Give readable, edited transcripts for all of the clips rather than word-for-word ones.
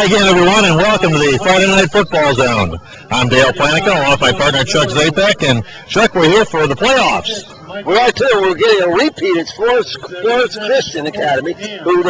Hi again, everyone, and welcome to the Friday Night Football Zone. I'm Dale Planica, along with my partner Chuck Zapek, and Chuck, we're here for the playoffs. We are too. We're getting a repeat. It's Florence Christian Academy, who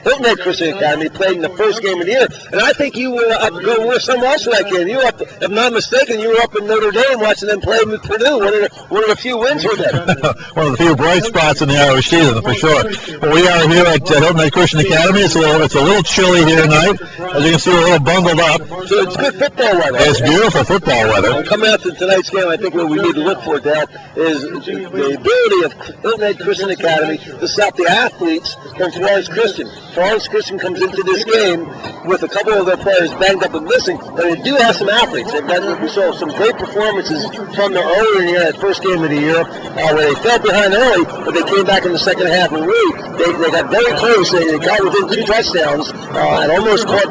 Hilton Christian Academy played in the first game of the year. And I think you were up going somewhere else for that game. You were up, if I'm not mistaken, you were up in Notre Dame watching them play with Purdue. One of the few wins for them. One of the few bright spots in the Irish season, for sure. Well, we are here at Hilton Christian Academy. It's a little chilly here tonight. As you can see, we're a little bundled up. So it's good football weather. It's beautiful football weather. And coming out to tonight's game, I think what we need to look for, Dale, is the ability of Hilton Christian Academy to stop the athletes from Florence Christian. Florence Christian comes into this game with a couple of their players banged up and missing, but they do have some athletes. We saw some great performances from their earlier in the year, that first game of the year, where they fell behind early, but they came back in the second half, and really, they got very close. They got within 2 touchdowns and almost caught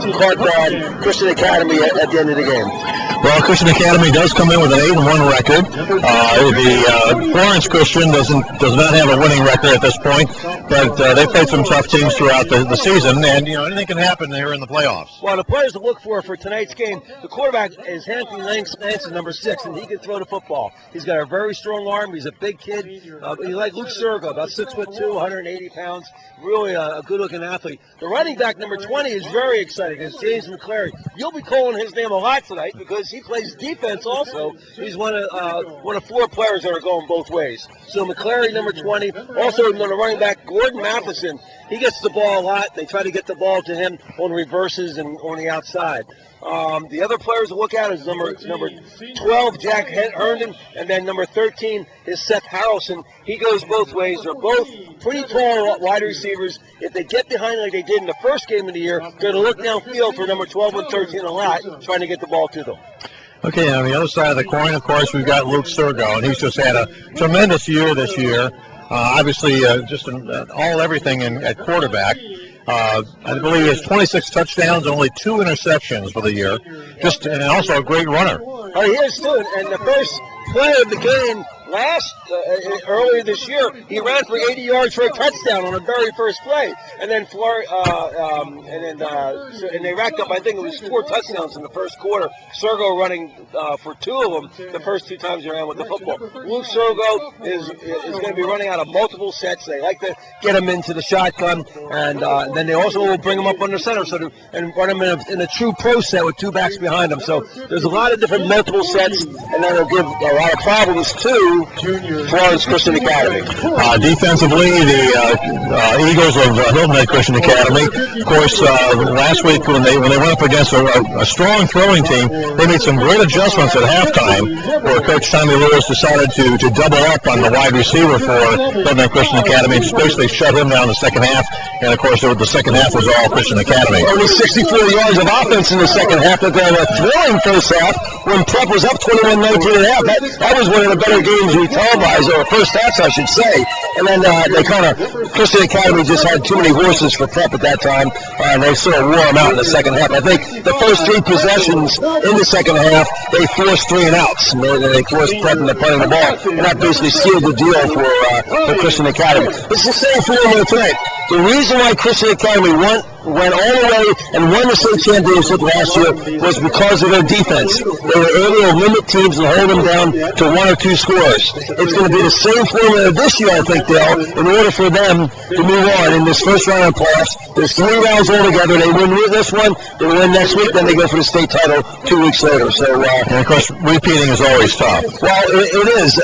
Christian Academy at the end of the game. Well, Christian Academy does come in with an 8-1 record. The Florence Christian does not have a winning record at this point, but they played some tough teams throughout the season, and anything can happen here in the playoffs. Well, the players to look for tonight's game, the quarterback is Hampton Manson, number 6, and he can throw the football. He's got a very strong arm. He's a big kid. He's like Luke Sergo, about 6'2", 180 pounds. Really a good-looking athlete. The running back, number 20, is very exciting. It's James Mcclary. You'll be calling his name a lot tonight because he plays defense also. He's one of 4 players that are going both ways. So Mcclary, number 20. Also, on the running back, Gordon Matheson. He gets the ball a lot. They try to get the ball to him on reverses and on the outside. The other players to look at is number 12, Jack Herndon, and then number 13 is Seth Harrison. He goes both ways. They're both pretty tall wide receivers. If they get behind like they did in the first game of the year, they're going to look downfield for number 12 and 13 a lot, trying to get the ball to them. Okay, on the other side of the coin, of course, we've got Luke Sergo, and he's just had a tremendous year this year. Obviously, just everything at quarterback. I believe he has 26 touchdowns, only 2 interceptions for the year. And also a great runner. Oh, he is too. And the first play of the game earlier this year, he ran for 80 yards for a touchdown on the very first play, and then and they racked up. I think it was 4 touchdowns in the first quarter. Sergo running for 2 of them the first 2 times he ran with the football. Luke Sergo is going to be running out of multiple sets. They like to get him into the shotgun, and then they also will bring him up under center and run him in a true pro set with 2 backs behind him. So there's a lot of different multiple sets, and that'll give a lot of problems to Florence Christian Academy. Defensively, the Eagles of Hilton Christian Academy, of course, last week when they went up against a strong throwing team, they made some great adjustments at halftime, where Coach Tommy Lewis decided to double up on the wide receiver for Hilton Christian Academy, just basically shut him down the second half, and of course the second half was all Christian Academy. Only 64 yards of offense in the second half, but they were throwing first half when Prep was up 21-19 and a half. That was one of the better games we televised, or first halves, I should say. And then Christian Academy just had too many horses for Prep at that time, and they sort of wore them out in the second half. I think the first 3 possessions in the second half, they forced 3 and outs. They forced Prep into punting the ball, and that basically sealed the deal for Christian Academy. It's the same formula tonight. The reason why Christian Academy went all the way and won the state championship last year was because of their defense. They were able to limit teams and hold them down to 1 or 2 scores. It's going to be the same formula this year, I think, Dale, in order for them to move on in this first round of playoffs. There's 3 rounds altogether. They win this one, they win next week, then they go for the state title 2 weeks later. So, and of course, repeating is always tough. Well, it is.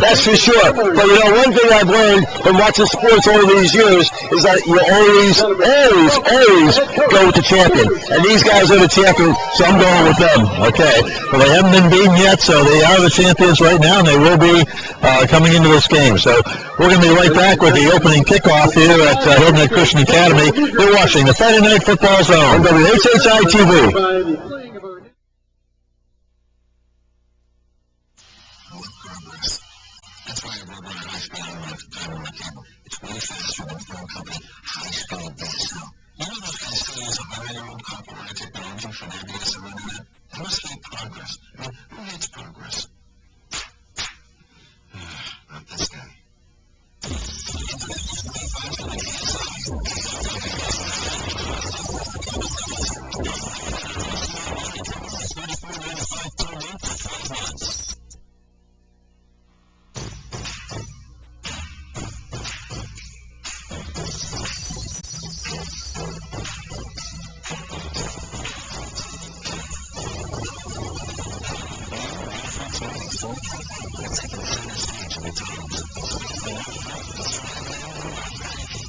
That's for sure. But, one thing I've learned from watching sports all these years is that you always go with the champion. And these guys are the champion, so I'm going with them. Okay. Well, they haven't been beaten yet, so they are the champions right now, and they will be coming into this game. So we're going to be right back with the opening kickoff here at Hilton Christian Academy. You're watching the Friday Night Football Zone on WHHI-TV. Way faster than phone company high-speed base. Now, none of those guys still use a high-end copyrighted technology from ABS and internet. They must hate progress. I mean, who hates progress? Not this guy. Internet is way faster than ASI. many times.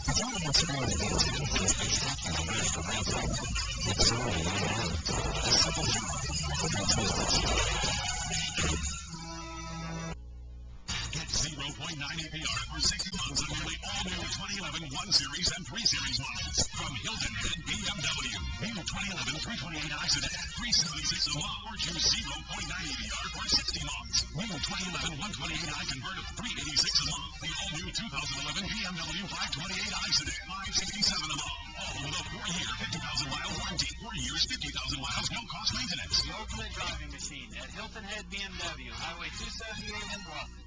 It's only inspiring to be able to do things spectacular ways for real folks. It's so early and hard. A simple job for real folks. Get 0.9 APR for 60 months on nearly all new 2011 1 Series and 3 Series models from Hilton and BMW. New 2011 328i sedan, $376 a month, or choose 0.9 APR for 60 months. New 2011 128i convertible, $386 a month. The all-new 2011 BMW 528i sedan, $567 a month. All with a 4-year, 50,000-mile warranty. 4 years, 50,000 miles, no-cost maintenance. The ultimate driving machine at Hilton Head BMW, Highway 278 in Bluffton.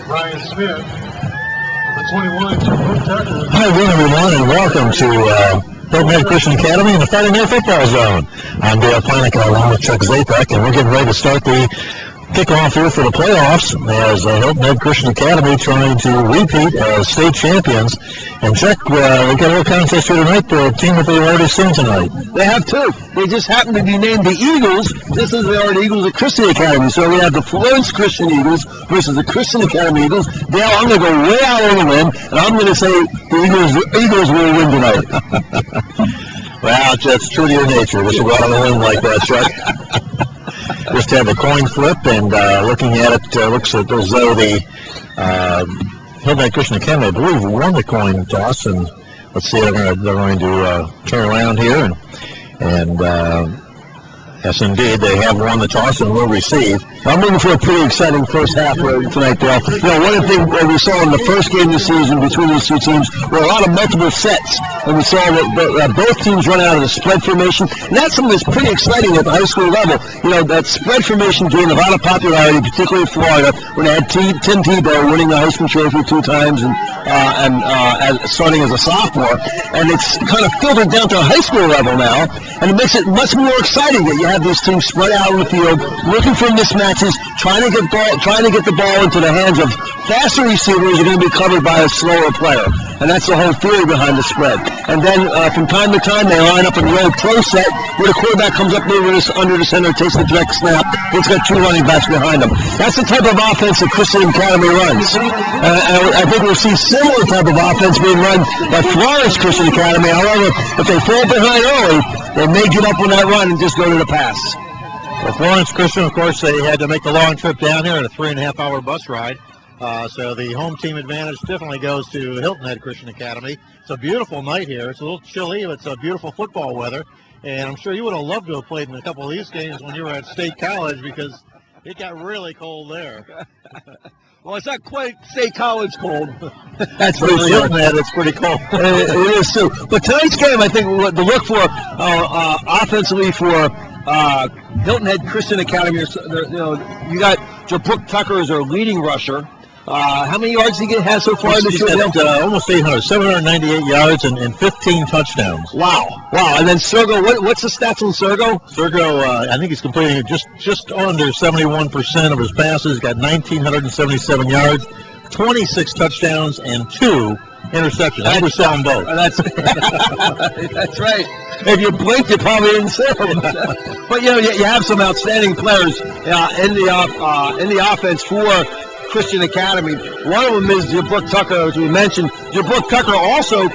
Ryan Smith, number 21, Tucker. Hi again, everyone, and welcome to Hilton Head Christian Academy in the Friday Night Football Zone. I'm Dale Planick, and along with Chuck Zapek, and we're getting ready to start the kickoff here for the playoffs as Hilton Head Christian Academy trying to repeat as state champions. And Chuck, we got a little contest here tonight, the team that they've already seen tonight. They have two. They just happen to be named the Eagles. This is the Eagles of Christian Academy. So we have the Florence Christian Eagles versus the Christian Academy Eagles. Dale, I'm going to go way out on a limb, and I'm going to say the Eagles will win tonight. Well, that's true to your nature. Just go out on a limb like that, Chuck. Just had the coin flip, and looking at it, looks as though the Hilton Head Christian Academy, I believe, won the coin toss. And let's see, they're going to turn around here, and Yes, indeed. They have won the toss and will receive. I'm looking for a pretty exciting first half tonight, Dale. One of the things we saw in the first game of the season between these two teams were a lot of multiple sets, and we saw that both teams run out of the spread formation, and that's something that's pretty exciting at the high school level. That spread formation gained a lot of popularity, particularly in Florida, when they had Tim Tebow winning the Heisman Trophy 2 times and starting as a sophomore, and it's kind of filtered down to a high school level now, and it makes it much more exciting that you have these teams spread out in the field, looking for mismatches, trying to get the ball into the hands of faster receivers who are going to be covered by a slower player. And that's the whole theory behind the spread. And then from time to time, they line up in the old pro set where the quarterback comes up under the center, takes the direct snap. He's got 2 running backs behind him. That's the type of offense that Christian Academy runs. I think we'll see similar type of offense being run by Florence Christian Academy. However, if they fall behind early, they may give up on that run and just go to the pass. Well, Florence Christian, of course, they had to make the long trip down here in a 3.5-hour bus ride. So the home team advantage definitely goes to Hilton Head Christian Academy. It's a beautiful night here. It's a little chilly, but it's a beautiful football weather. And I'm sure you would have loved to have played in a couple of these games when you were at State College because it got really cold there. Well, it's not quite State College cold. That's for Hilton Head. It's pretty cold. It is too. But tonight's game, I think, the look for offensively for Hilton Head Christian Academy. You got Jabrook Tucker as our leading rusher. How many yards did he have so far this year? Almost 800, 798 yards and 15 touchdowns. Wow. And then Sergo, what's the stats on Sergo? Sergo, I think he's completing just under 71% of his passes. He's got 1,977 yards, 26 touchdowns, and 2 interceptions. I think we saw them both. That's right. If you blinked, you probably didn't see them. But you have some outstanding players in the offense for Christian Academy. One of them is Jabrook Tucker, as we mentioned. Jabrook Tucker also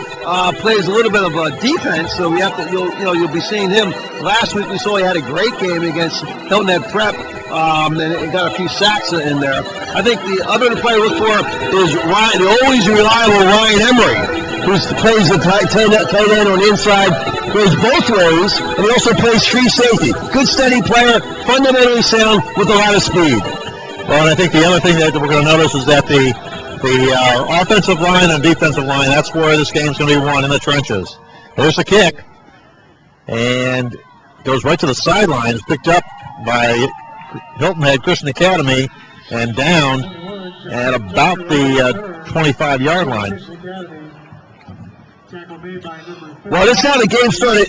plays a little bit of defense, so you'll be seeing him. Last week we saw he had a great game against Hilton Head Prep, and got a few sacks in there. I think the other player to look for is the always reliable Ryan Emery, who plays the tight end on the inside, plays both ways, and he also plays free safety. Good steady player, fundamentally sound with a lot of speed. Well, and I think the other thing that we're going to notice is that the offensive line and defensive line, that's where this game's going to be won, in the trenches. There's a kick, and goes right to the sideline. It's picked up by Hilton Head Christian Academy and down at about the 25-yard line. Well, this is how the game started.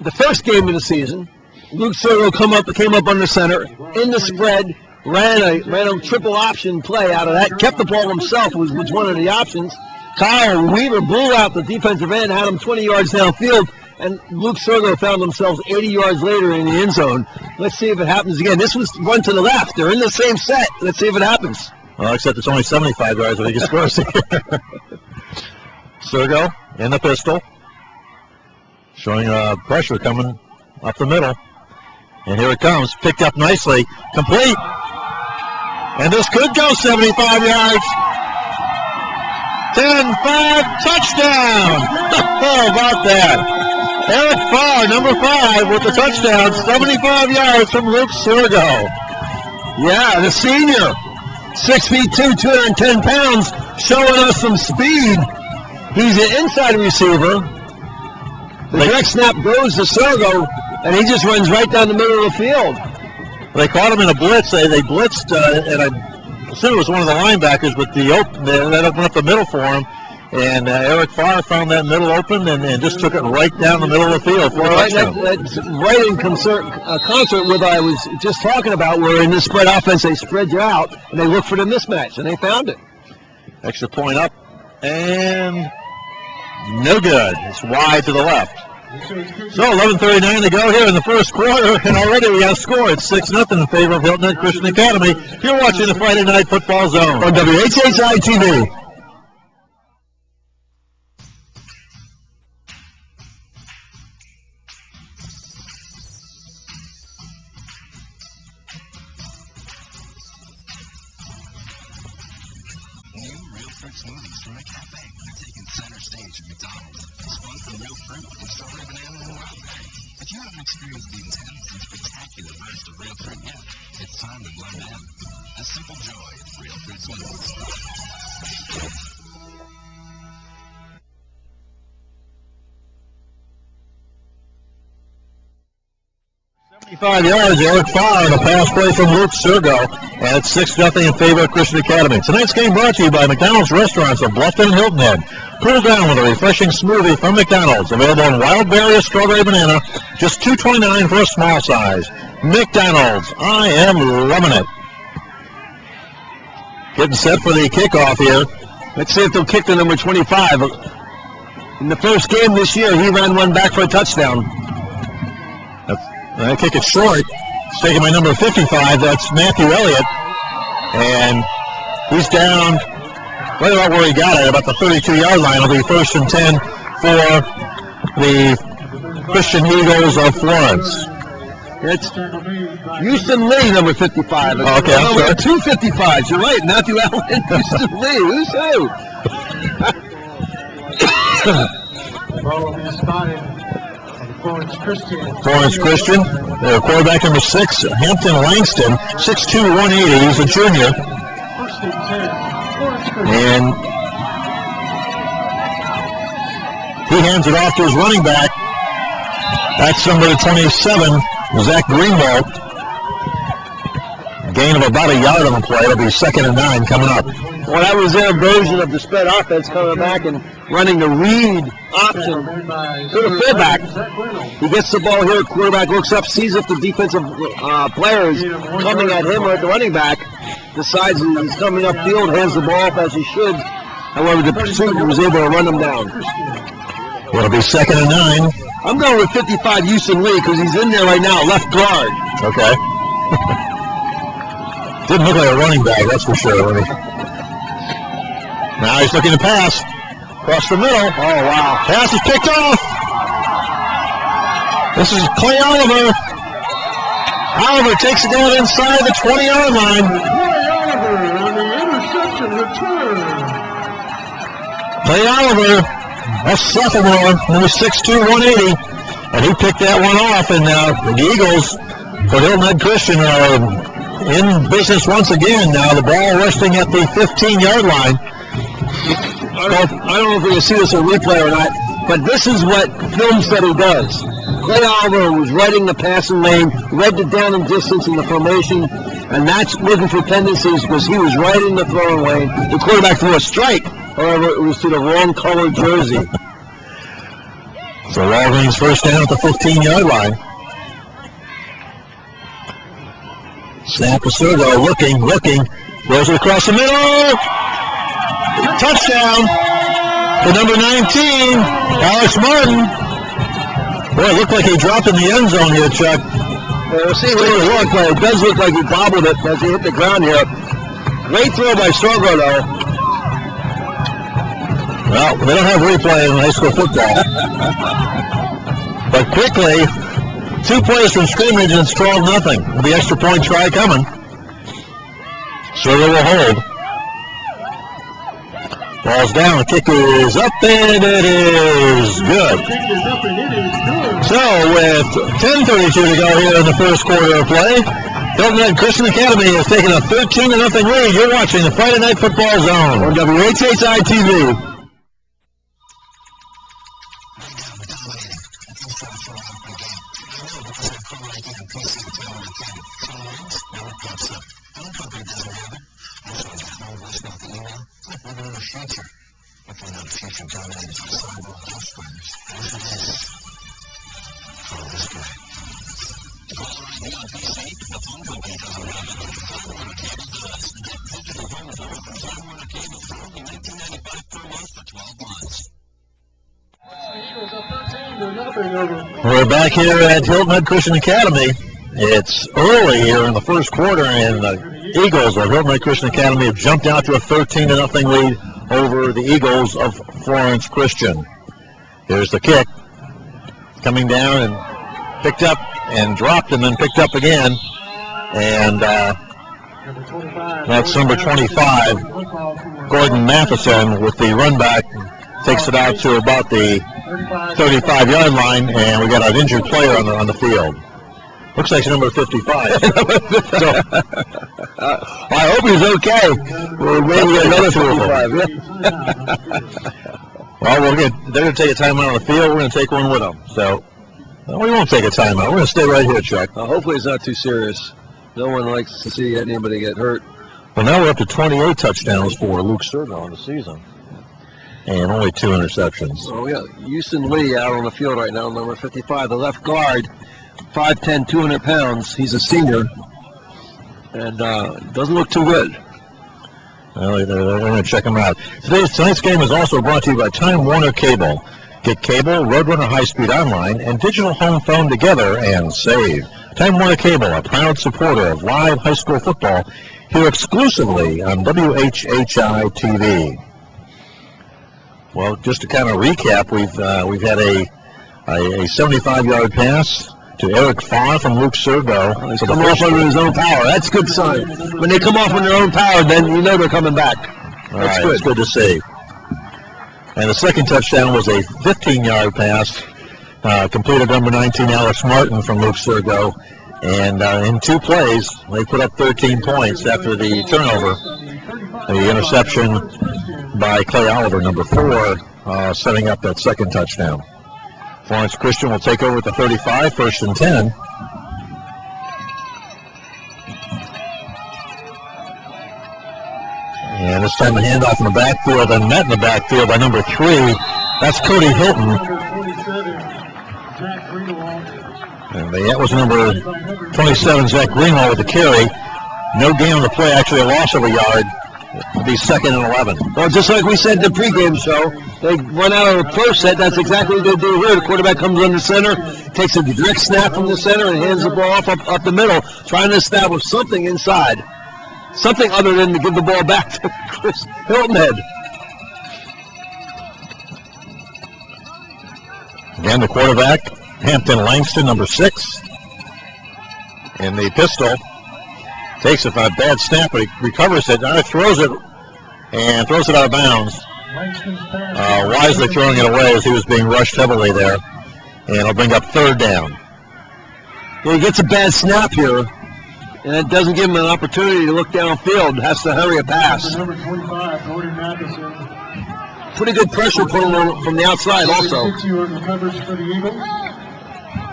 The first game of the season, Luke Sergo came up under center in the spread. Ran a triple option play out of that, kept the ball himself, was one of the options. Kyle Weaver blew out the defensive end, had him 20 yards downfield, and Luke Sergo found themselves 80 yards later in the end zone. Let's see if it happens again. This was run to the left. They're in the same set. Let's see if it happens. Well, except it's only 75 yards when he gets scores here. Sergo in the pistol, showing pressure coming up the middle. And here it comes, picked up nicely, complete. And this could go 75 yards. 10-5, touchdown! How about that? Eric Farr, number 5, with the touchdown, 75 yards from Luke Sergo. Yeah, the senior, 6'2", 210 pounds, showing us some speed. He's an inside receiver. The direct snap goes to Sergo, and he just runs right down the middle of the field. They caught him in a blitz. They blitzed, and I assume it was one of the linebackers, but that opened up the middle for him. And Eric Farr found that middle open and just took it right down the middle of the field. That's right in concert with what I was just talking about, where in this spread offense they spread you out, and they look for the mismatch, and they found it. Extra point up, and no good. It's wide to the left. So 11:39 to go here in the first quarter, and already we have scored. It's 6-0 in favor of Hilton Head Christian Academy. You're watching the Friday Night Football Zone on WHHI-TV. New Real Fruit smoothies from Cafe. They're taking center stage at McDonald's. Spun from real fruit with strawberry, banana, and wild berry. If you haven't experienced the intense and spectacular burst of real fruit yet, it's time to blend in. A simple joy of real fruit smoothies. 75 yards, Eric Farr, and a pass play from Luke Sergo at 6-0 in favor of Christian Academy. Tonight's game brought to you by McDonald's Restaurants of Bluffton and Hilton Head. Cool down with a refreshing smoothie from McDonald's. Available in wild berry or strawberry banana, just $2.29 for a small size. McDonald's, I am loving it. Getting set for the kickoff here. Let's see if they'll kick to number 25. In the first game this year, he ran one back for a touchdown. I kick it short. It's taken by number 55. That's Matthew Elliott. And he's down right about where he got it, about the 32-yard line. It'll be 1st and 10 for the Christian Eagles of Florence. It's Houston Lee, number 55. Okay, I'm sorry. Two 55s. You're right. Matthew Allen, Houston Lee. Who's who? Ball will be spotted. Florence Christian. Their quarterback number 6, Hampton Langston, 6'2", 180. He's a junior. And he hands it off to his running back. That's number 27, Zach Greenwald. Gain of about a yard on the play. It'll be 2nd and 9 coming up. Well, that was their version of the spread offense, coming back and running the read option to the fullback. He gets the ball here. Quarterback looks up, sees if the defensive player is coming at him or at the running back. Decides he's coming upfield, hands the ball off as he should. However, the pursuit was able to run him down. It'll be 2nd and 9. I'm going with 55 Houston Lee because he's in there right now, left guard. Okay. Didn't look like a running back, that's for sure. Now he's looking to pass. Across the middle. Oh, wow. Pass is picked off. This is Clay Oliver. Oliver takes it down inside the 20-yard line. Clay Oliver on the interception return. Clay Oliver, a sophomore, number 6'2", 180. And he picked that one off. And the Eagles, for Hilton Head Christian, are in business once again. Now the ball resting at the 15-yard line. I don't know if we're going to see this on replay or not, but this is what film study does. Clay Oliver was running the passing lane, read the down and distance in the formation, and that's looking for tendencies because he was right in the throwing lane. The quarterback threw a strike, however, it was to the wrong color jersey. So Walgreens first down at the 15-yard line. Snap to Sergo, looking, throws it across the middle. Touchdown for number 19, Alex Martin. Boy, it looked like he dropped in the end zone here, Chuck. We'll see what it looks like. It does look like he bobbled it as he hit the ground here. Great throw by Sergo, though. Well, they don't have replay in high school football. But quickly, 2 plays from scrimmage and it's 12-0. The extra point try coming. Sergo will hold. Ball's down, the kick is up, and it is good. So with 10:32 to go here in the first quarter of play, Hilton Head Christian Academy has taken a 13-0 lead. You're watching the Friday Night Football Zone on WHHI-TV. We're back here at Hilton Head Christian Academy. It's early here in the first quarter, and the Eagles of Hilton Head Christian Academy have jumped out to a 13-0 lead over the Eagles of Florence Christian. Here's the kick. Coming down and picked up and dropped and then picked up again. And that's number 25. Gordon Matheson with the run back takes it out to about the 35-yard line, and we got an injured player on the field. Looks like it's number 55. So, I hope he's okay. Well, maybe another 55. Well, they're going to take a timeout on the field. We're going to take one with them. So, well, we won't take a timeout. We're going to stay right here, Chuck. Hopefully it's not too serious. No one likes to see anybody get hurt. Well, now we're up to 28 touchdowns for Luke Sergo in the season, and only 2 interceptions. Oh, we got Houston Lee out on the field right now, number 55, the left guard, 5'10", 200 pounds. He's a senior, and doesn't look too good. Well, they're going to check him out. Tonight's game is also brought to you by Time Warner Cable. Get cable, Roadrunner High-Speed Online, and digital home phone together and save. Time Warner Cable, a proud supporter of live high school football, here exclusively on WHHI-TV. Well, just to kind of recap, we've had a 75-yard pass to Eric Farr from Luke Sergo. He's come off under his own power. That's a good sign. When they come off on their own power, then you know they're coming back. That's good. It's good to see. And the second touchdown was a 15-yard pass completed number 19, Alex Martin from Luke Sergo. And in 2 plays, they put up 13 points after the turnover. The interception by Clay Oliver, number 4, setting up that second touchdown. Florence Christian will take over at the 35, 1st and 10. And this time a handoff in the backfield and met in the backfield by number 3. That's Cody Hilton. And that was number 27, Zach Greenwald with the carry. No gain on the play, actually a loss of a yard. It'll be 2nd and 11. Well, just like we said in the pregame show, they run out of the first set. That's exactly what they do here. The quarterback comes under center, takes a direct snap from the center, and hands the ball off up the middle, trying to establish something inside. Something other than to give the ball back to Chris Hilton Head. Again, the quarterback, Hampton Langston, number 6. And the pistol takes it for a bad snap, but he recovers it, throws it out of bounds. Wisely throwing it away as he was being rushed heavily there. And it'll bring up 3rd down. Well, he gets a bad snap here, and it doesn't give him an opportunity to look downfield. Has to hurry a pass. Number 25, Gordon Matheson. Pretty good pressure put on from the outside also. 60-yard coverage for the Eagles.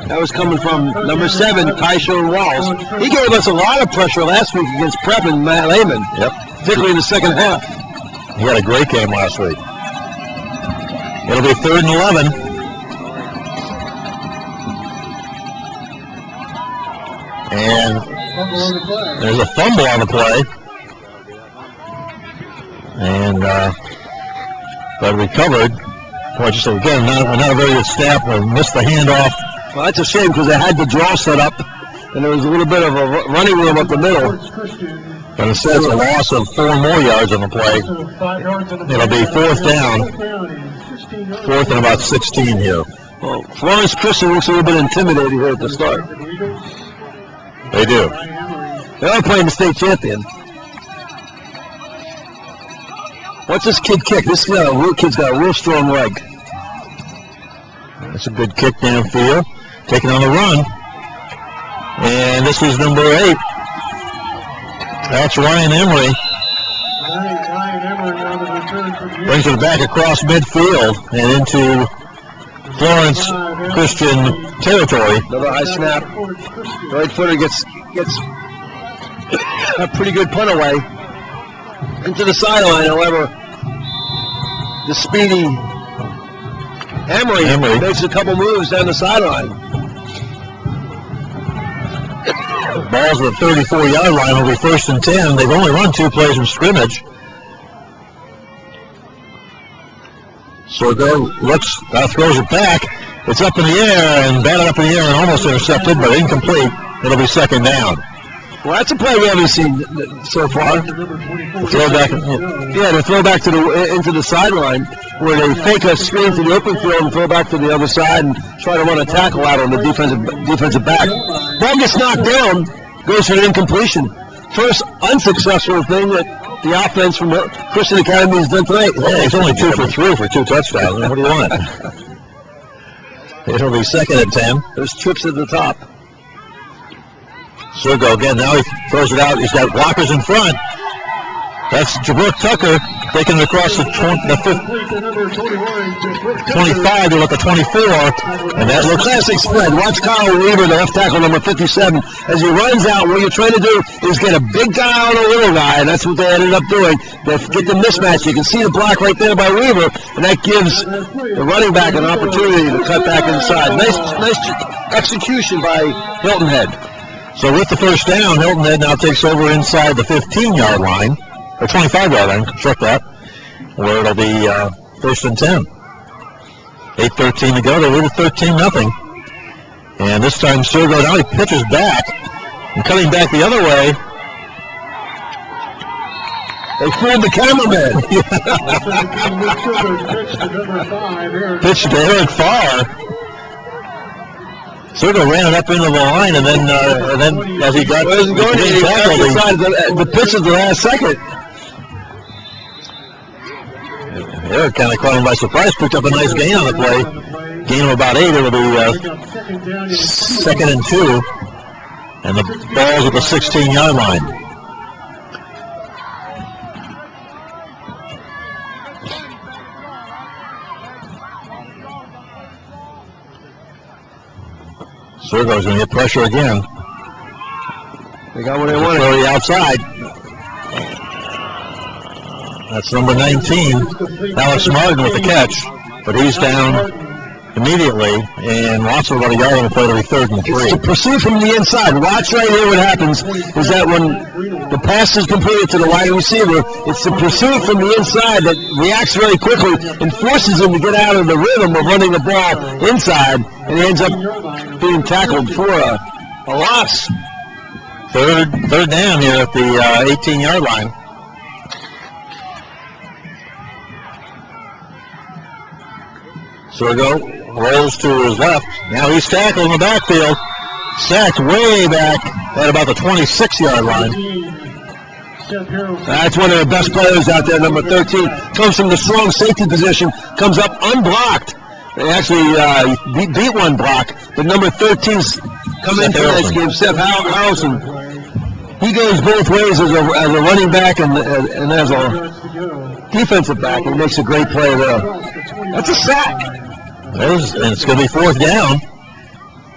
That was coming from number 7, Tyshon Walls. He gave us a lot of pressure last week against Prep and Matt Lehman. Yep. Particularly in the second half. He had a great game last week. It'll be 3rd and 11. And there's a fumble on the play. And but recovered. Boy, just again, not a very good snap. We missed the handoff. Well, that's a shame because they had the draw set up, and there was a little bit of a running room up the middle. But instead, it's a loss of 4 more yards on the play. It'll be 4th down. 4th and about 16 here. Well, Florence Christian looks a little bit intimidated here at the start. They do. They are playing the state champion. What's this kid kick? This kid's got a real strong leg. That's a good kick downfield. Taking on the run. And this is number 8. That's Ryan Emery. Brings it back across midfield and into Florence Christian territory. Another high snap. Right footer gets a pretty good punt away into the sideline. However, the speedy Emery makes a couple moves down the sideline. Ball's at the 34-yard line. Will be 1st and 10. They've only run 2 plays from scrimmage. So throws it back. It's up in the air and batted up in the air and almost intercepted, but incomplete. It'll be 2nd down. Well, that's a play we haven't seen so far. The throwback into the sideline where they fake a screen to the open field and throw back to the other side and try to run a tackle out on the defensive back. Ball gets knocked down, goes for an incompletion. First unsuccessful thing that the offense from Christian Academy has done tonight. Yeah, he's only 2 for 3 for 2 touchdowns. What do you want? It'll be second and 10. There's trips at the top. Sergo again. Now he throws it out. He's got blockers in front. That's Jabrooke Tucker taking it across the 25 to the 24, and that looks classic spread. Watch Kyle Weaver, the left tackle, number 57, as he runs out. What you're trying to do is get a big guy on a little guy, and that's what they ended up doing. They get the mismatch. You can see the block right there by Weaver, and that gives the running back an opportunity to cut back inside. Nice execution by Hilton Head. So with the first down, Hilton Head now takes over inside the 15-yard line, or 25-yard line, check that, where it'll be first and 10. 8:13 to go. They lead at 13-0. And this time Sergo, now he pitches back and cutting back the other way. They fooled the cameraman. Pitch to Eric Farr. Sergo ran it up into the line, and then as he got the pitch at the last second. Eric kind of caught him by surprise, picked up a nice gain on the play. Gain of about 8. It'll be second and 2, and the ball's at the 16-yard line. Sergo's going to get pressure again. They got what they wanted. Throw the outside. That's number 19, Alex Martin with the catch, but he's down immediately, and lots of about a yard on the play to be third and 3. It's the pursuit from the inside. Watch right here what happens is that when the pass is completed to the wide receiver, it's the pursuit from the inside that reacts very quickly and forces him to get out of the rhythm of running the ball inside, and he ends up being tackled for a loss. Third down here at the 18-yard line. Sergo rolls to his left. Now he's tackled in the backfield. Sacked way back at about the 26-yard line. That's one of the best players out there, number 13. Comes from the strong safety position, comes up unblocked. They actually beat one block, but number 13's coming into this game, Seth Harrison. He goes both ways as a running back and as a defensive back, and makes a great play there. That's a sack. And it's going to be fourth down.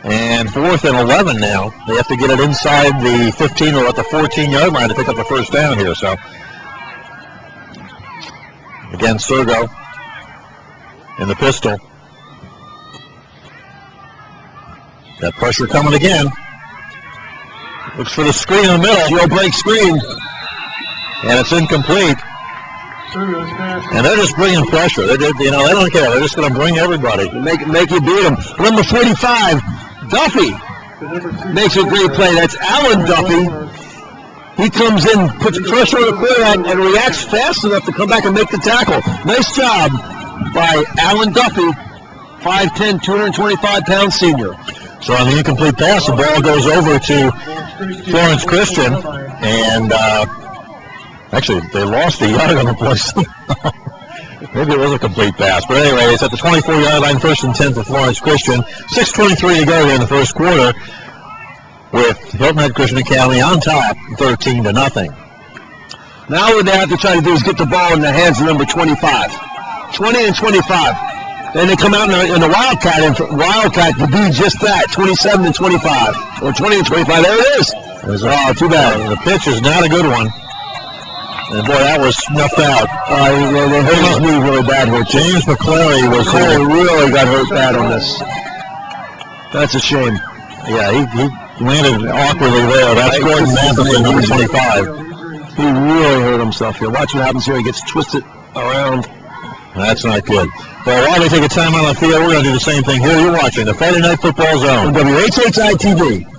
And 4th and 11 now. They have to get it inside the 15 or at the 14-yard line to pick up the first down here. So, again, Sergo in the pistol. Got pressure coming again. Looks for the screen in the middle. Joe break screen. And it's incomplete. And they're just bringing pressure. They don't care. They're just going to bring everybody. Make you beat them. Number 45, Duffy, makes a great play. That's Alan Duffy. He comes in, puts pressure on the quarterback, and reacts fast enough to come back and make the tackle. Nice job by Alan Duffy, 5'10", 225-pound senior. So on the incomplete pass, the ball goes over to Florence Christian, and actually they lost a yard on the play. Maybe it was a complete pass. But anyway, it's at the 24-yard line, first and 10 for Florence Christian. 6:23 to go here in the first quarter with Hilton Head Christian Academy on top, 13-0. Now what they have to try to do is get the ball in the hands of number 25. 20 and 25. Then they come out in the Wildcat to do just that, 27 and 25. Or 20 and 25. There it is. Too bad. The pitch is not a good one. And boy, that was snuffed out. They hurt me really bad here. James Mcclary really got hurt bad on this. That's a shame. Yeah, he landed awkwardly there. That's Gordon Matheson, number 25. He really hurt himself here. Watch what happens here. He gets twisted around. That's not good. Well, while they take a time on the field, we're going to do the same thing here. You're watching the Friday Night Football Zone. On WHHI-TV.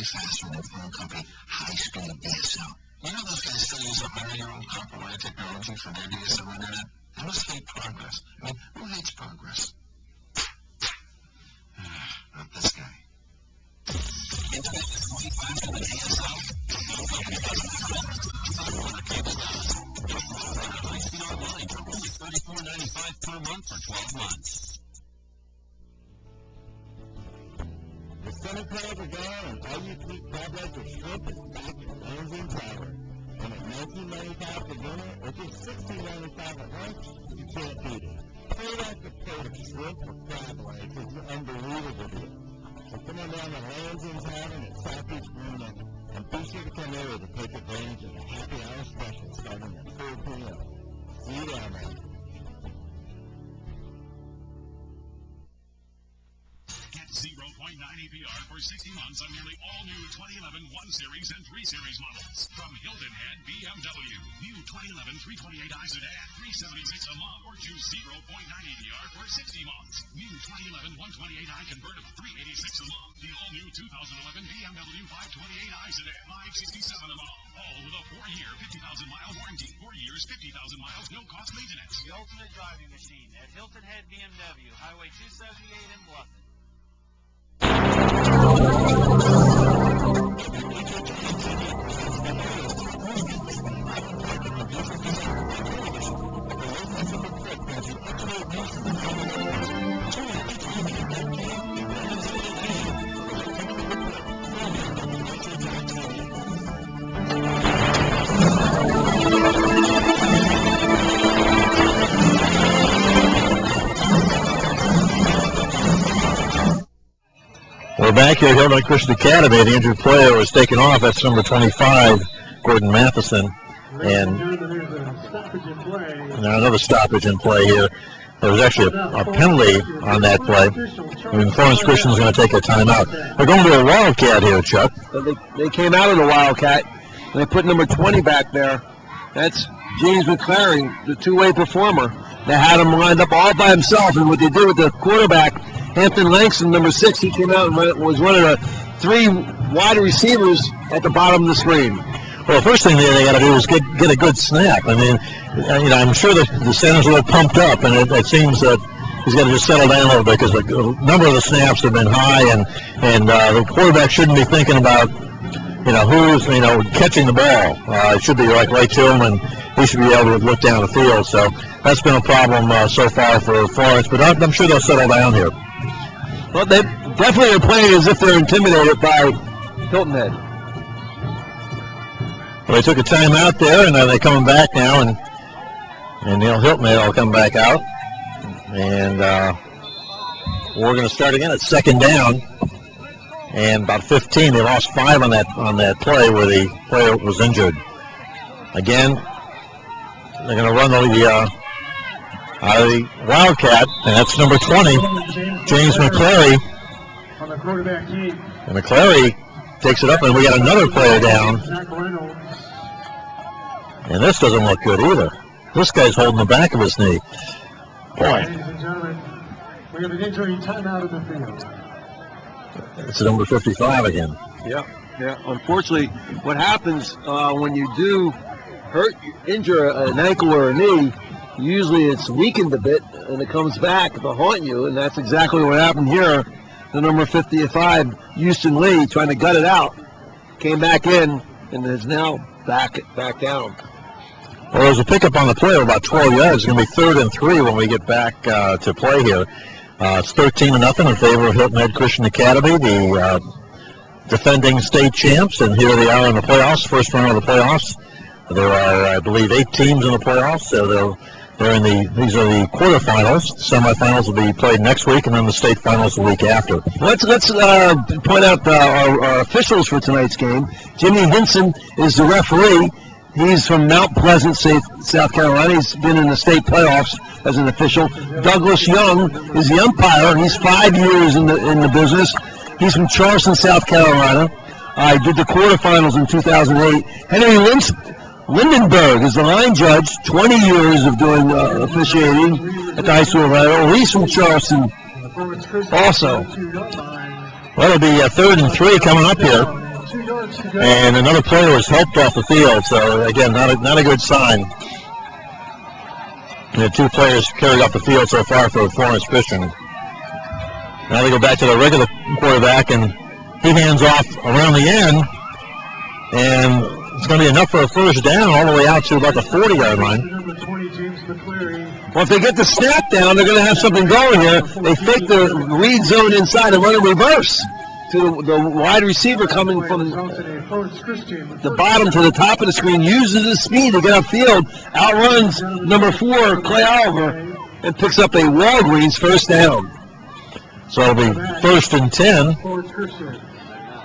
Faster than phone company, high-speed DSL. You know those guys still use a 100-year-old copper-wire technology for their DSL internet? I must hate progress. I mean, who hates progress? Not this guy. $34.95 per month for 12 months. The summer crowds are gone, and all you sweet crab-legs of shrimp is back to Lanes and Tower. And at $19.95 for dinner, or just $16.95 at lunch, you can't beat it. Plate after plate of shrimp or crab legs is an unbelievable deal. So come on down to Lanes and Tavern at Southeast Marina, and be sure to come early to take advantage of the happy hour special starting at 4 p.m. See you down there. Get 0.9 APR for 60 months on nearly all new 2011 1 Series and 3 Series models from Hilton and BMW. New 2011 328i sedan, $376 a month, or choose 0.9 APR for 60 months. New 2011 128i convertible, $386 a month. The all-new 2011 BMW 528i sedan, $567 a month. All with a 4-year, 50,000-mile warranty. 4 years, 50,000 miles, no-cost maintenance. The ultimate driving machine at Hilton Head BMW, Highway 278 in Bluffton. We're back here at Hilton Christian Academy. The injured player was taken off. That's number 25, Gordon Matheson. And now another stoppage in play here. There was actually a penalty on that play. I mean, Florence Christian is going to take a timeout. They're going to a Wildcat here, Chuck. They came out of the Wildcat, and they put number 20 back there. That's James Mcclary, the two-way performer. They had him lined up all by himself, and what they did with the quarterback, Hampton Langston, number 6, he came out and was one of the 3 wide receivers at the bottom of the screen. Well, the first thing they got to do is get a good snap. I mean, I'm sure the center's a little pumped up, and it seems that he's got to just settle down a little bit because the number of the snaps have been high, and the quarterback shouldn't be thinking about, who's, catching the ball. It should be right to him, and he should be able to look down the field. So that's been a problem so far for Florence, but I'm sure they'll settle down here. Well, they definitely are playing as if they're intimidated by Hilton Head. Well, they took a timeout there, and they're coming back now, and Hilton Head will come back out. And we're going to start again at second down. And about 15, they lost 5 on that play where the player was injured. Again, they're going to run the Wildcat, and that's number 20, James Mcclary. On the quarterback team. And Mcclary takes it up, and we got another player down. And this doesn't look good either. This guy's holding the back of his knee. Boy. Ladies and gentlemen, we have an injury timeout in the field. It's number 55 again. Yeah. Unfortunately, what happens when you do injure an ankle or a knee, usually it's weakened a bit, and it comes back to haunt you, and that's exactly what happened here. The number 55, Houston Lee, trying to gut it out, came back in, and is now back down. Well, there's a pickup on the play of about 12 yards. It's going to be 3rd and 3 when we get back to play here. It's 13-0 in favor of Hilton Head Christian Academy, the defending state champs, and here they are in the playoffs, first round of the playoffs. There are, I believe, 8 teams in the playoffs, so these are the quarterfinals. Semifinals will be played next week, and then the state finals the week after. Let's point out our officials for tonight's game. Jimmy Hinson is the referee. He's from Mount Pleasant, South Carolina. He's been in the state playoffs as an official. Douglas Young is the umpire. He's 5 years in the business. He's from Charleston, South Carolina. I did the quarterfinals in 2008. Henry Lindenberg is the line judge, 20 years of doing officiating at the high school level. He's from Charleston also. Well, it'll be 3rd and 3 coming up here. And another player was helped off the field, so again, not a good sign. And 2 players carried off the field so far for Florence Christian. Now they go back to the regular quarterback, and he hands off around the end, and it's going to be enough for a first down all the way out to about the 40-yard line. Well, if they get the snap down, they're going to have something going here. They fake the read zone inside and run a reverse to the wide receiver coming from the bottom to the top of the screen, uses his speed to get upfield, outruns number 4, Clay Oliver, and picks up a Walgreens first down. So it'll be 1st and 10.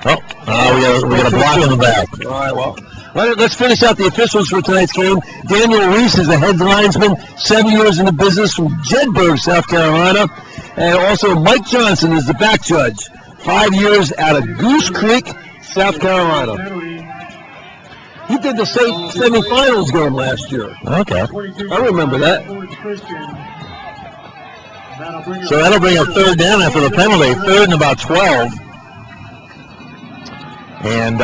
We got a block in the back. All right, well, let's finish out the officials for tonight's game. Daniel Reese is the head linesman, 7 years in the business from Jedburgh, South Carolina. And also Mike Johnson is the back judge, 5 years out of Goose Creek, South Carolina. He did the state semifinals game last year. Okay. I remember that. So that'll bring up 3rd down after the penalty, 3rd and about 12. And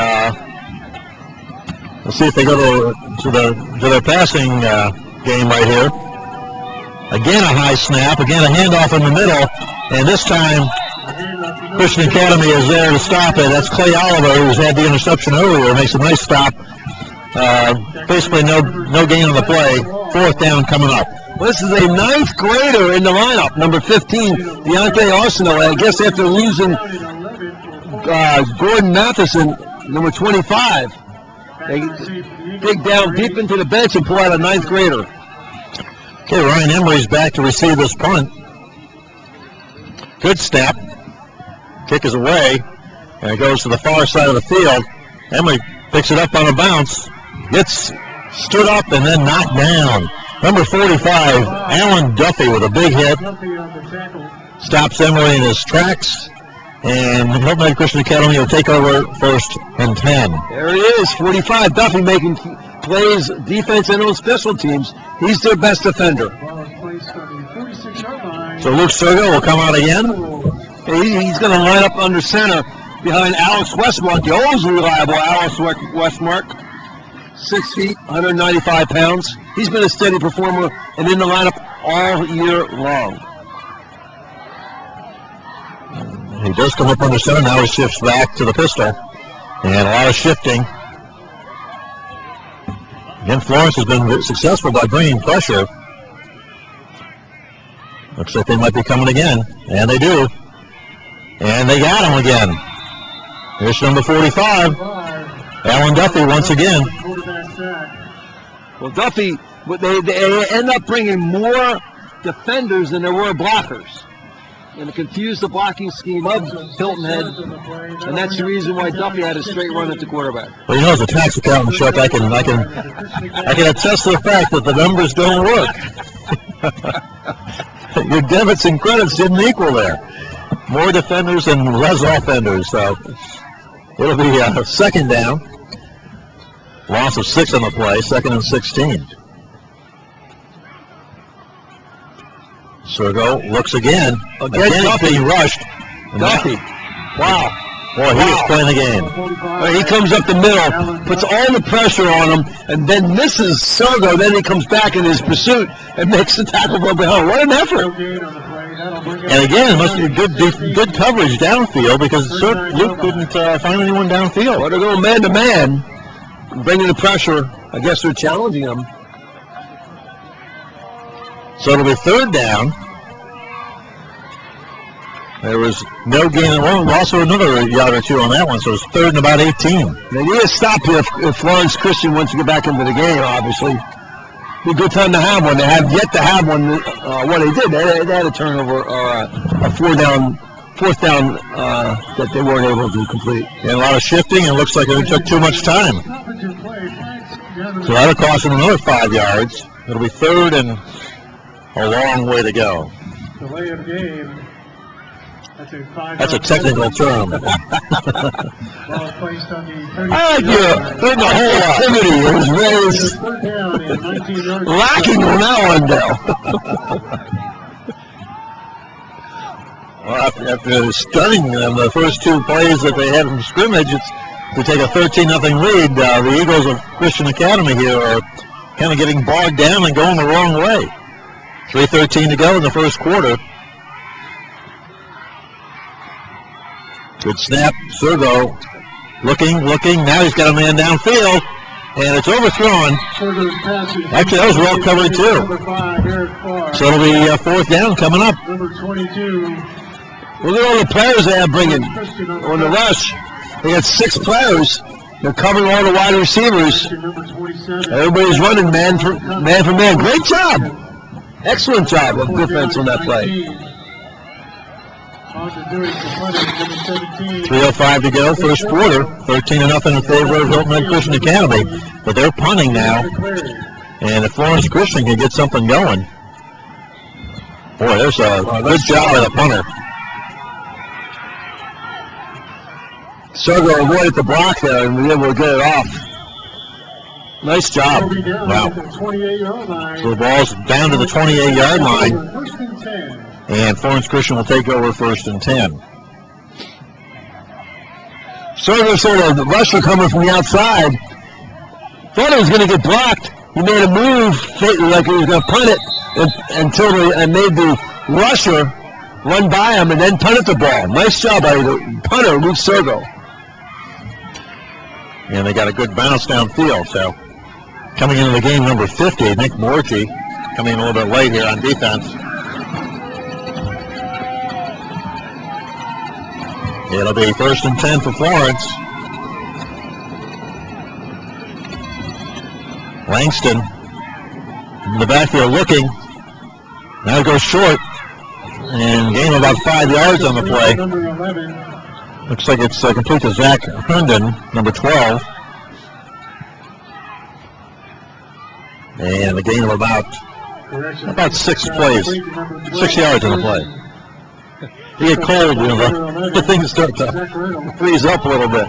let's see if they go to their passing game right here. Again a high snap, again a handoff in the middle, and this time Christian Academy is there to stop it. That's Clay Oliver, who's had the interception earlier, makes a nice stop. Basically no gain on the play. 4th down coming up. Well, this is a 9th grader in the lineup, number 15, Deontay Arsenault. I guess after losing Gordon Matheson, number 25, they dig down deep into the bench and pull out a 9th grader. Okay, Ryan Emery's back to receive this punt. Good snap. Kick is away, and it goes to the far side of the field. Emery picks it up on a bounce, gets stood up and then knocked down. Number 45, Alan Duffy with a big hit. Stops Emery in his tracks. And Hilton Christian Academy will take over 1st and 10. There he is, 45. Duffy making plays defense and on special teams. He's their best defender. So Luke Sergo will come out again. He's going to line up under center behind Alex Westmark, the always reliable Alex Westmark. 6 feet, 195 pounds. He's been a steady performer and in the lineup all year long. He does come up under center. Now he shifts back to the pistol. And a lot of shifting. Again, Florence has been successful by bringing pressure. Looks like they might be coming again. And they do. And they got him again. Here's number 45. Alan Duffy once again. Well, Duffy, they end up bringing more defenders than there were blockers. And it confused the blocking scheme of Hilton Head. And that's the reason why Duffy had a straight run at the quarterback. Well, you know, as a tax accountant, Chuck, I can attest to the fact that the numbers don't work. Your debits and credits didn't equal there. More defenders and less offenders. So it'll be a 2nd down. Loss of 6 on the play, 2nd and 16. Sergo looks again. Again being rushed. Duffy. Wow. Boy, he is playing the game. He comes up the middle, puts all the pressure on him, and then misses Sergo. Then he comes back in his pursuit and makes the tackle from behind. What an effort. And again, it must be good coverage downfield because Luke couldn't find anyone downfield. Well, they're going man-to-man, bringing the pressure. I guess they're challenging him. So it'll be 3rd down. There was no gain in one. Also another yard or two on that one, so it's 3rd and about 18. They need to stop here if Florence Christian wants to get back into the game, obviously. Be a good time to have one. They have yet to have one. What they did, they had a turnover, a 4th down that they weren't able to complete. And a lot of shifting, and it looks like it took too much time. So that'll cost them another 5 yards. It'll be 3rd and a long way to go. Delay of game. That's a technical term. Ball placed on the 30. I like the whole activity. It was very lacking on that one, Dale. Well, after stunning them the first 2 plays that they had from scrimmage, it's to take a 13-0 lead. The Eagles of Christian Academy here are kind of getting bogged down and going the wrong way. 3:13 to go in the first quarter. Good snap. Sergo looking. Now he's got a man downfield, and it's overthrown. Actually, that was well covered, too. So it'll be fourth down coming up. Number 22. Look at all the players they have bringing on the rush. They got 6 players. They're covering all the wide receivers. Everybody's running man for man. Great job. Excellent job of defense on that play. 3:05 to go, first quarter. 13-0 in favor of Hilton Head Christian Academy. But they're punting now. And if Florence Christian can get something going. Boy, there's a good job by the punter. Sergo avoided the block there and was able to get it off. Nice job. Wow. So the ball's down to the 28-yard line. And Florence Christian will take over 1st and 10. Sergo saw the rusher coming from the outside. Thought it was going to get blocked. He made a move like he was going to punt it until they made the rusher run by him and then punted the ball. Nice job by the punter, Luke Sergo. And they got a good bounce downfield. So coming into the game, number 50, Nick Morgie, coming in a little bit late here on defense. It'll be 1st and 10 for Florence. Langston in the backfield looking. Now it goes short. And gain about 5 yards on the play. Looks like it's complete to Zach Herndon, number 12. And a gain of about 6 plays, 6 yards on the play. You get cold, the things start to freeze up a little bit.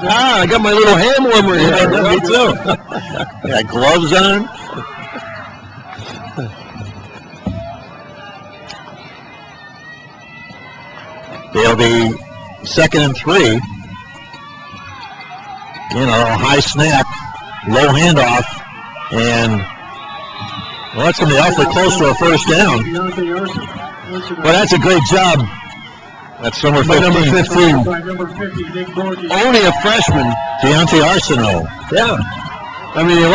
I got my little hand warmer here. Yeah, me too. Got gloves on. It'll be 2nd and 3. High snap, low handoff, and well, that's going to be awfully close to a 1st down. Well, that's a great job. That's number 15. Only a freshman. Deontay Arsenault. Yeah. I mean, you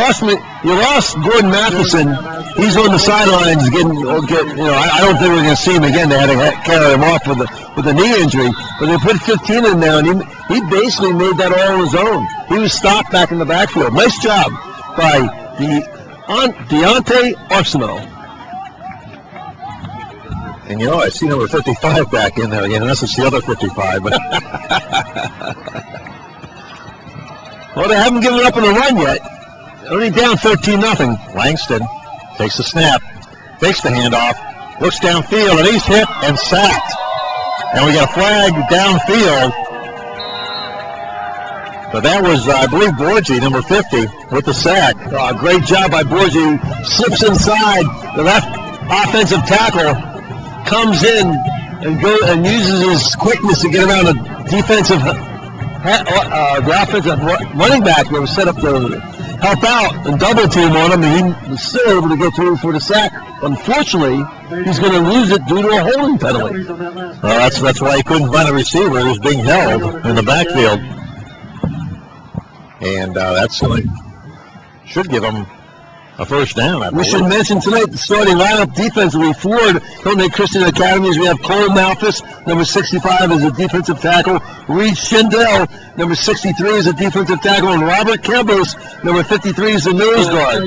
lost Gordon Matheson. He's on the sidelines getting. I don't think we're going to see him again. They had to carry him off with a knee injury. But they put 15 in there, and he basically made that all on his own. He was stopped back in the backfield. Nice job by Deontay Arsenault. And I see number 55 back in there again, unless it's the other 55. But well, they haven't given up on the run yet. Only down 13-0. Langston takes the snap, takes the handoff, looks downfield, and he's hit and sacked. And we got a flag downfield. But that was, I believe, Borgie, number 50, with the sack. Great job by Borgie. Slips inside. The left offensive tackle comes in and uses his quickness to get around the defensive, the offensive running back that was set up to help out and double team on him, and he was still able to go through for the sack. Unfortunately, he's going to lose it due to a holding penalty. Well, that's why he couldn't find a receiver. He was being held in the backfield. And that's should give him a 1st down, I believe. We should mention tonight the starting lineup defensively for Hilton Head Christian Academies. We have Cole Malthus, number 65, as a defensive tackle. Reed Schindel, number 63, is a defensive tackle. And Robert Campos, number 53, is the nose guard.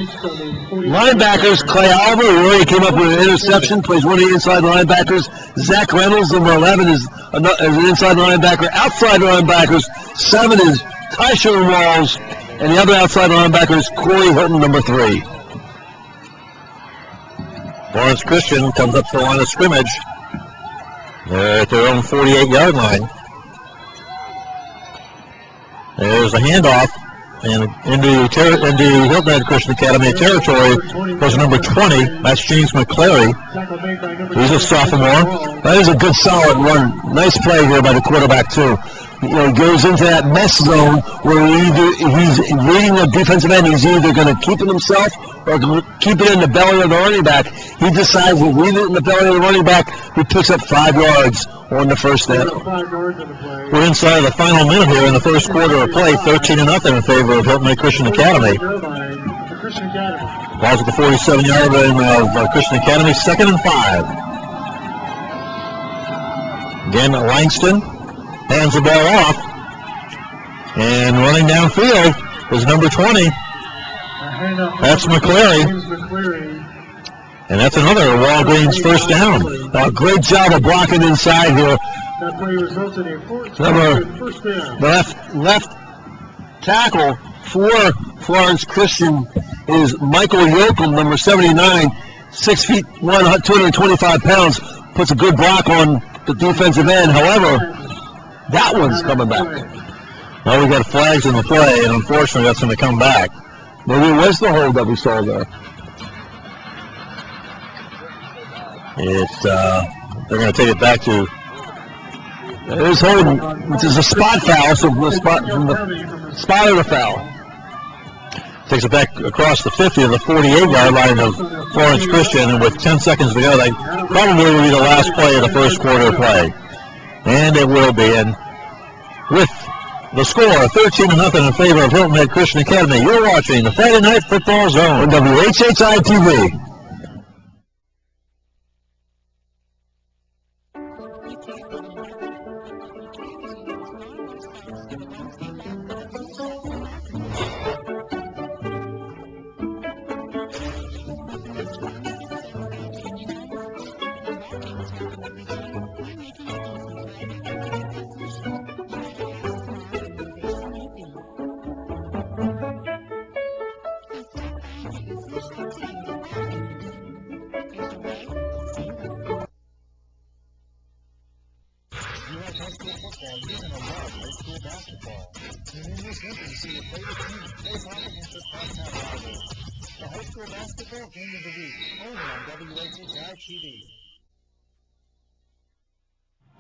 Linebackers, Clay Oliver, who already came up with an interception, plays one of the inside linebackers. Zach Reynolds, number 11, is an inside linebacker. Outside linebackers, 7 is Tyshawn Walls, and the other outside linebacker is Corey Hilton, number 3. Florence Christian comes up to the line of scrimmage. They're at their own 48-yard line. There's a handoff, and into Hilton Head Christian Academy territory goes number 20. That's James Mcclary. He's a sophomore. That is a good, solid run. Nice play here by the quarterback, too. goes into that mess zone where he's reading the defensive end. He's either going to keep it himself or keep it in the belly of the running back. He decides to leave it in the belly of the running back, who picks up 5 yards on the first down. We're inside the final minute here in the first quarter of play, 13-0 in favor of Hilton Head Christian Academy. Ball's at the 47-yard line of Christian Academy, 2nd and 5. Again, Langston hands the ball off, and running downfield is number 20. That's Mcclary. And that's another Walgreens first down. Great job of blocking inside here. That play resulted in 14 first down. Left tackle for Florence Christian is Michael Yoakum, number 79, 6 feet 1, 225 pounds, puts a good block on the defensive end. However, that one's coming back. Well, we got flags in the play, and unfortunately that's going to come back. Maybe it was the hold that we saw there. They're going to take it back to. It is holding, which is a spot foul, so from the spot of the foul. Takes it back across the 50 to the 48-yard line of Florence Christian, and with 10 seconds to go, they probably will be the last play of the first quarter of play. And it will be. And with the score, 13-0 in favor of Hilton Head Christian Academy, you're watching the Friday Night Football Zone on WHHI-TV.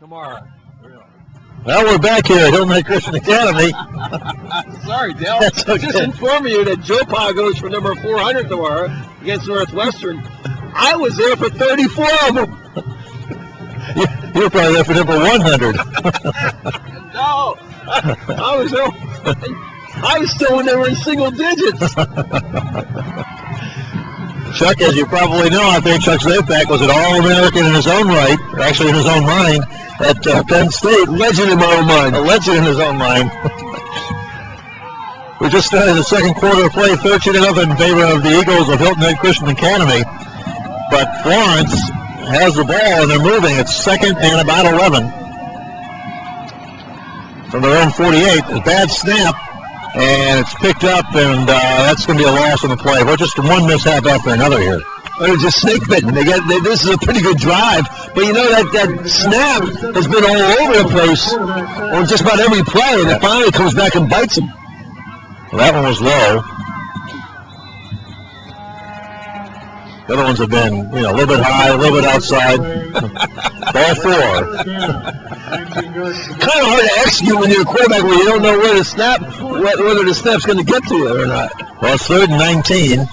Tomorrow. Well, we're back here at Hilton Head Christian Academy. Sorry, Dale. That's okay. Just informing you that Joe Pa goes for number 400 tomorrow against Northwestern. I was there for 34 of them. You're probably there for number 100. No, I was there. I was still when they were in single digits. Chuck, as you probably know out there, Chuck Zapak was an All-American in his own right, or actually in his own mind, at Penn State. Legend in my own mind. A legend in his own mind. We just started the second quarter of play, 13-0 in favor of the Eagles of Hilton Head Christian Academy. But Florence has the ball, and they're moving. It's 2nd and about 11. From their own 48. A bad snap. And it's picked up, and that's going to be a loss on the play. We're just one mishap after another here. They're just snake bitten. This is a pretty good drive, but you know that snap has been all over the place on just about every play, and it finally comes back and bites them. Well, that one was low. The other ones have been, a little bit high, a little bit outside. Ball 4. Kind of hard to execute when you're a quarterback when you don't know whether the snap's going to get to you or not. Well, it's 3rd and 19.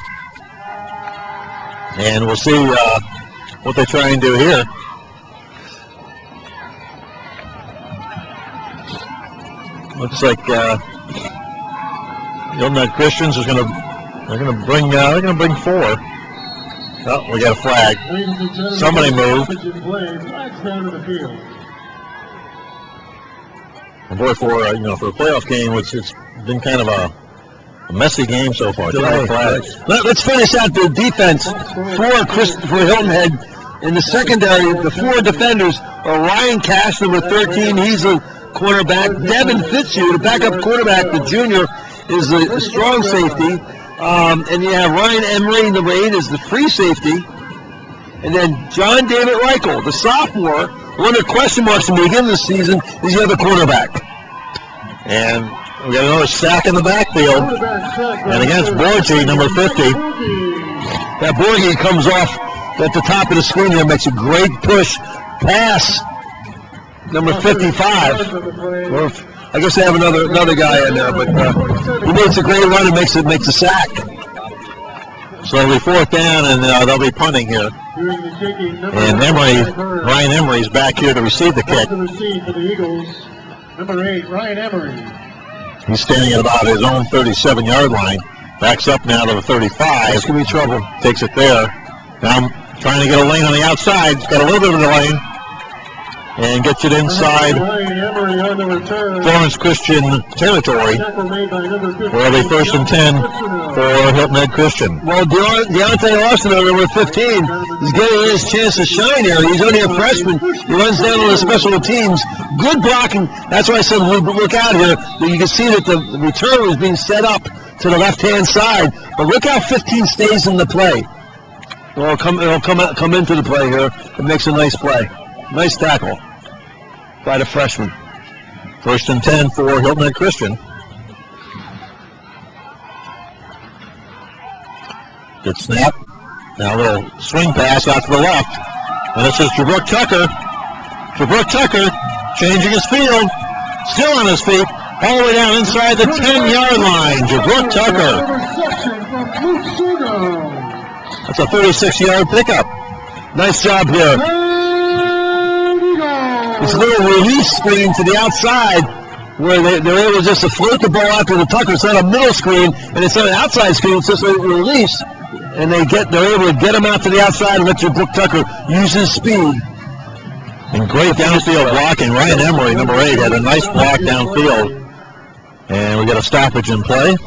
And we'll see what they try and do here. Looks like Hilton Head Christians is going to bring 4. Oh, we got a flag. Somebody moved. And boy, for a playoff game, it's been kind of a messy game so far. Let's finish out the defense for Hilton Head. In the secondary, the 4 defenders are Ryan Cash, number 13. He's a cornerback. Devin Fitzhugh, the backup quarterback, the junior, is a strong safety. And you have Ryan Emery, number 8, is the free safety. And then John David Reichel, the sophomore, one of the question marks in the beginning of the season, is the other quarterback. And we got another sack in the backfield. And against Borgie, number 50. That Borgie comes off at the top of the screen there, makes a great push pass. Number 55. I guess they have another guy in there, but he makes a great run and makes a sack. So it'll be 4th down, and they'll be punting here. And Ryan Emery's back here to receive the kick. To receive for the Eagles, number 8, Ryan Emery. He's standing at about his own 37-yard line. Backs up now to the 35. It's going to be trouble. Takes it there. Now trying to get a lane on the outside. He's got a little bit of a lane. And gets it inside Ryan Emery on the return. Florence Christian territory. Where it'll be 1st and 10 for Hilton Head Christian. Well, Deontay Austin, number 15, is getting his chance to shine here. He's only a freshman. He runs down on the special teams. Good blocking. That's why I said look out here. You can see that the return was being set up to the left-hand side. But look how 15 stays in the play. It'll come into the play here. It makes a nice play. Nice tackle by the freshman. 1st and 10 for Hilton Head Christian. Good snap. Now a little swing pass out to the left. And this is Jabrook Tucker. Jabrook Tucker changing his field. Still on his feet. All the way down inside the 10-yard line. Jabrook Tucker. That's a 36-yard pickup. Nice job here. It's a little release screen to the outside where they're able just to float the ball out to the Tucker. It's not a middle screen, and it's not an outside screen. It's just a release. And they're able to get him out to the outside and let Jabrook Tucker use his speed. And great downfield blocking. Ryan Emery, number 8, had a nice block downfield. And we got a stoppage in play.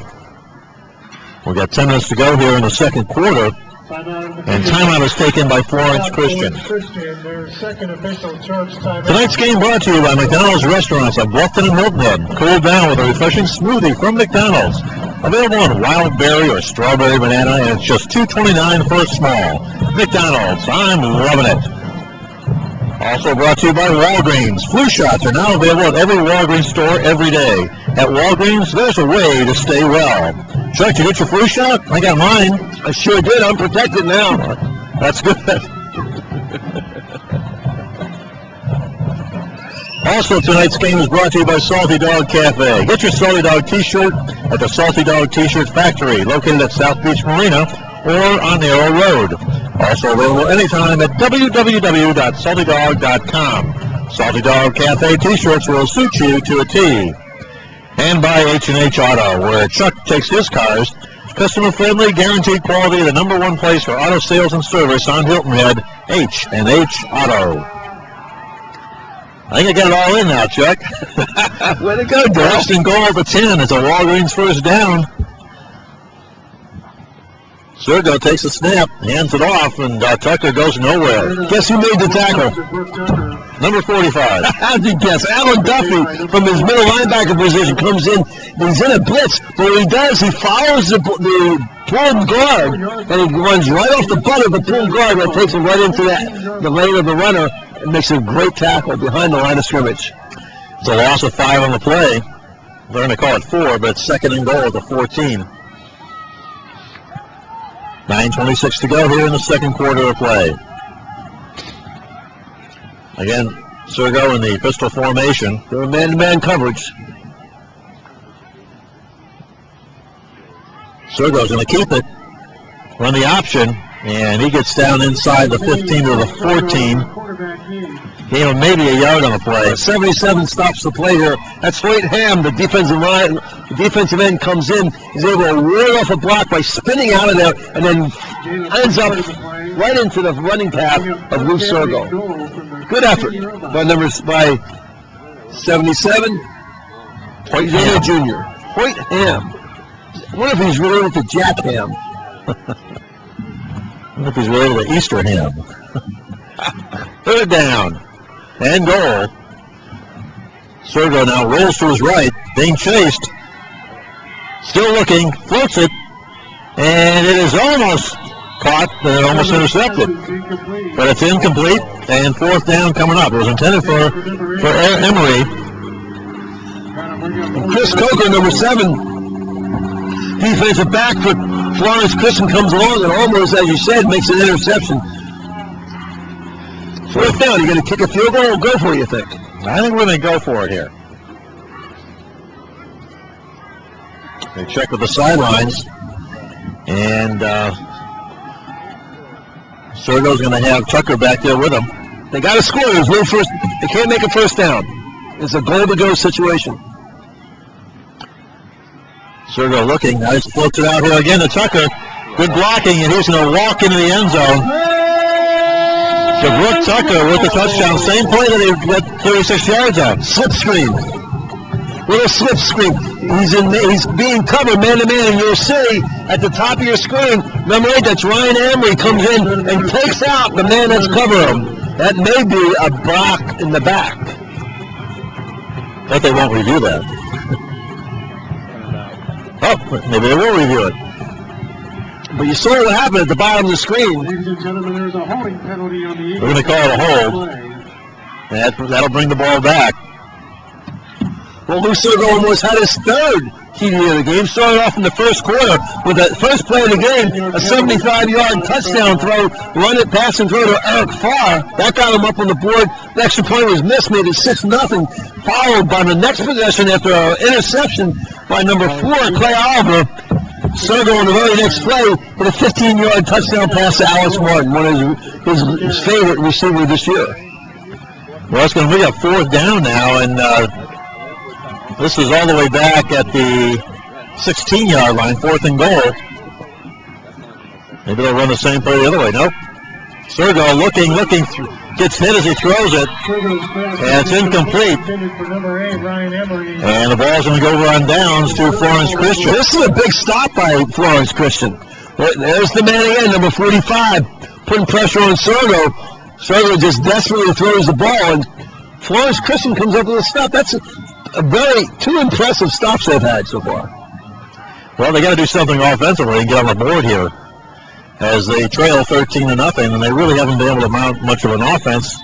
We've got 10 minutes to go here in the second quarter. And timeout is taken by Florence Christian. Tonight's game brought to you by McDonald's Restaurants of Bluffton and Hilton Head. Cool down with a refreshing smoothie from McDonald's. Available in wild berry or strawberry banana, and it's just $2.29 for a small. McDonald's, I'm loving it. Also brought to you by Walgreens. Flu shots are now available at every Walgreens store every day. At Walgreens, there's a way to stay well. Chuck, did you get your flu shot? I got mine. I sure did. I'm protected now. That's good. Also, tonight's game is brought to you by Salty Dog Cafe. Get your Salty Dog t-shirt at the Salty Dog T-shirt Factory, located at South Beach Marina or on Arrow Road. Also available anytime at www.saltydog.com. Salty Dog Cafe t-shirts will suit you to a T. And by H&H Auto, where Chuck takes his cars. Customer-friendly, guaranteed quality, the number one place for auto sales and service on Hilton Head, H&H Auto. I think I got it all in now, Chuck. Way to go, Dale. 1st and goal at the 10. It's a Walgreens 1st down. Sergo takes a snap, hands it off, and Tucker goes nowhere. Guess who made the tackle? Number 45. How'd you guess? Alan Duffy from his middle linebacker position comes in. He's in a blitz, but what he does, he follows the pulled guard, and he runs right off the butt of the pulled guard that takes him right into the lane of the runner and makes a great tackle behind the line of scrimmage. It's a loss of 5 on the play. They're going to call it 4, but it's 2nd and goal at the 14. 9:26 to go here in the second quarter of play. Again, Sergo in the pistol formation. They're man-to-man coverage. Sergo's going to keep it, run the option, and he gets down inside the 15 to the 14. Gain him maybe a yard on the play. 77 stops the play here. That's Hoyt Ham, the defensive end comes in. He's able to ward off a block by spinning out of there and then ends up right into the running path of Lou Sergo. Good effort by 77. Hoyt Ham Jr. Hoyt Ham. I wonder if he's related to Jack Ham. I wonder if he's related to Easter Ham. 3rd down and goal. Sergo now rolls to his right, being chased. Still looking, floats it, and it is almost caught, and almost intercepted. But it's incomplete, and 4th down coming up. It was intended for Emery. And Chris Coker, number 7. Defensive back for Florence Christian comes along and almost, as you said, makes an interception. 4th down, you going to kick a field goal or go for it, you think? I think we're going to go for it here. They check with the sidelines, and Sergo's going to have Tucker back there with him. They got to score. There's no first. They can't make a first down. It's a goal-to-go situation. Sergo looking. Now he's floats it out here again to Tucker. Good blocking, and he's going to walk into the end zone. To Brooke Tucker with the touchdown. Same play that he got 36 yards on. Slip screen. Little slip screen. He's being covered man-to-man, and you'll see at the top of your screen, number 8, that's Ryan Emery, comes in and takes out the man that's covering him. That may be a block in the back. But they won't review that. Oh, maybe they will review it. But you saw what happened at the bottom of the screen. Ladies and gentlemen, there's a holding penalty on the Eagles. We're going to call it a hold. And that'll bring the ball back. Well, Sergo almost had his third TD of the game. Started off in the first quarter with the first play of the game, a 75-yard touchdown throw, run it, pass and throw to Eric Farr. That got him up on the board. The extra point was missed, made it 6-0, followed by the next possession after an interception by number 4, Clay Oliver. Sergo on the very next play with a 15-yard touchdown pass to Alex Martin, one of his favorite receivers this year. Well, it's going to be a 4th down now, and this is all the way back at the 16-yard line, 4th and goal. Maybe they'll run the same play the other way. Nope. Sergo looking, gets hit as he throws it, and it's incomplete. And the ball's going to go run downs to Florence Christian. This is a big stop by Florence Christian. There's the man again, number 45, putting pressure on Sergo. Sergo just desperately throws the ball, and Florence Christian comes up with a stop. That's a very 2 impressive stops they've had so far. Well, they got to do something offensively and get on the board here, as they trail 13-0, and they really haven't been able to mount much of an offense,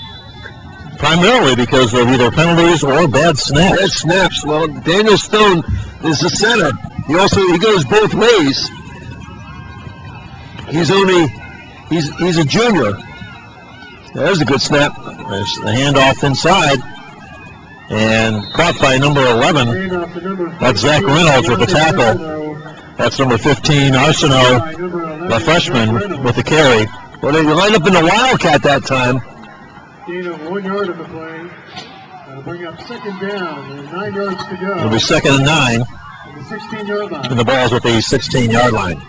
primarily because of either penalties or bad snaps. Bad snaps. Well, Daniel Stone is the center. He goes both ways. He's a junior. There's a good snap. There's the handoff inside, and caught by number 11. That's Zach Reynolds with the tackle. That's number 15, Arsenault, the freshman, with the carry. Well, they lined up in the Wildcat that time. Gain of 1 yard of the play. That'll bring up 2nd down. There's 9 yards to go. It'll be 2nd and 9. The 16-yard line. And the ball's at the 16-yard line.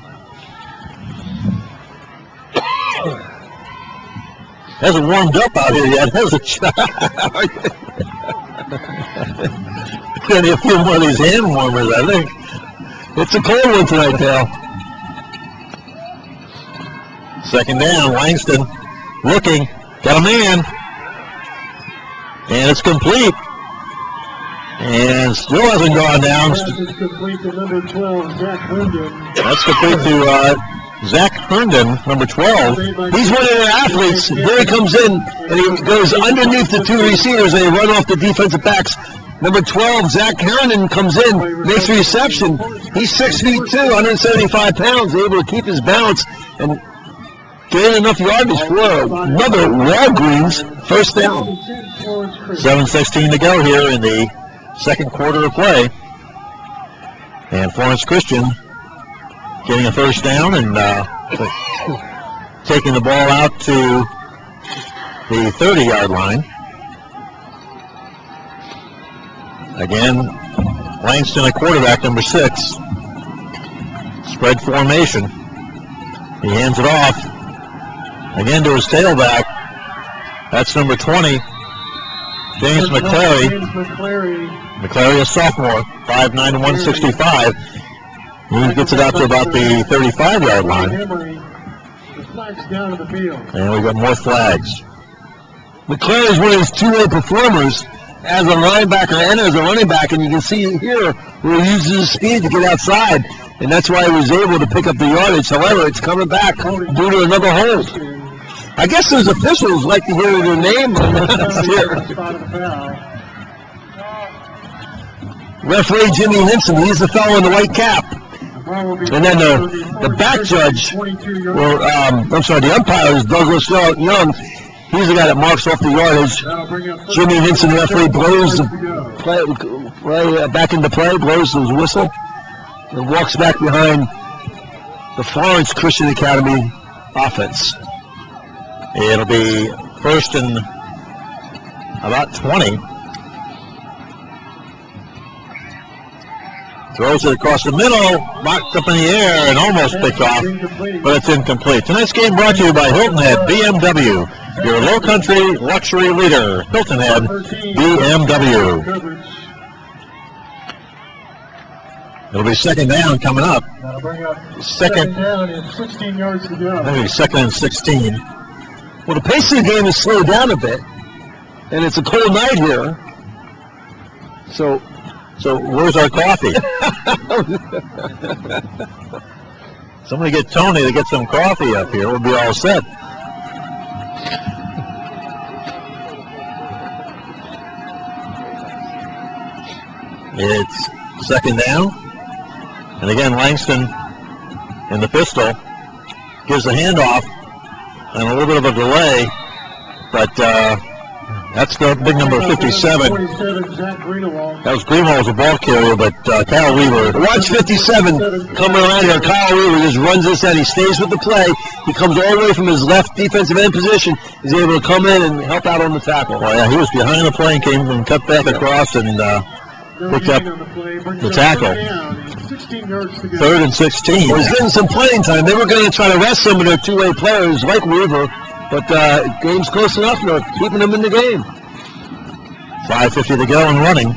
Hasn't warmed up out here yet, has it? Gonna need a few more of these hand warmers, I think. It's a cold one tonight, Dale. 2nd down, Langston looking, got a man, and it's complete. And still hasn't gone down. Pass is complete to number 12, Zach Herndon. That's complete to Zach Herndon, number 12. He's one of their athletes. Here he comes in, and he goes underneath the 2 receivers, and they run off the defensive backs. Number 12, Zach Herndon, comes in, makes a reception. He's 6'2", 175 pounds, able to keep his balance and gain enough yardage for another Walgreens first down. 7:16 to go here in the second quarter of play. And Florence Christian getting a first down and taking the ball out to the 30-yard line. Again, Langston at quarterback, number 6. Spread formation. He hands it off. Again to his tailback. That's number 20, James Mcclary. Mcclary, a sophomore, 5'9" and 165. He gets it out to about the 35-yard line. And we've got more flags. McClary is one of his two-way performers as a linebacker and as a running back, and you can see here where he uses his speed to get outside, and that's why he was able to pick up the yardage. However, it's coming back due to another hold. I guess those officials like to hear their name here. Referee Jimmy Henson, he's the fellow in the white cap. And then the back judge, the umpire is Douglas Young. He's the guy that marks off the yardage. Jimmy Henson, referee, blows the play back into play, blows his whistle. and walks back behind the Florence Christian Academy offense. It'll be first and about 20. Throws it across the middle, knocked up in the air, and almost picked off, but it's incomplete. Tonight's game brought to you by Hilton Head BMW, your Lowcountry luxury leader. Hilton Head BMW. It'll be second down coming up. Second down and 16 yards to go. Maybe second and 16. Well, the pace of the game has slowed down a bit, and it's a cold night here. So where's our coffee? Somebody get Tony to get some coffee up here. We'll be all set. It's second down. And again, Langston in the pistol gives the handoff and a little bit of a delay, but that's the big number 57. That was Greenwald as a ball carrier, but Kyle Weaver. Watch 57 coming around here. Kyle Weaver just runs this out. He stays with the play. He comes all the way from his left defensive end position. He's able to come in and help out on the tackle. Well, yeah, he was behind the play and came and cut back across and picked up the tackle. 3rd and 16. Well, he's getting some playing time. They were going to try to rest some of their two-way players like Weaver, but game's close enough. They're keeping them in the game. 5:50 to go and running.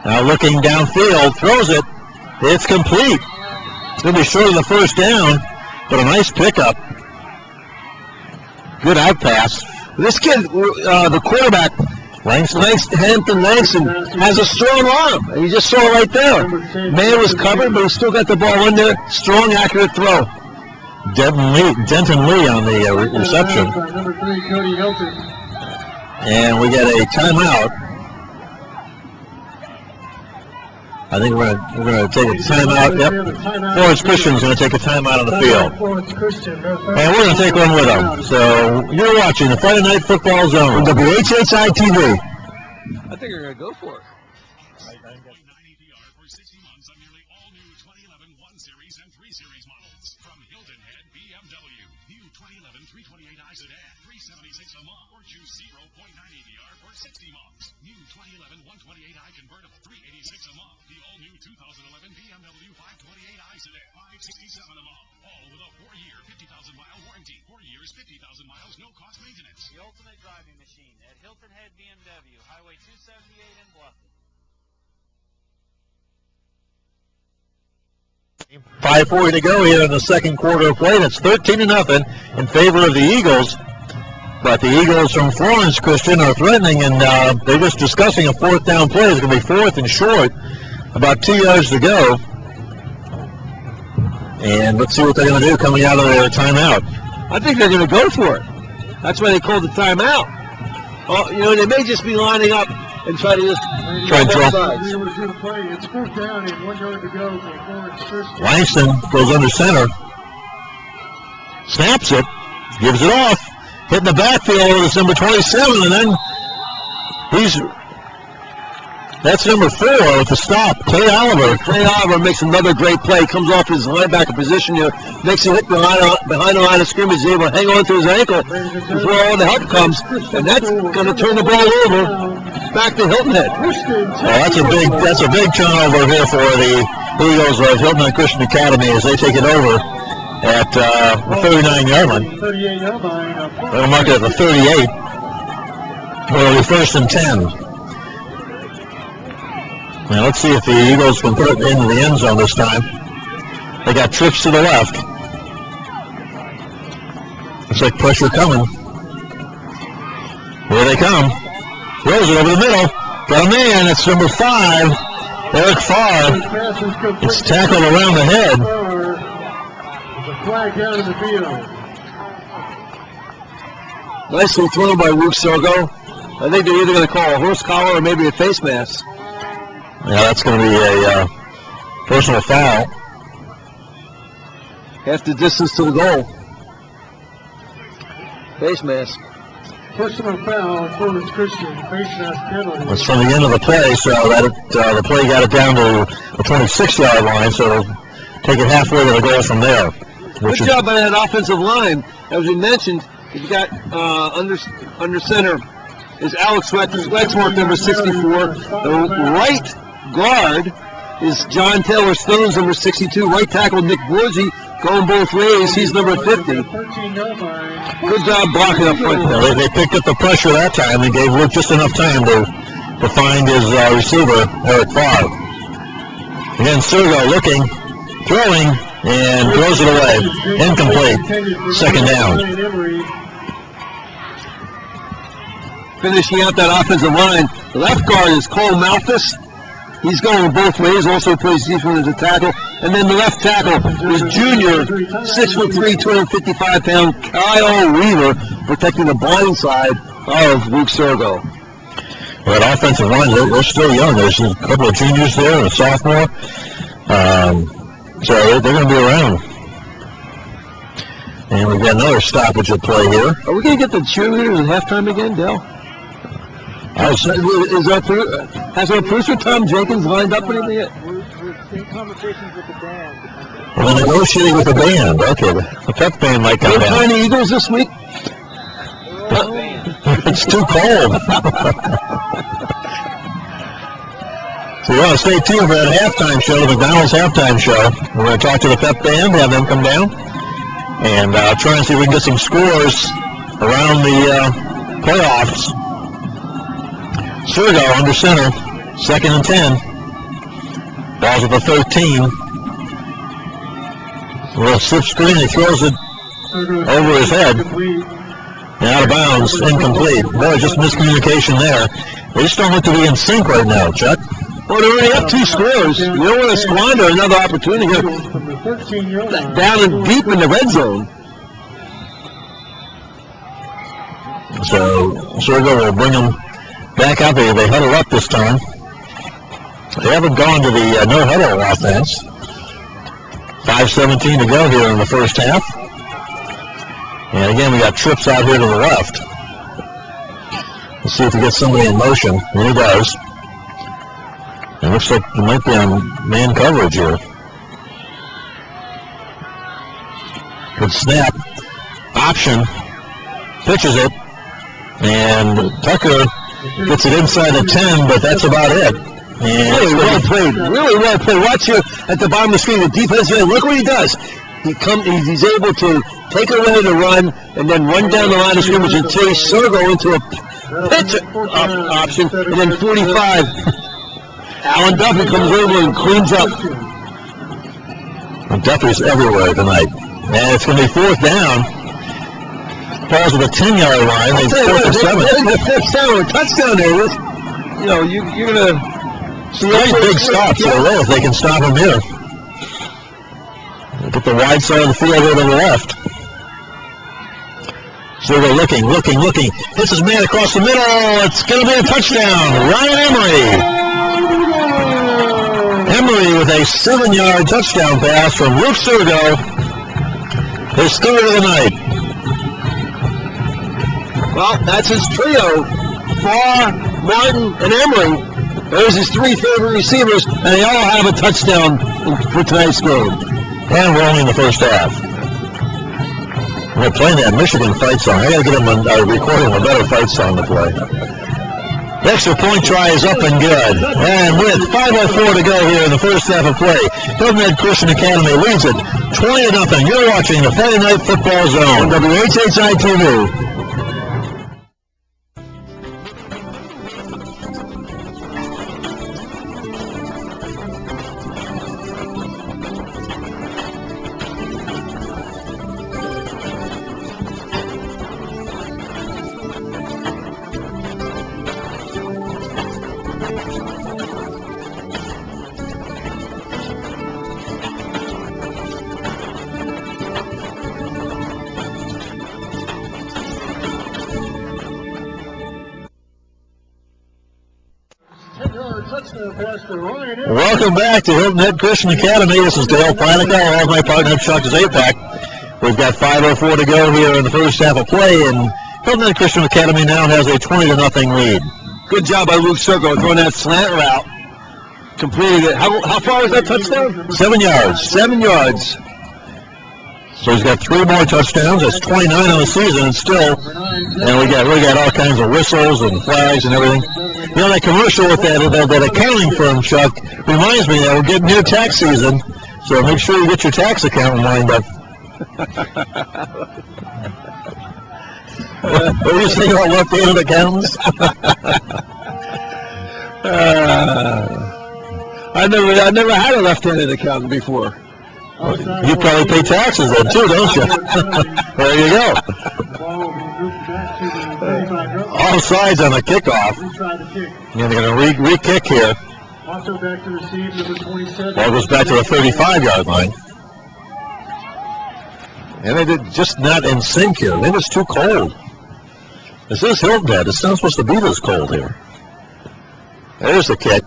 Now looking downfield, throws it. It's complete. It'll be short of the first down, but a nice pickup. Good out pass. This kid, the quarterback, Hampton Langston, has a strong arm. You just saw it right there. Man was covered, but he still got the ball in there. Strong, accurate throw. Denton Lee on the reception. Number 3, Cody Hilton. And we get a timeout. I think we're going to take a timeout. Yep. Florence Christian's going to take a timeout on the field. And we're going to take one with them. So you're watching the Friday Night Football Zone on WHHI-TV. I think you're going to go for it. for 60 months on nearly all new 2011 1 Series and 3 Series models from Hilton Head BMW. New 2011 328i sedan, $376 a month, or choose 0.9 APR for 60 months. New 2011 128i convertible, $386 a month. The all-new 2011 BMW 528i sedan, $567 a month. All with a 4-year, 50,000-mile warranty. 4 years, 50,000 miles, no-cost maintenance. The ultimate driving machine at Hilton Head BMW, Highway 278 in Bluffton. 5:40 to go here in the second quarter of play. It's 13-0 in favor of the Eagles. But the Eagles from Florence Christian are threatening, and they're just discussing a 4th down play. It's going to be 4th and short, about 2 yards to go. And let's see what they're going to do coming out of their timeout. I think they're going to go for it. That's why they called the timeout. Oh, they may just be lining up and try to just try and throw. It's 4th down and 1 yard to go for Florence Christian. Langston goes under center. Snaps it. Gives it off. Hitting the backfield with number 27, and then that's number 4 with the stop. Clay Oliver makes another great play. Comes off his linebacker position here. Makes a hit behind the line of scrimmage. He's able to hang on to his ankle before all the help comes. And that's going to turn the ball over back to Hilton Head. Well, that's a big turnover here for the Eagles of Hilton Head Christian Academy as they take it over at the 39-yard line. 38-yard line. They'll mark it at the 38. It'll be 1st and 10. Now let's see if the Eagles can put it into the end zone this time. They got trips to the left. Looks like pressure coming. Here they come. Throws it over the middle. Got a man. It's number 5, Eric Farr. It's tackled around the head. The flag down in the field. Nicely thrown by Luke Sorgo. I think they're either going to call a horse collar or maybe a face mask. Yeah, that's going to be a personal foul. Half the distance to the goal. Face mask. Personal foul, Florence Christian, face mask penalty. It's from the end of the play, so that the play got it down to the 26-yard line, so they'll take it halfway to the goal from there. Good job by that offensive line. As we mentioned, you've got under center is Alex Wexmark, number 64. The right guard is John Taylor Stones, number 62. Right tackle Nick Borgi, going both ways. He's number 50. Good job blocking up front there. They picked up the pressure that time. They gave Wood just enough time to find his receiver, Eric Farr. Again, Sergo looking, throwing, and throws it away. Incomplete. Second down. Finishing out that offensive line, the left guard is Cole Malthus. He's going both ways, also plays defense as a tackle. And then the left tackle is junior, 6'3", 255-pound Kyle Weaver, protecting the blind side of Luke Sergo. Well, that offensive line, they're still young. There's a couple of juniors there and a sophomore. So they're going to be around. And we've got another stoppage at play here. Are we going to get the cheerleaders at halftime again, Dale? Has our producer Tom Jenkins lined up anything yet? We're in conversations with the band. We're negotiating with the band. Okay, the pep band might come No down. Tiny Eagles this week? It's too cold. So you want to stay tuned for that halftime show, the McDonald's halftime show. We're going to talk to the pep band, have them come down, and try and see if we can get some scores around the playoffs. Sergo under center, 2nd and 10. Ball's at the 13. Well, slip screen, he throws it over his head. And out of bounds, incomplete. Boy, just miscommunication there. They just don't look to be in sync right now, Chuck. Well, they're already up 2 scores. You don't want to squander another opportunity here. Down and deep in the red zone. So Sergo will bring them back out. They huddle up this time. They haven't gone to the no-huddle offense. 5:17 to go here in the first half. And again, we got trips out here to the left. Let's see if he gets somebody in motion. And he does. It looks like he might be on man coverage here. Good snap. Option. Pitches it. And Tucker gets it inside the 10, but that's about it. And really well played. Really well played. Watch here at the bottom of the screen. The defensive end. Look what he does. He's able to take it away to run and then run down the line of scrimmage and chase Sergo into a pitch option. And then 45. Alan Duffy comes over and cleans up. And Duffy's everywhere tonight. And it's going to be 4th down. Falls at the 10-yard line. They 4th and 7. The 5th down, a touchdown there. You know, you're going to see three big stops in a row if they can stop him here. Get the wide side of the field over to the left. So they're looking. Hits his man across the middle. It's going to be a touchdown. Ryan Emery with a 7-yard touchdown pass from Luke Sergo. His 3rd of the night. Well, that's his trio. Farr, Martin, and Emery. There's his 3 favorite receivers, and they all have a touchdown for tonight's game. And we're only in the first half. We're playing that Michigan fight song. I got to get them recording a better fight song to play. The extra point try is up and good. And with 5:04 to go here in the first half of play, Hilton Christian Academy leads it 20-0. You're watching the Friday Night Football Zone, WHHI-TV. Welcome back to Hilton Head Christian Academy. This is Dale Planica, along with my partner Chuck Zapak. We've got 5:04 to go here in the first half of play, and Hilton Head Christian Academy now has a 20-0 lead. Good job by Luke Sergo throwing that slant route. Completed it. How far was that touchdown? 7 yards. 7 yards. So he's got 3 more touchdowns. That's 29 on the season, and still, and we got all kinds of whistles and flags and everything. You know, that commercial with that accounting firm, Chuck, reminds me that we're getting near tax season, so make sure you get your tax account lined up. What were you saying about left-handed accountants? I never had a left-handed accountant before. You probably pay taxes then too, don't you? There you go. Offsides on the kickoff. And they're going to re-kick here. Also back to receive, number 27. Ball goes back to the 35-yard line. And they did just not in sync here. It was too cold. This is Hilton Head. It's not supposed to be this cold here. There's the kick.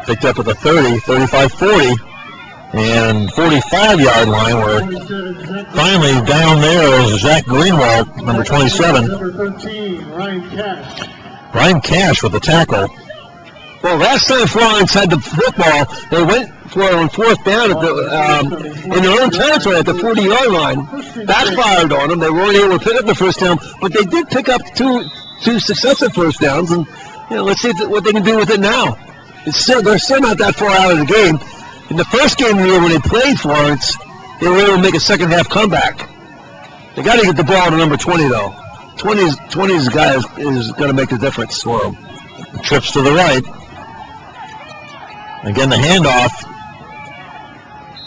Picked up at the 30, 35, 40, and 45-yard line where finally down there is Zach Greenwald, number 27. Number 13, Ryan Cash. Ryan Cash with the tackle. Well, last time Florence had the football, they went for it on 4th down at in their own territory at the 40-yard line. Backfired on them. They weren't able to pick up the first down, but they did pick up two successive first downs. And let's see what they can do with it now. They're still not that far out of the game. In the first game of the year when they played Florence, they were able to make a second-half comeback. They got to get the ball to number 20, though. 20's guy is going to make the difference for them. Trips to the right. Again, the handoff.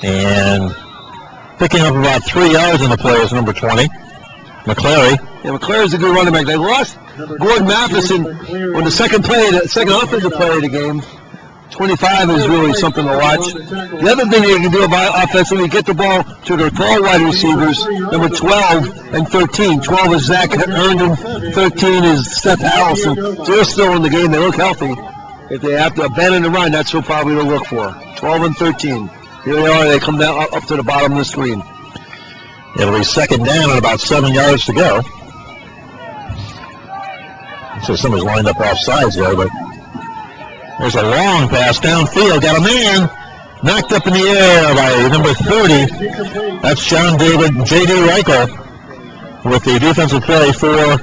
And picking up about 3 yards on the play is number 20, Mcclary. Yeah, McClary's a good running back. They lost Gordon Matheson on the second offensive play of the game. 25 is really something to watch. The other thing you can do about offensively, get the ball to their tall wide receivers, number 12 and 13. 12 is Zach Herndon, 13 is Seth Harrison. So they're still in the game. They look healthy. If they have to abandon the run, that's what probably they'll look for. 12 and 13. Here they are. They come down up to the bottom of the screen. It'll be second down and about 7 yards to go. So somebody's lined up off sides there, but there's a long pass downfield. Got a man knocked up in the air by number 30. That's John David J.D. Reichel with the defensive play for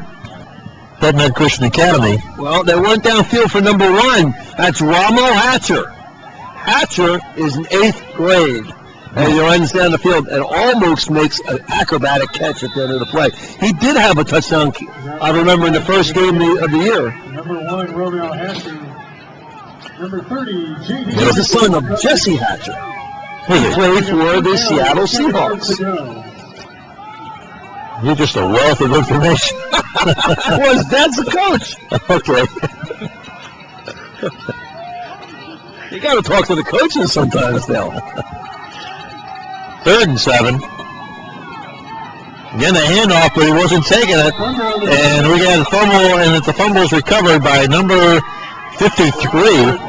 Hilton Head Christian Academy. Well, they went downfield for number 1. That's Ramo Hatcher. Hatcher is in 8th grade. And he runs down the field and almost makes an acrobatic catch at the end of the play. He did have a touchdown, I remember, in the first game of the year. Number 1, Romeo Hatcher. Number 30, J.D. He was the son of Jesse Hatcher. He played for the Seattle Seahawks. You're just a wealth of information. Well, his dad's the coach. Okay. You got to talk to the coaches sometimes now. 3rd and 7. Again, the handoff, but he wasn't taking it. And we got a fumble, and the fumble is recovered by number 53.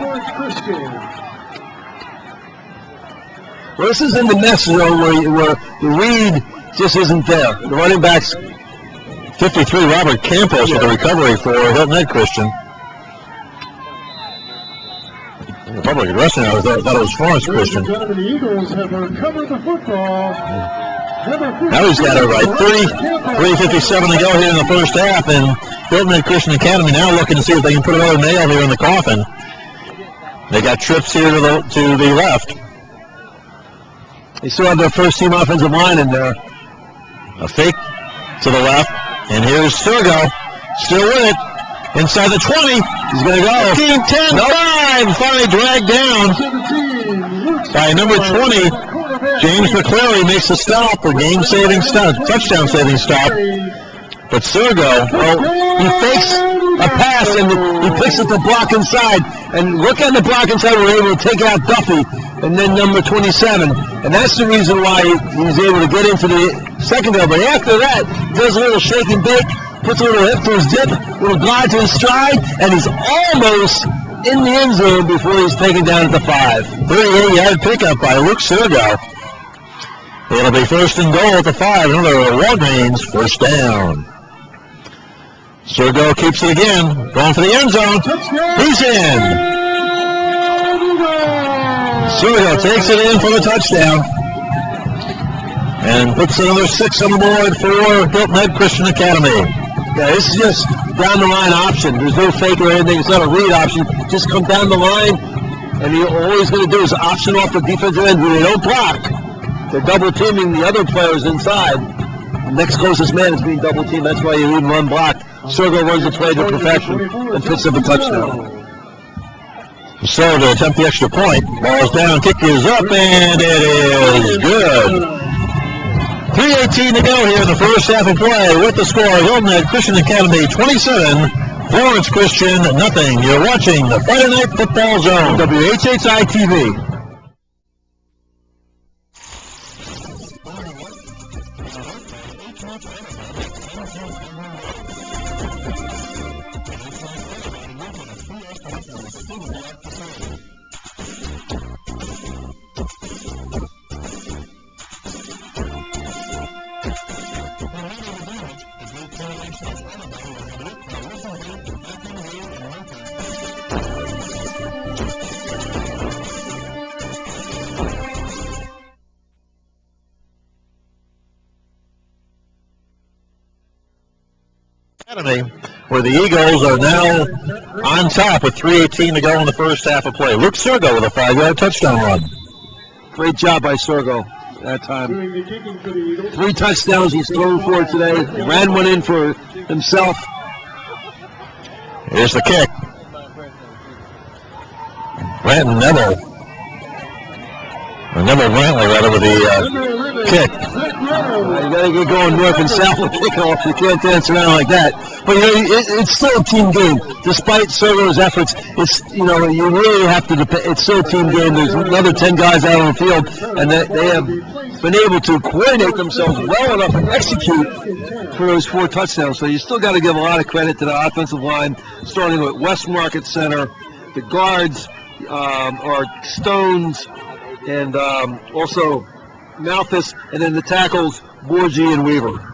Well, this is in the mess zone where the read just isn't there. The running backs. 53, Robert Campos with the recovery for Hilton Head Christian. The public addressing, I thought it was Florence Christian. The Eagles have recovered the football. Now he's got it right. 3:57 to go here in the first half, and Hilton Head Christian Academy now looking to see if they can put another nail here in the coffin. They got trips here to the left. They still have their first team offensive line in there. A fake to the left, and here's Sergo, still with it. Inside the 20, he's going to go. 15, 10, 5, finally dragged down by number 20. James Mcclary makes the stop, a game-saving stop, touchdown-saving stop. But Sergo, He fakes a pass and he picks up the block inside. And look at the block inside, we're able to take out Duffy and then number 27. And that's the reason why he's able to get into the secondary. But after that, does a little shake and bake, puts a little hip to his dip, a little glide to his stride, and he's almost in the end zone before he's taken down at the 5. 38-yard pickup by Luke Sergo. It'll be first and goal at the 5. Another Walgreens first down. Sergo keeps it again. Going for the end zone. He's in. Sergo takes it in for the touchdown. And puts another 6 on the board for Hilton Head Christian Academy. Yeah, this is just down the line option. There's no fake or anything. It's not a read option. Just come down the line, and all he's going to do is option off the defensive end. When they don't block, they're double teaming the other players inside. The next closest man is being double teamed. That's why you even run block. Sergo runs the play to perfection and picks up a touchdown. So to attempt the extra point, ball's down, kick is up, and it is good. 3:18 to go here in the first half of play with the score. Hilton Head Christian Academy 27, Florence Christian nothing. You're watching the Friday Night Football Zone, WHHI-TV. Where the Eagles are now on top with 3:18 to go in the first half of play. Luke Sergo with a 5-yard touchdown run. Great job by Sergo that time. 3 touchdowns he's thrown for today. Ran one in for himself. Here's the kick. Brandon Neville. Or Neville Brantley, rather, with the kick. You got to get going north and south with kickoff. You can't dance around like that. But it's still a team game. Despite Sergo's efforts, you really have to depend. It's still a team game. There's another 10 guys out on the field, and they have been able to coordinate themselves well enough and execute for those 4 touchdowns. So you still got to give a lot of credit to the offensive line, starting with West Market Center. The guards are Stones and also Malthus, and then the tackles, Borgie and Weaver.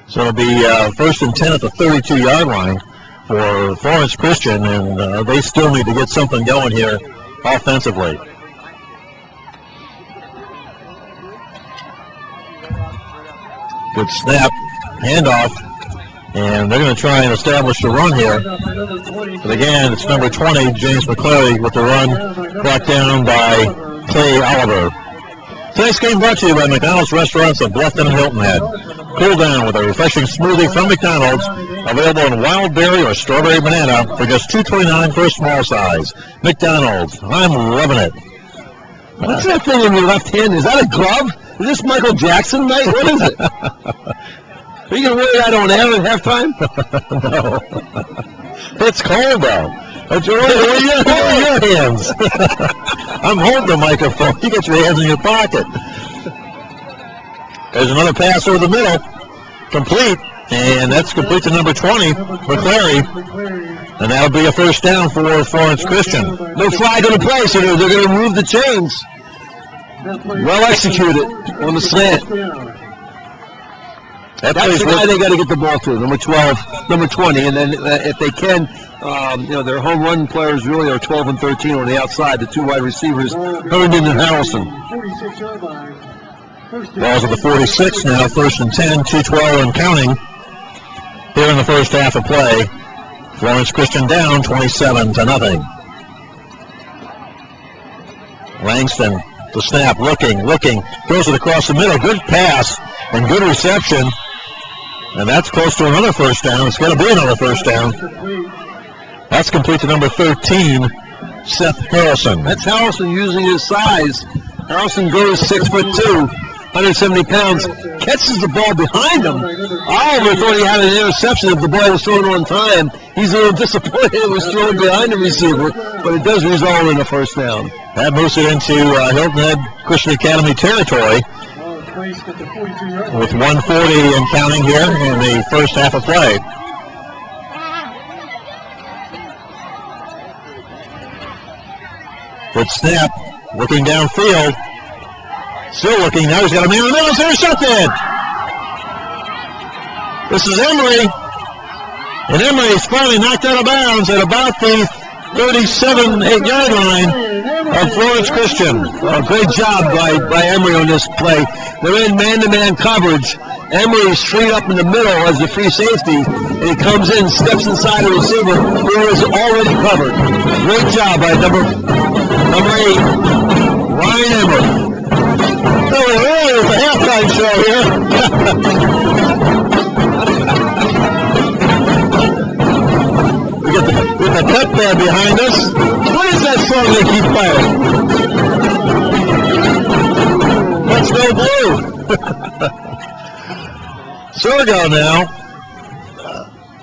So it'll be first and 10 at the 32-yard line for Florence Christian, and they still need to get something going here offensively. Good snap, handoff, and they're going to try and establish the run here. But again, it's number 20, James Mcclary, with the run brought down by Clay Oliver. Today's game brought to you by McDonald's Restaurants of Bluffton and Hilton Head. Cool down with a refreshing smoothie from McDonald's, available in wild berry or strawberry banana for just $2.29 for a small size. McDonald's, I'm loving it. What's that thing in your left hand? Is that a glove? Is this Michael Jackson night? What is it? Are you going to wear that on air at halftime? No. It's cold, though. Where are your hands? I'm holding the microphone. You get your hands in your pocket. There's another pass over the middle. Complete. And that's complete to number 20, Mcclary. And that'll be a first down for Florence Christian. No flag on the play, so they're going to remove the chains. Well executed on the slant. That's the guy they got to get the ball to, number 12, number 20. And then if they can, their home run players really are 12 and 13 on the outside, the 2 wide receivers, Herndon and Harrison. Ball's at the 46 now, first and 10, 2:12 and counting. Here in the first half of play, Florence Christian down 27-0. Langston, the snap, looking, throws it across the middle. Good pass and good reception. And that's close to another first down. It's going to be another first down. That's complete to number 13, Seth Harrison. That's Harrison using his size. Harrison goes 6'2", 170 pounds, catches the ball behind him. Oliver thought he had an interception if the ball was thrown on time. He's a little disappointed it was thrown behind the receiver, but it does result in a first down. That moves it into Hilton Head Christian Academy territory with 1:40 and counting here in the first half of play. Good snap, looking downfield. Still looking. Now he's got a man in the middle. It's intercepted. This is Emery. And Emery's finally knocked out of bounds at about the 37-yard line of Florence Christian. Great job by Emery on this play. They're in man-to-man coverage. Emery's straight up in the middle as the free safety, and he comes in, steps inside the receiver who is already covered. Great job by number 8, Ryan Emery. So early with the halftime show here. We got the pep band behind us. What is that song they keep playing? Let's go blue. Sergo now.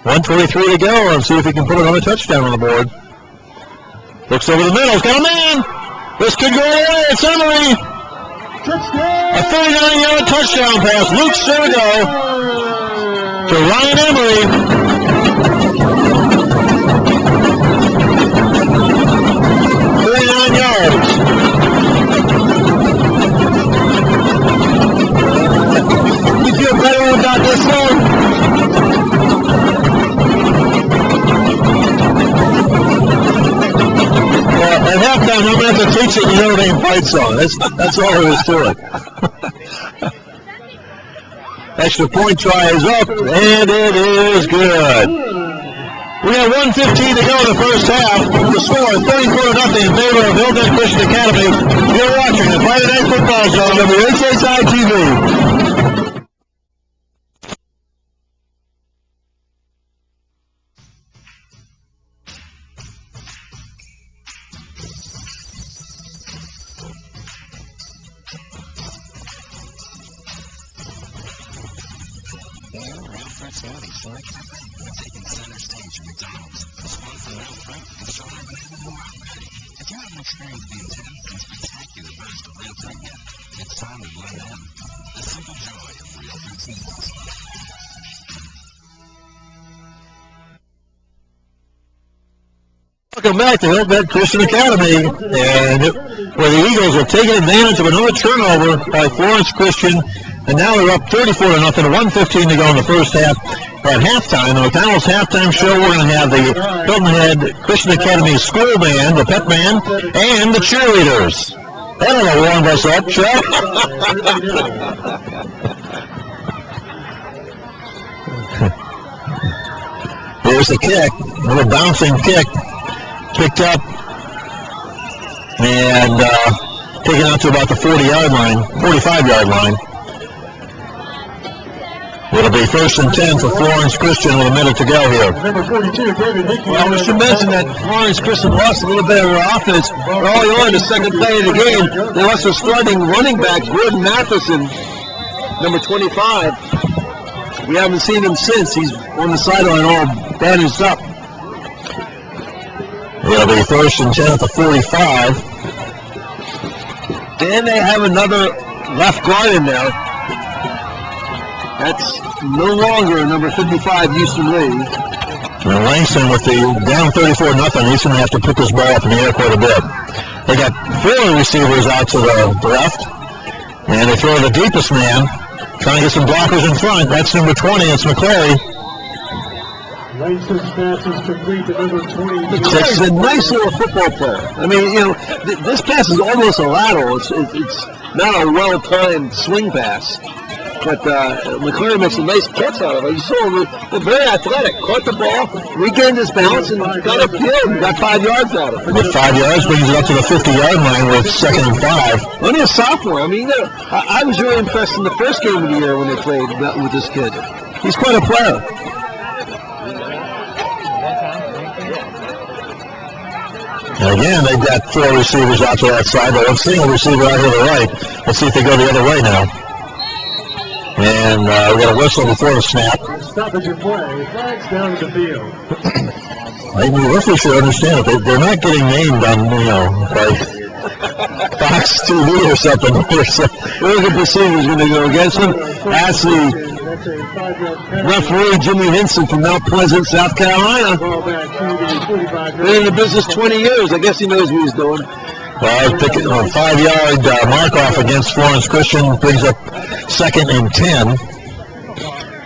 1:23 to go. Let's see if he can put another touchdown on the board. Looks over the middle. He's got a man. This could go away. It's Emery. A 39-yard touchdown pass. Luke Sergo to Ryan Emery. 39 yards. You feel better about this one? Well, at halftime, I'm going to have to teach it the Notre Dame fight song. That's all there is to it. Extra point try is up, and it is good. We have 1:15 to go in the first half. The score is 34-0 in favor of Hilton Christian Academy. You're watching the Friday Night Football Show on WHHI-TV. Taking center stage at McDonald's. Spot for real prep and show them available already. If you haven't experienced the intense and spectacular burst of real fruit yet, it's time to blend in. The simple joy of real fruit seasons. Welcome back to Hilton Christian Academy, and where the Eagles are taking advantage of another turnover by Florence Christian, and now they're up 34-0, 1:15 to go in the first half. At halftime, the McDonald's halftime show, we're going to have the Hilton Head Christian Academy school band, the pep band, and the cheerleaders. That'll warm us up, Chuck. Here's the kick, a little bouncing kick, picked up, and taken out to about the 45-yard line. It'll be 1st and 10 for Florence Christian with a minute to go here. Number 42, David Hickey. Well, we should mention that Florence Christian lost a little bit of their offense early on the second play of the game. They lost their starting running back, Gordon Matheson, number 25. We haven't seen him since. He's on the sideline all bandaged up. It'll be 1st and 10 at the 45. And they have another left guard in there. That's no longer number 55, Houston Lee. And Langston with the down 34-0, he's going to have to put this ball up in the air quite a bit. They got 4 receivers out to the left, and they throw the deepest man, trying to get some blockers in front. That's number 20, it's Mcclary. Langston's pass is complete to number 20. He's a nice little football player. I mean, you know, this pass is almost a lateral. It's not a well-timed swing pass. But Mcclary makes a nice catch out of it. You saw him, they're very athletic. Caught the ball, regained his balance, and got upfield and got 5 yards out of it. With 5 yards, brings it up to the 50-yard line with 2nd and 5. Only a sophomore. I mean, I was really impressed in the first game of the year when they played with this kid. He's quite a player. And again, they've got 4 receivers out to that side, but one single receiver out here to the right. Let's see if they go the other way now. And we got a whistle before the snap. Stoppage and play. Flags down at the field. I mean, referees should understand it. They're not getting named on, like Fox TV or something. Where's the procedure going to go against him? That's the referee, Jimmy Hinson from Mount Pleasant, South Carolina. Been in the business 20 years. I guess he knows what he's doing. Well, a 5-yard mark-off against Florence Christian brings up 2nd and 10.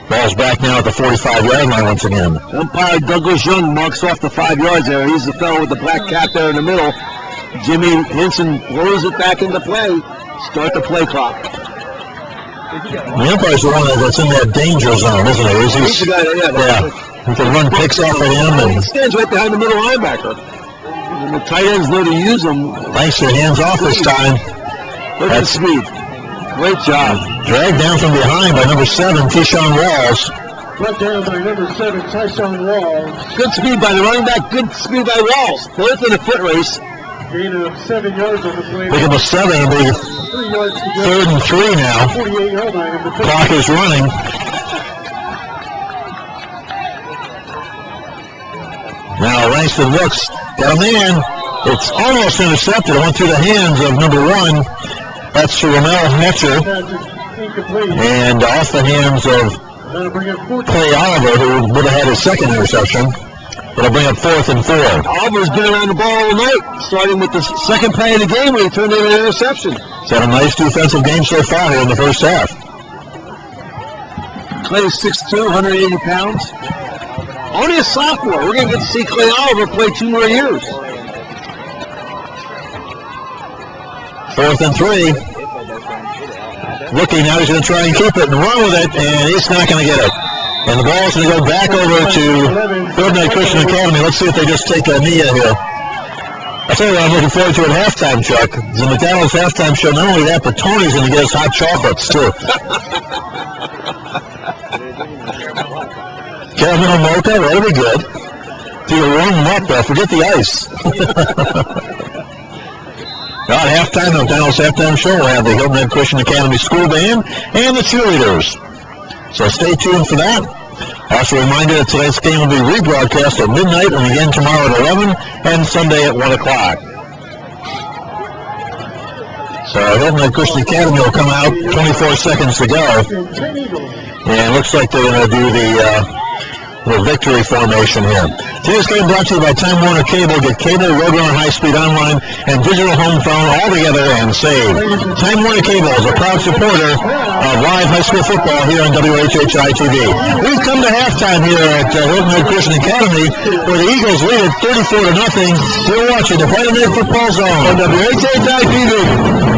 Ball's back now at the 45-yard line once again. Umpire Douglas Young marks off the 5 yards there. He's the fellow with the black cap there in the middle. Jimmy Henson blows it back into play. Start the play clock. The umpire's the one that's in that danger zone, isn't he? He's the guy yeah. He can run picks off at him. He stands right behind the middle linebacker. And the tight ends know to use him. Nice, their hands off this time. Look at the speed. Great job. Dragged down from behind by number 7, Keyshawn Walls. Brought down by number 7, Tyshawn Walls. Good speed by the running back. Good speed by Walls. Both in a foot race. Gain of 7 yards on the play. Pick up a 7. It'll be 3 yards to go. 3rd and 3 now. 48-yard line. Clock is running. Now Langston looks, got a man. It's almost intercepted. It went through the hands of number 1. That's Ramel Hatcher. And off the hands of Clay Oliver, who would have had his 2nd interception. It'll bring up 4th and 4. Oliver's been around the ball all night, starting with the 2nd play of the game when he turned in an interception. He's had a nice defensive game so far here in the first half. Clay's 6'2", 180 pounds. Only a sophomore. We're going to get to see Clay Oliver play 2 more years. 4th and 3. Looking now, he's going to try and keep it and run with it, and he's not going to get it. And the ball's going to go back over to Third Night Christian Academy. Let's see if they just take a knee here. I'll tell you what I'm looking forward to at halftime, Chuck. The McDonald's halftime show, not only that, but Tony's going to get us hot chocolates, too. Caramel mocha, that'll be good. If you warm them up, forget the ice. At halftime, the McDonald's halftime show, we'll have the Hilton Christian Academy School Band and the cheerleaders. So stay tuned for that. Also a reminder that tonight's game will be rebroadcast at midnight and again tomorrow at 11 and Sunday at 1 o'clock. So Hilton Christian Academy will come out, 24 seconds to go. And it looks like they're going to do the victory formation here. Today's game brought to you by Time Warner Cable. Get cable, Roadrunner, high-speed online, and digital home phone all together and save. Time Warner Cable is a proud supporter of live high school football here on WHHI-TV. We've come to halftime here at Hilton Christian Academy, where the Eagles lead at 34-0. You're watching the Friday Night Football Zone on WHHI-TV.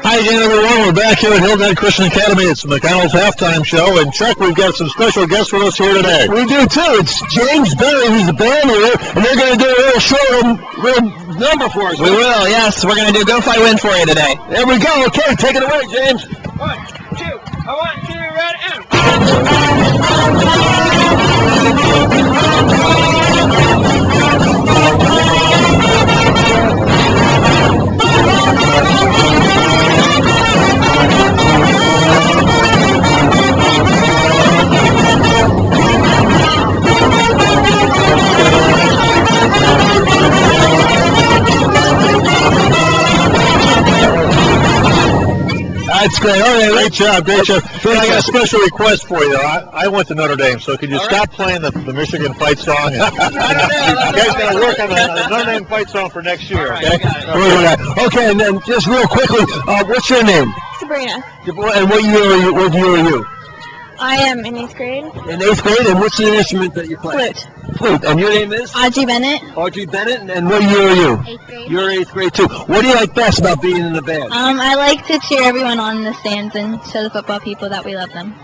Hi again, everyone. We're back here at Hilton Christian Academy. It's McDonald's halftime show. And Chuck, we've got some special guests with us here today. We do too. It's James Berry, who's the band leader, and they're going to do a little little number for us. We will, yes. We're going to do Go Fly Win for you today. There we go. Okay, take it away, James. 1, 2, 1, 2, ready, and... That's great. All right, Great job, great job. I got a special request for you. I went to Notre Dame, so could you stop playing the Michigan fight song? And, you guys got to work on the Notre Dame fight song for next year, okay? Okay, and then just real quickly, what's your name? Sabrina. And what year are you? I am in 8th grade. In 8th grade, and what's the instrument that you play? Flute. Flute. And your name is? Audrey Bennett. Audrey Bennett, and what year are you? 8th grade. You're 8th grade too. What do you like best about being in the band? I like to cheer everyone on in the stands and show the football people that we love them.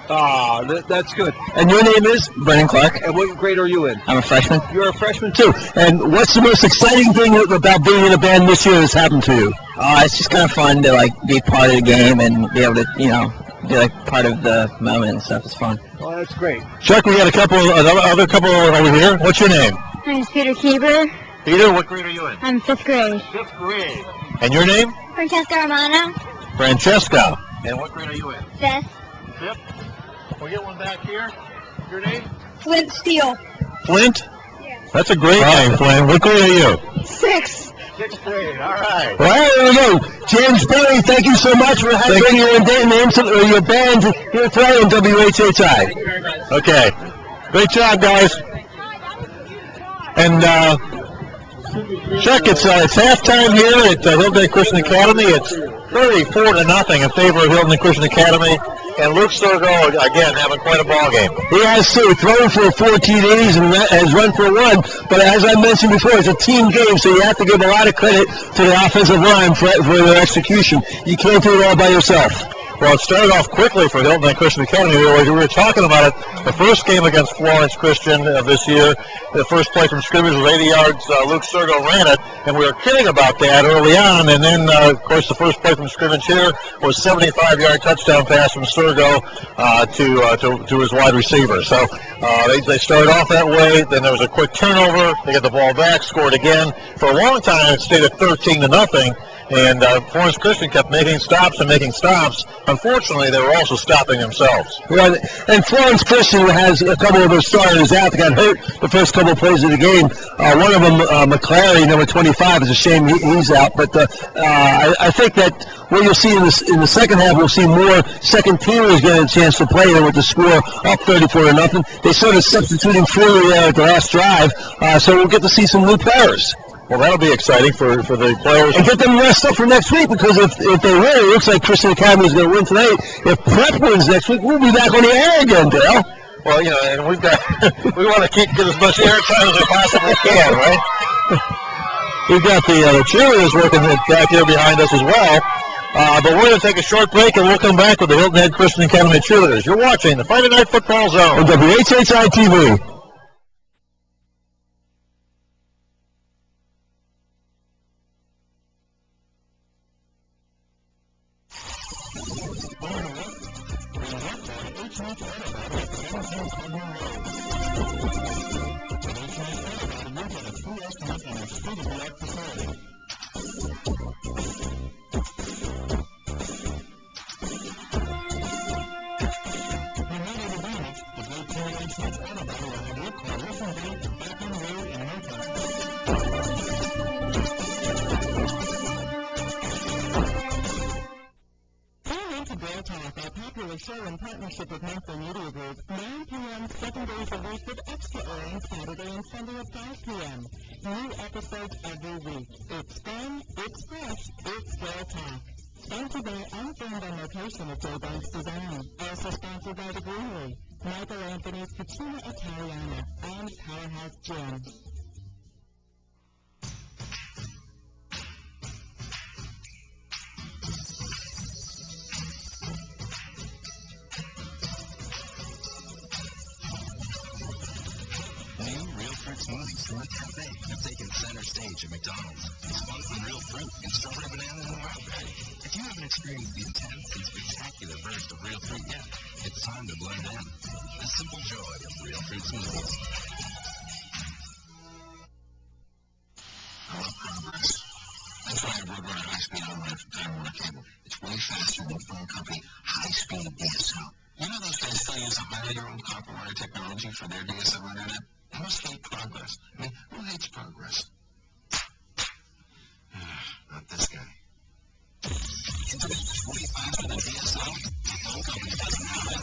That's good. And your name is? Brennan Clark. And what grade are you in? I'm a freshman. You're a freshman too. And what's the most exciting thing about being in a band this year that's happened to you? It's just kind of fun to be part of the game and be able to, be part of the moment and stuff. It's fun. Oh, that's great. Chuck, we got another couple over here. What's your name? My name's Peter Keeber. Peter, what grade are you in? I'm 5th grade. 5th grade. And your name? Francesca Romano. Francesca. And what grade are you in? 5th. 5th. We get one back here. Your name? Flint Steele. Flint? Yeah. That's a great name, Flint. What grade are you? 6th. 6th grade. All right. Well, there we go. James Berry, thank you so much for bringing your band here today in WHHI. Okay. Great job, guys. And Chuck, it's halftime here at Hilton Christian Academy. It's 34-0 in favor of Hilton Christian Academy. And Luke Sturgo, again, having quite a ball game. He has too, thrown for 4 TDs and has run for 1. But as I mentioned before, it's a team game, so you have to give a lot of credit to the offensive line for their execution. You can't do it all by yourself. Well, it started off quickly for Hilton Christian Academy. We were talking about it. The first game against Florence Christian this year, the first play from scrimmage was 80 yards. Luke Sturgo ran it, and we were kidding about that early on. And then, of course, the first play from scrimmage here was 75-yard touchdown pass from Sturgo to his wide receiver. So they started off that way. Then there was a quick turnover. They got the ball back, scored again. For a long time, it stayed at 13-0. And Florence Christian kept making stops and making stops. Unfortunately, they were also stopping themselves. Right. And Florence Christian has a couple of their starters out that got hurt the first couple of plays of the game. One of them, Mcclary, number 25, is a shame he's out. But I think that what you'll see in the second half, we'll see more second teamers getting a chance to play there with the score up 34-0. They started substituting freely there at the last drive, so we'll get to see some new players. Well, that'll be exciting for the players. And get them rest up for next week, because if they win, it looks like Christian Academy is going to win tonight. If Prep wins next week, we'll be back on the air again, Dale. Well, and we want to get as much airtime as we possibly can, right? We've got the cheerleaders working back here behind us as well. But we're going to take a short break, and we'll come back with the Hilton Head Christian Academy cheerleaders. You're watching the Friday Night Football Zone on WHHI-TV. Show in partnership with Monthly Media Group, 9 p.m. 7 days a week with extra air on Saturday and Sunday at 5 p.m. New episodes every week. It's fun, it's fresh, it's girl talk. Sponsored by Unfilmed on Location at J. Banks Design. Also sponsored by The Greenery, Michael Anthony's Cucina Italiana, and Powerhouse Gym. Smoothies from the cafe have taken center stage at McDonald's. Smoking real fruit and strawberry banana and wild berry. If you haven't experienced the intense and spectacular burst of real fruit yet, it's time to blend in. The simple joy of real fruit smoothies. I love progress. That's why I rode on high-speed online from Time Warner Cable. It's way faster than phone company high-speed DSL. You know those guys still use a 100-year-old copper wire technology for their DSL internet? I must hate progress. I mean, who hates progress? Not this guy. Internet is way faster than DSL. The phone company doesn't have it.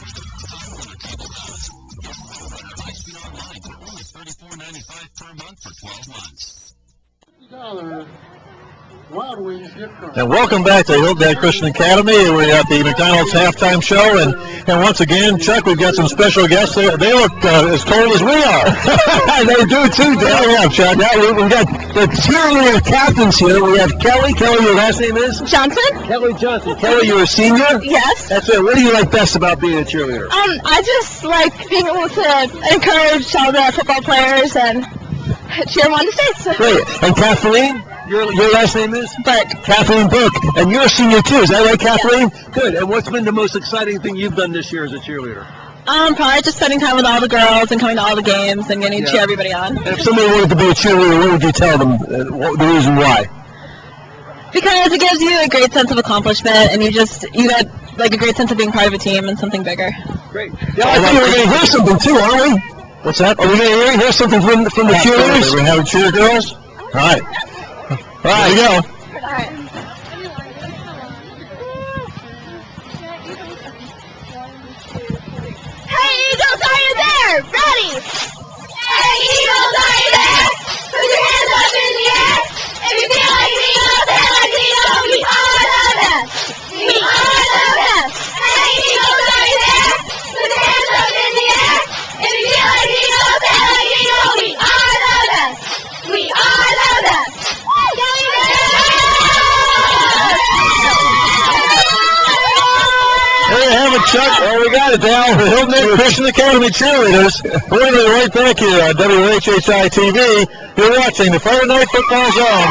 Time Warner Cable does. Get Roadrunner high-speed online for only $34.95 per month for 12 months. $50 Wild Wings gift card. And welcome back to Hilton Christian Academy. We're at the McDonald's halftime show, and once again, Chuck, we've got some special guests there. They look as cold as we are. They do too, Dale. Yeah, Chuck. We've got the Cheerleader Captains here. We have Kelly. Kelly, your last name is? Johnson? Kelly Johnson. Kelly, you're a senior? Yes. That's it. What do you like best about being a cheerleader? I just like being able to encourage all the football players and cheer them on the stage. Great. And Kathleen? Your last name is? Burke. Kathleen Burke. And you're a senior too, is that right, Kathleen? Yes. Good. And what's been the most exciting thing you've done this year as a cheerleader? Probably just spending time with all the girls and coming to all the games and getting to cheer everybody on. And if somebody wanted to be a cheerleader, what would you tell them? The reason why? Because it gives you a great sense of accomplishment, and you get like a great sense of being part of a team and something bigger. Great. Yeah, I think we're going to hear something too, aren't we? What's that? Are we going to hear something from the cheerleaders? We're having cheer girls? All right. All right, here we go. All right. Hey, Eagles, are you there? Ready? Hey, Eagles, are you there? Put your hands up in the air. If you feel like the Eagles, feel like the Eagles, we are the best. We are the best. Hey, Eagles, are you there? Put your hands up in the air. If you feel like the Eagles, feel like the Eagles, we are the best. We are the best. There you have it, Chuck. Well, we got it down. The Hilton Christian Academy cheerleaders. We're going to be right back here on WHHI-TV. You're watching the Friday Night Football Zone.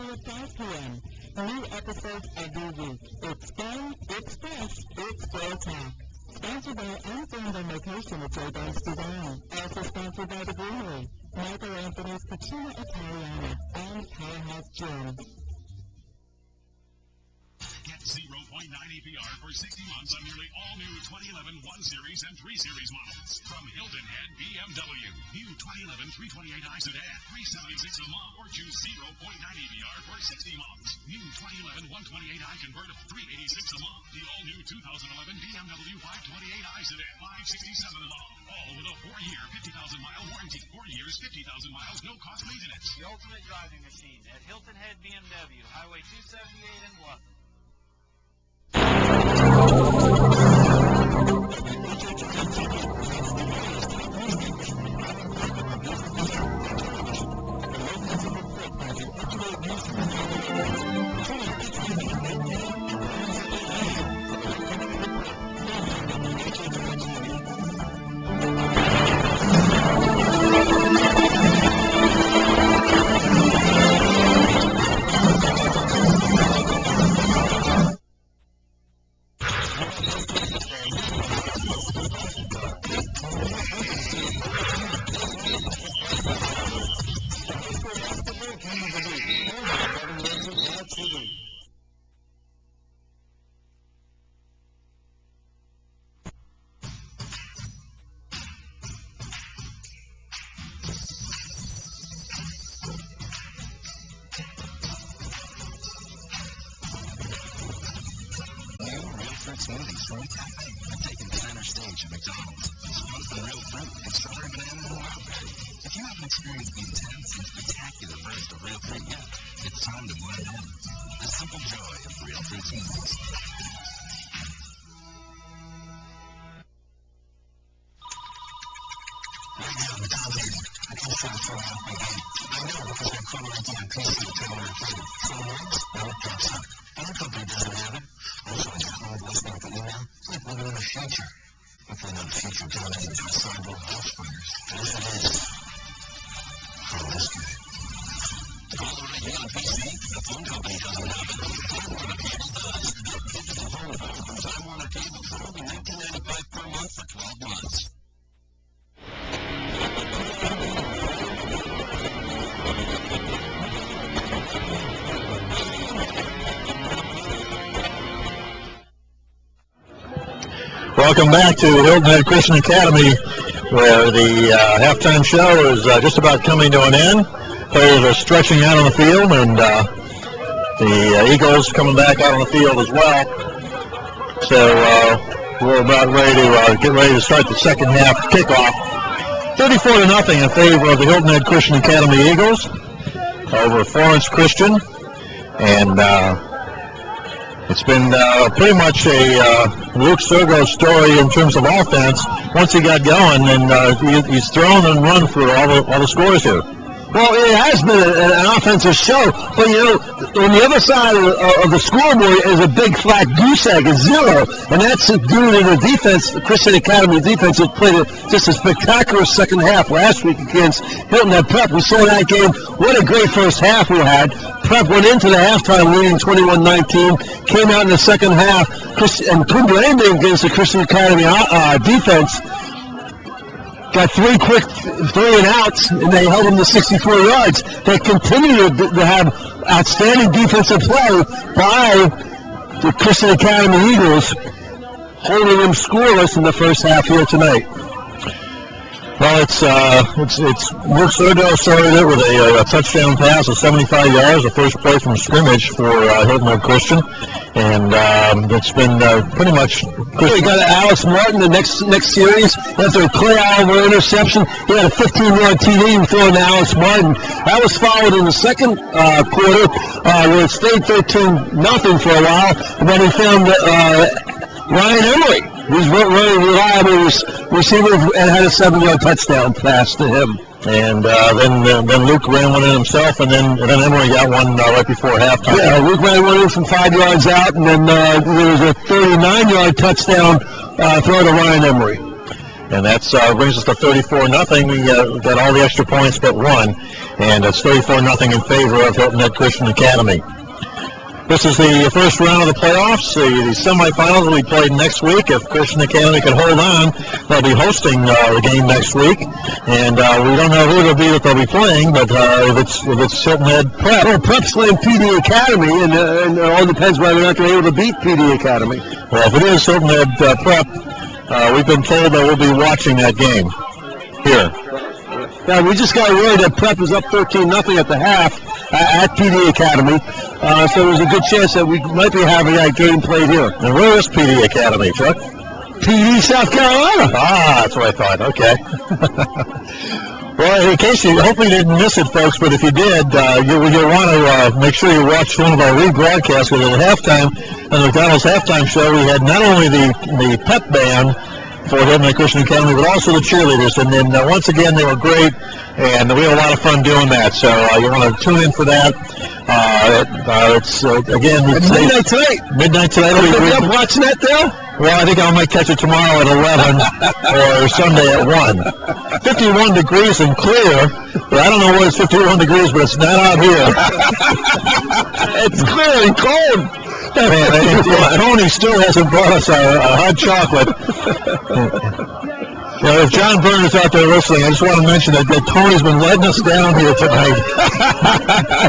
Sunday at 5 p.m. New episodes every week. It's fun, it's fresh, it's Girl Talk. Sponsored by Unfilmed on Location with Joe Banks Design. Also sponsored by The Greenery, Michael Anthony's Katrina Italiana, and Powerhouse Gym. Get 0.9 APR for 60 months on nearly all new 2011 1 Series and 3 Series models from Hilton and BMW. New 2011 328i sedan, $376 a month, or choose 0.9 APR for 60 months. New 2011 128i convertible, $386 a month. The all-new 2011 BMW 528i sedan, $567 a month. All with a 4-year, 50,000-mile warranty. 4 years, 50,000 miles, no cost maintenance. The ultimate driving machine at Hilton Head BMW, Highway 278 in Bluffton. Smoothies from Cafe have taken center stage at McDonald's. Sprung from real fruit and strawberry banana and wildberry. If you haven't experienced the intense and spectacular burst of real fruit yet, it's time to blend in. The simple joy of real fruit smoothies. Right now, McDonald's, I can transfer out my game. I know because my caller ID on PC is totally inflated. Sometimes, well, it drops out. Other company doesn't have it. Also, I got all voicemail for email. It's like living in the future. Hopefully not the future dominated by cyborg house fires. But if it is, oh, that's good. Caller ID on PC, the phone company doesn't have it. Time Warner Cable does. Digital phone from Time Warner Cable for only $19.95 per month for 12 months. Welcome back to Hilton Head Christian Academy, where the halftime show is just about coming to an end. Players are stretching out on the field, and the Eagles coming back out on the field as well. So we're about ready to get ready to start the second half kickoff. 34-0 in favor of the Hilton Head Christian Academy Eagles over Florence Christian, and it's been pretty much a Luke Sergo story in terms of offense. Once he got going, and he's thrown and run for all the scores here. Well, it has been an offensive show, but you know, on the other side of the scoreboard is a big flat goose egg, a 0, and that's due to the defense. The Christian Academy defense has played just a spectacular second half last week against Hilton Head Prep. We saw that game. What a great first half we had. Prep went into the halftime leading 21-19, came out in the second half, and couldn't do anything against the Christian Academy defense. Got 3 quick 3-and-outs, and they held them to 64 yards. They continue to have outstanding defensive play by the Christian Academy Eagles, holding them scoreless in the first half here tonight. Well, it's Luke Sergo started it with a touchdown pass of 75 yards, the first play from scrimmage for Hilton Head Christian, and it's been pretty much. We got Alex Martin the next series after a Clay Oliver interception. He had a 15-yard TD thrown to Alex Martin. That was followed in the second quarter where it stayed 13-0 for a while, and then he found Ryan Emery. He's really reliable receiver and had a 7-yard touchdown pass to him. And then Luke ran one in himself, and then Emery got one right before halftime. Yeah, Luke ran one in from 5 yards out, and then there was a 39-yard touchdown throw to Ryan Emery. And that brings us to 34-0. We got all the extra points but one, and it's 34-0 in favor of Hilton Head Christian Academy. This is the first round of the playoffs. The semifinals will be played next week. If Christian Academy can hold on, they'll be hosting the game next week. And we don't know who it'll be that they'll be playing, but if it's Hilton Head Prep. Well, Prep's playing PD Academy, and it all depends whether or not they're able to beat PD Academy. Well, if it is Hilton Head Prep, we've been told that we'll be watching that game here. Yeah, we just got word that Prep is up 13-0 at the half at PD Academy. So there's a good chance that we might be having that game played here. And where is PD Academy, Chuck? PD, South Carolina. Ah, that's what I thought. Okay. Well, in case you hopefully didn't miss it, folks, but if you did, you'll want to make sure you watch one of our rebroadcasts, because at halftime, on the McDonald's halftime show, we had not only the pep band for Hilton Head Christian Academy, but also the cheerleaders. And then once again, they were great, and we had a lot of fun doing that. So you want to tune in for that. It's midnight tonight. Midnight tonight. Are you up watching that, Dale? Well, I think I might catch it tomorrow at 11 or Sunday at 1. 51 degrees and clear. I don't know where it's 51 degrees, but it's not out here. It's clear and cold. Man, Tony still hasn't brought us a hot chocolate. If John Burner's out there listening, I just want to mention that Tony's been letting us down here tonight.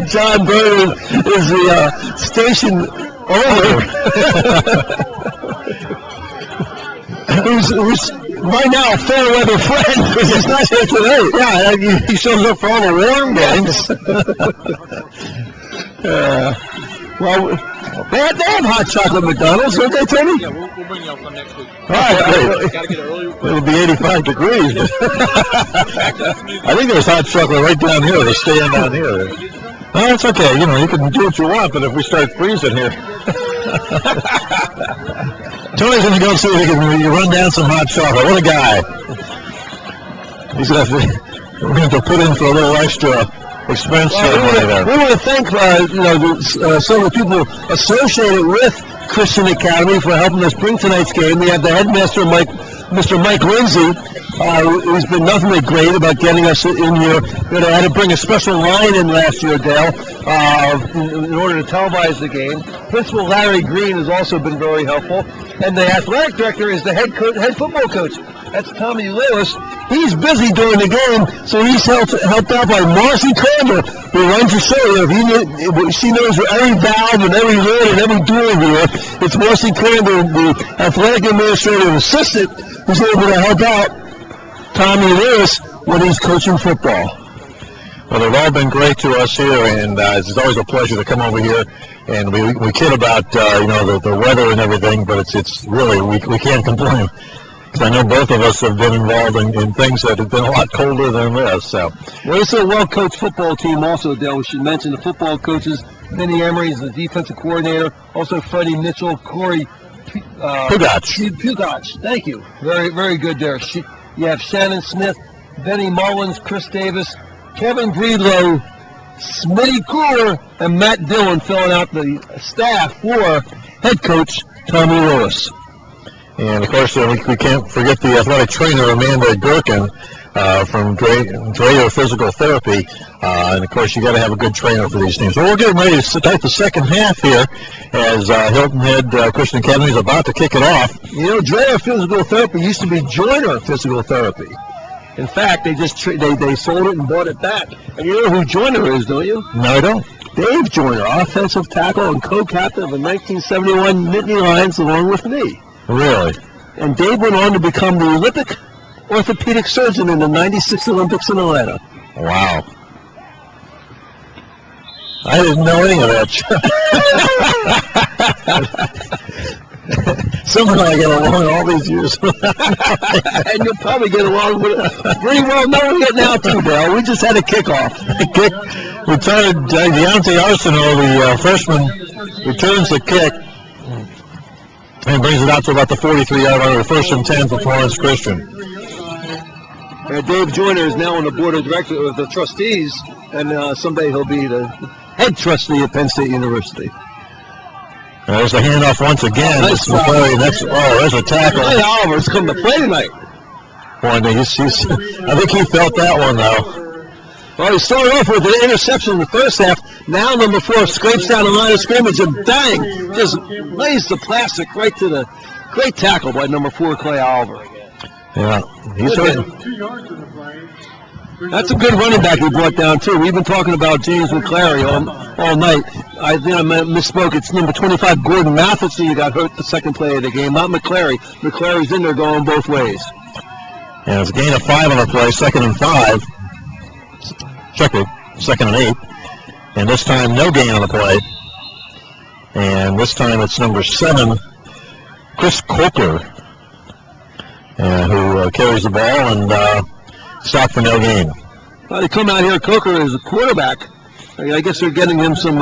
John Burner is the station owner. who's right now a fair weather friend, because he's not here today. Yeah, he shows up for all the warm games. They have hot chocolate McDonald's, don't they, Tony? Yeah, we'll bring you up on next week. All right, Got to get it early. It'll be 85 degrees. I think there's hot chocolate right down here. They're staying down here. Oh, it's okay. You can do what you want, but if we start freezing here. Tony's going to go see if he can run down some hot chocolate. What a guy. He's going to have to put in for a little extra expense. We want to thank some of the people associated with Christian Academy for helping us bring tonight's game. We have the headmaster, Mr. Mike Lindsay, who's been nothing but great about getting us in here. I had to bring a special line in last year, Dale, in order to televise the game. Principal Larry Green has also been very helpful. And the athletic director is the head football coach. That's Tommy Lewis. He's busy during the game, so he's helped out by Marcy Kramer, who runs the show. She knows every valve and every lid and every door here. It's Marcy Kramer, the athletic administrative assistant, who's able to help out Tommy Lewis when he's coaching football. Well, they've all been great to us here, and it's always a pleasure to come over here. And we kid about the weather and everything, but it's really we can't complain. I know both of us have been involved in things that have been a lot colder than this. So. Well, it's a well-coached football team also, Dale. We should mention the football coaches. Vinny Emery is the defensive coordinator. Also, Freddie Mitchell, Corey Pugach. Thank you. Very, very good there. You have Shannon Smith, Benny Mullins, Chris Davis, Kevin Breedlow, Smitty Cooler, and Matt Dillon filling out the staff for head coach Tommy Lewis. And, of course, we can't forget the athletic trainer, Amanda Gherkin, from Dreyer Physical Therapy. And, of course, you got to have a good trainer for these teams. So we're getting ready to start the second half here as Hilton Head Christian Academy is about to kick it off. Dreyer Physical Therapy used to be Joyner Physical Therapy. In fact, they just they sold it and bought it back. And you know who Joyner is, don't you? No, I don't. Dave Joyner, offensive tackle and co-captain of the 1971 Nittany Lions, along with me. Really? And Dave went on to become the Olympic orthopedic surgeon in the 96 Olympics in Atlanta. Wow. I didn't know any of that. Somehow I get along all these years. And you'll probably get along with it pretty well knowing it now, too, Dale. We just had a kickoff. Retired Deontay Arsenault, the freshman, returns the kick and brings it out to about the 43-yard line, 1st and 10 for Florence Christian. Dave Joyner is now on the board of directors of the trustees, and someday he'll be the head trustee at Penn State University. There's the handoff once again. Nice Mcclary, there's a tackle. Hey, Oliver's come to play tonight. point. I think he felt that one, though. Well, he started off with an interception in the first half. Now number 4 scrapes down the line of scrimmage and bang, just lays the plastic right to the great tackle by number 4, Clay Oliver. Yeah, he's hurt. 2 yards in the play. That's a good running back he brought down, too. We've been talking about James Mcclary all night. I think I misspoke. It's number 25, Gordon Matheson, who got hurt the second play of the game, not Mcclary. Mcclary's in there going both ways. And it's a gain of 5 on the play, 2nd and 5. Checkered, 2nd and 8. And this time, no gain on the play. And this time it's number 7, Chris Coker, who carries the ball and stopped for no gain. Well, they come out here, Coker is a quarterback. I guess they're getting him some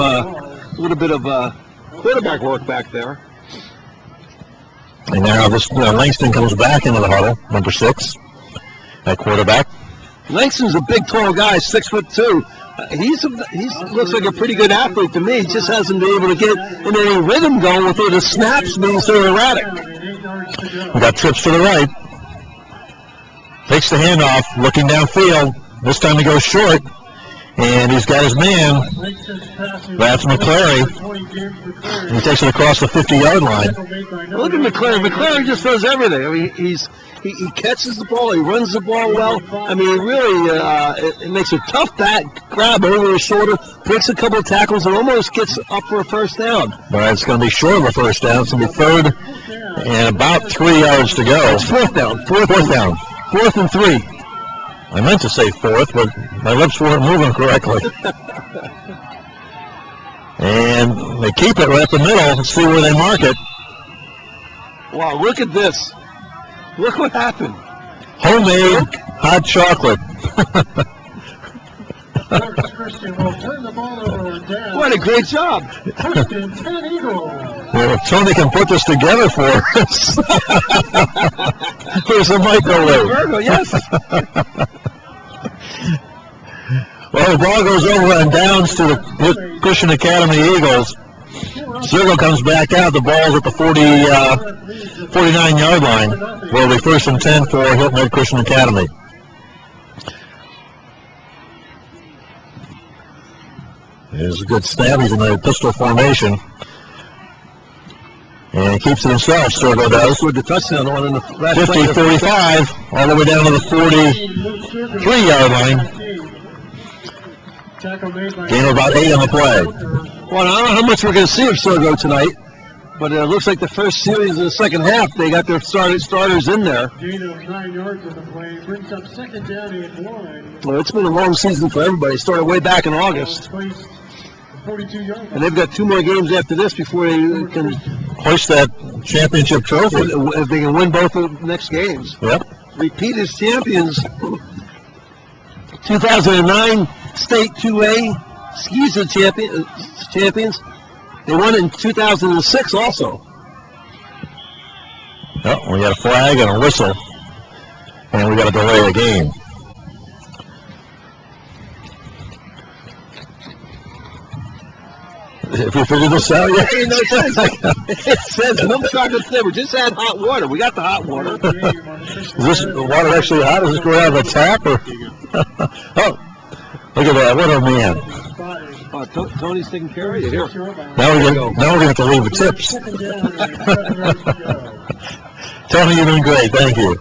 little bit of quarterback work back there. And now this Langston comes back into the huddle, number 6, at quarterback. Langston's a big, tall guy, 6'2". He looks like a pretty good athlete to me. He just hasn't been able to get in any rhythm going with it. The snaps being so erratic. We got trips to the right. Takes the handoff, looking downfield. This time he goes short, and he's got his man. That's Mcclary. He takes it across the 50-yard line. Look at Mcclary. Mcclary just does everything. I mean, he catches the ball. He runs the ball well. I mean, really, it makes a tough grab over his shoulder, breaks a couple of tackles, and almost gets up for a first down. But it's going to be short of a first down. It's going to be 3rd and about 3 yards to go. It's 4th down. Fourth down. 4th and 3. I meant to say 4th, but my lips weren't moving correctly. And they keep it right up the middle. Let's see where they mark it. Wow, look at this. Look what happened. Homemade hot chocolate. What a great job. Well, if Tony can put this together for us. There's a microwave. Virgo, yes. Well, the ball goes over and downs to the Christian Academy Eagles. Zergo comes back out. The ball's at the 49-yard line. Will be 1st and 10 for Hilton Head Christian Academy. There's a good snap. He's in the pistol formation. And keeps it himself, Zergo does. With the touchdown on in the 50-35, all the way down to the 43-yard line. Gain of about 8 on the play. Well, I don't know how much we're going to see of Zergo tonight, but it looks like the first series of the second half, they got their starters in there. Gain of 9 yards on the play, brings up 2nd down and 1. Well, it's been a long season for everybody. It started way back in August. 42 yards. And they've got 2 more games after this before they can hoist that championship trophy. If they can win both of the next games. Yep. Repeat as champions. 2009 State 2A Skeezer champions. They won in 2006 also. Oh, we got a flag and a whistle. And we got to delay the game. If you figure this out, yeah. It says milk chocolate flavor. Just add hot water. We got the hot water. Is this water actually hot? Is this going out of the tap? Or? Oh, look at that. What a man. Tony's taking care of you here. Now we're going to have to leave the tips. Tony, you're doing great. Thank you.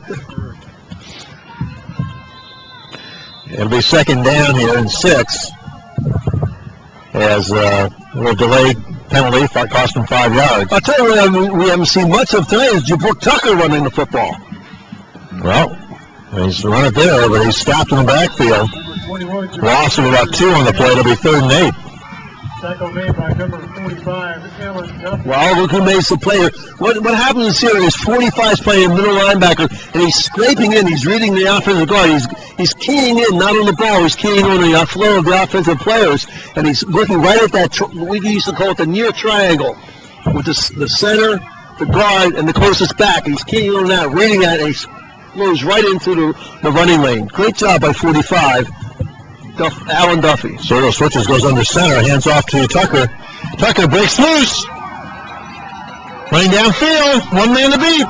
It'll be 2nd down here and 6. As a little delayed penalty, cost him 5 yards. I'll tell you what we haven't seen much of today is Jabrooke Tucker running the football. Well, he's run it there, but he's stopped in the backfield. Loss of about 2 on the play. It'll be 3rd and 8. Tackle made by number 45, Alan Duffy. Well, look who makes the player. What happens here is 45's playing middle linebacker, and he's scraping in. He's reading the offensive guard. He's keying in, not on the ball. He's keying on the flow of the offensive players, and he's looking right at that, we used to call it the near triangle, with the center, the guard, and the closest back. He's keying on that, reading that, and he flows right into the running lane. Great job by 45. Alan Duffy. Zergo switches, goes under center, hands off to Tucker. Tucker breaks loose. Running downfield, 1 man to beat.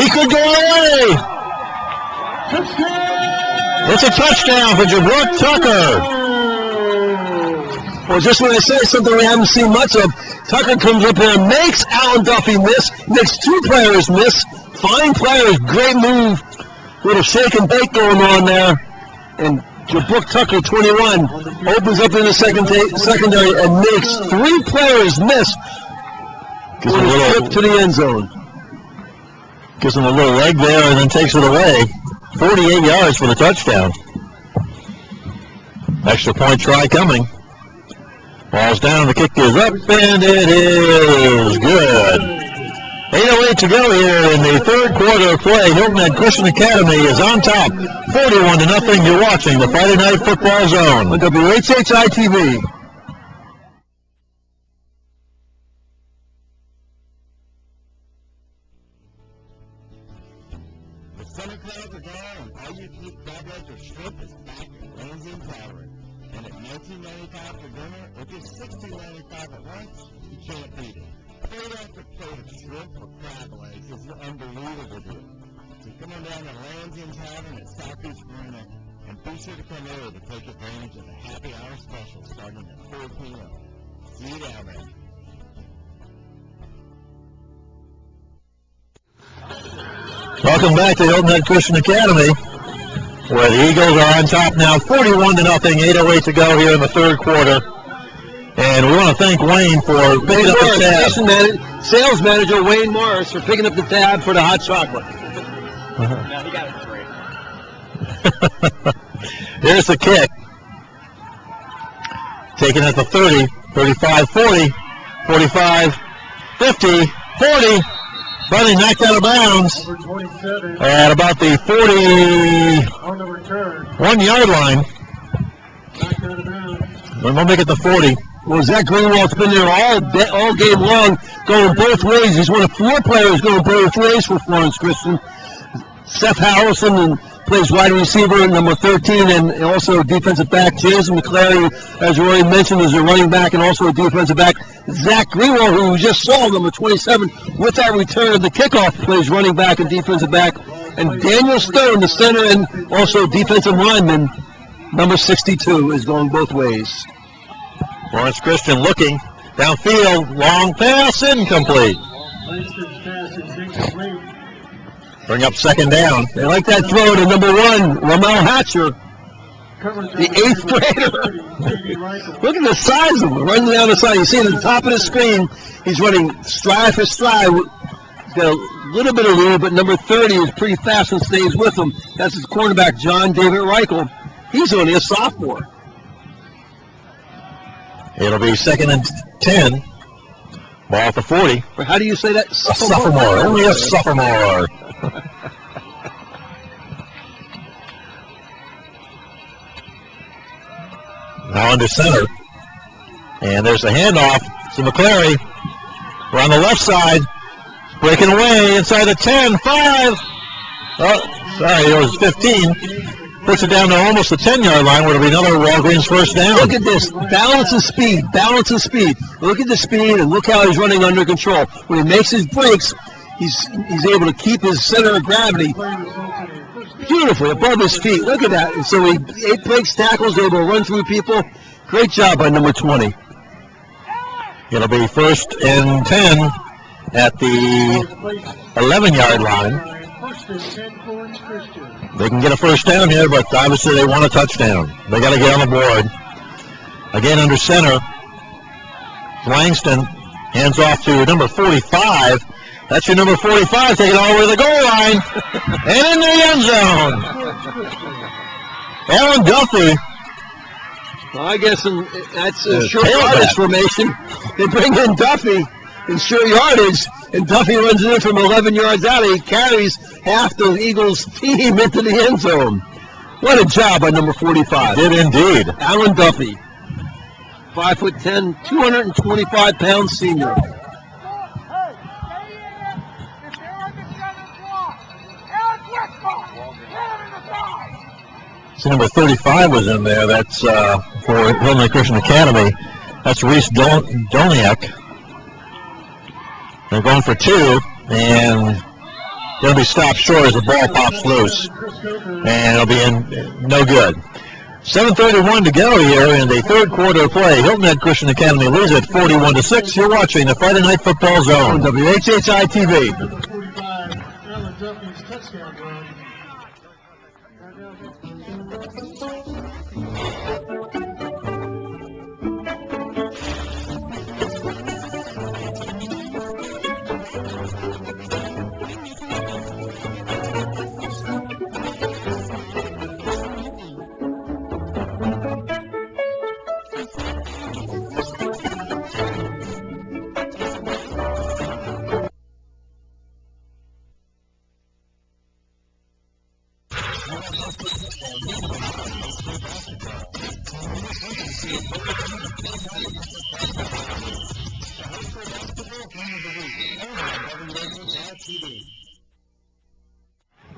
He could go away. It's a touchdown for Jabrooke Tucker. Well, just when I say something we haven't seen much of, Tucker comes up here and makes Alan Duffy miss, makes two players miss. Fine players, great move. Little shake and bake going on there. And Jabrooke Tucker, 21, opens up in the secondary and makes three players miss. Gives him a trip to the end zone. Gives him a little leg there and then takes it away. 48 yards for the touchdown. Extra point try coming. Ball's down, the kick is up, and it is good. 8:08 to go here in the third quarter of play. Hilton Head Christian Academy is on top, 41-0. You're watching the Friday Night Football Zone on WHHI-TV. The summer crowds are gone, and all-you-can-eat crab legs or shrimp is back at Florence in Tower. And at $19.95 for dinner, or just $16.95 at lunch, you can't beat it. Plate after plate of shrimp or crab legs is an unbelievable deal. So come on down to Lansing Tavern at Southeast Marina, and be sure to come early to take advantage of the happy hour special starting at 4 p.m. See you down there. Welcome back to Hilton Head Christian Academy, where the Eagles are on top now, 41-0, 8:08 to go here in the third quarter. And we want to thank Wayne for picking up the tab. Sales manager Wayne Morris for picking up the tab for the hot chocolate. No, he got it free. Here's the kick. Taken at the 30, 35, 40, 45, 50, 40. Finally knocked out of bounds at about the 41-yard line. We'll make it the 40. Well, Zach Greenwald's been there all game long, going both ways. He's one of four players going both ways for Florence Christian. Seth Harrison plays wide receiver, number 13, and also defensive back. James Mcclary, as you already mentioned, is a running back and also a defensive back. Zach Greenwald, who we just saw, number 27, with that return of the kickoff, plays running back and defensive back. And Daniel Stone, the center and also defensive lineman, number 62, is going both ways. Florence Christian looking downfield, long pass, incomplete. Bring up second down. They like that throw to number 1, Ramel Hatcher, the 8th grader. Look at the size of him, running down the side. You see at the top of the screen, he's running stride for stride. He's got a little bit of lead, but number 30 is pretty fast and stays with him. That's his cornerback, John David Reichel. He's only a sophomore. It'll be 2nd and 10. Ball at the 40. How do you say that? Sophomore. Only a sophomore. Now under center. And there's a handoff to Mcclary. We're on the left side. Breaking away inside the 10, 5. Oh, sorry, it was 15. Puts it down to almost the 10-yard line, where it'll be another Walgreens first down. Look at this. Balance and speed. Balance and speed. Look at the speed, and look how he's running under control. When he makes his breaks, he's able to keep his center of gravity beautifully above his feet. Look at that. And so he 8 breaks, tackles, able to run through people. Great job by number 20. It'll be 1st and 10 at the 11-yard line. They can get a first down here, but obviously they want a touchdown. They got to get on the board. Again, under center, Langston hands off to number 45. That's your number 45, taking it all the way to the goal line. And in the end zone. Alan Duffy. Well, I guess that's a short yardage formation. They bring in Duffy in short yardage, and Duffy runs it in from 11 yards out. He carries half the Eagles' team into the end zone. What a job by number 45. Did indeed. Alan Duffy, 5'10", 225-pound senior. See, number 35 was in there. That's for Hilton Christian Academy. That's Reese Dolniak. They're going for 2, and going to be stopped short as the ball pops loose, and it'll be in no good. 7:31 to go here in the third quarter of play. Hilton Head Christian Academy leads at 41-6. You're watching the Friday Night Football Zone, WHHI-TV. Alan Duffy's touchdown run.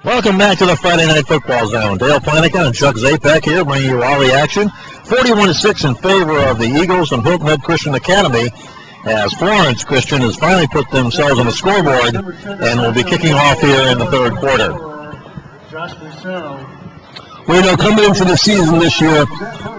Welcome back to the Friday Night Football Zone. Dale Planica and Chuck Zapek here bringing you all the action. 41-6 in favor of the Eagles and Hilton Head Christian Academy, as Florence Christian has finally put themselves on the scoreboard and will be kicking off here in the third quarter. Jasper. Well, you know, coming into the season this year,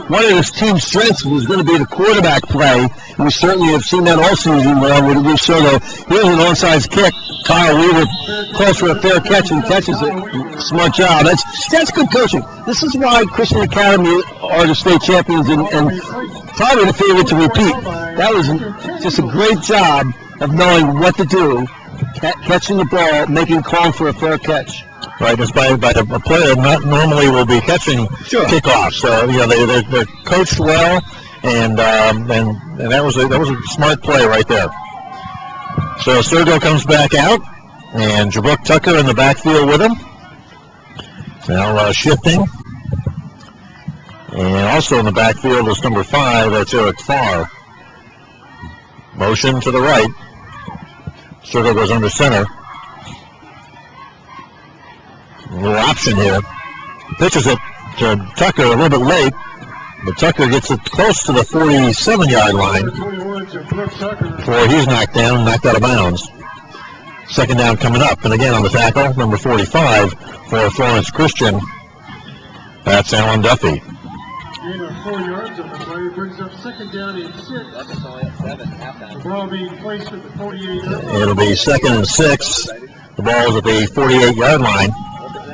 one of this team's strengths was going to be the quarterback play, and we certainly have seen that all season with Luke Soto. Here's an onside kick. Kyle Weaver calls for a fair catch and catches it. Smart job. That's good coaching. This is why Christian Academy are the state champions and probably the favorite to repeat. That was just a great job of knowing what to do, catching the ball, making call for a fair catch. Right, it's by a player not normally will be catching kickoffs. So you know they're coached well, and that was a smart play right there. So Sergo comes back out, and Jabrook Tucker in the backfield with him. Now shifting, and also in the backfield is number 5. That's Eric Farr. Motion to the right. Sergo goes under center. A little option here. Pitches it to Tucker a little bit late, but Tucker gets it close to the 47-yard line before he's knocked out of bounds. Second down coming up, and again on the tackle, number 45 for Florence Christian. That's Alan Duffy. Gain of 4 yards on the play brings up second down and 6. The ball being placed at the 48-yard line. It'll be second and 6. The ball's at the 48-yard line.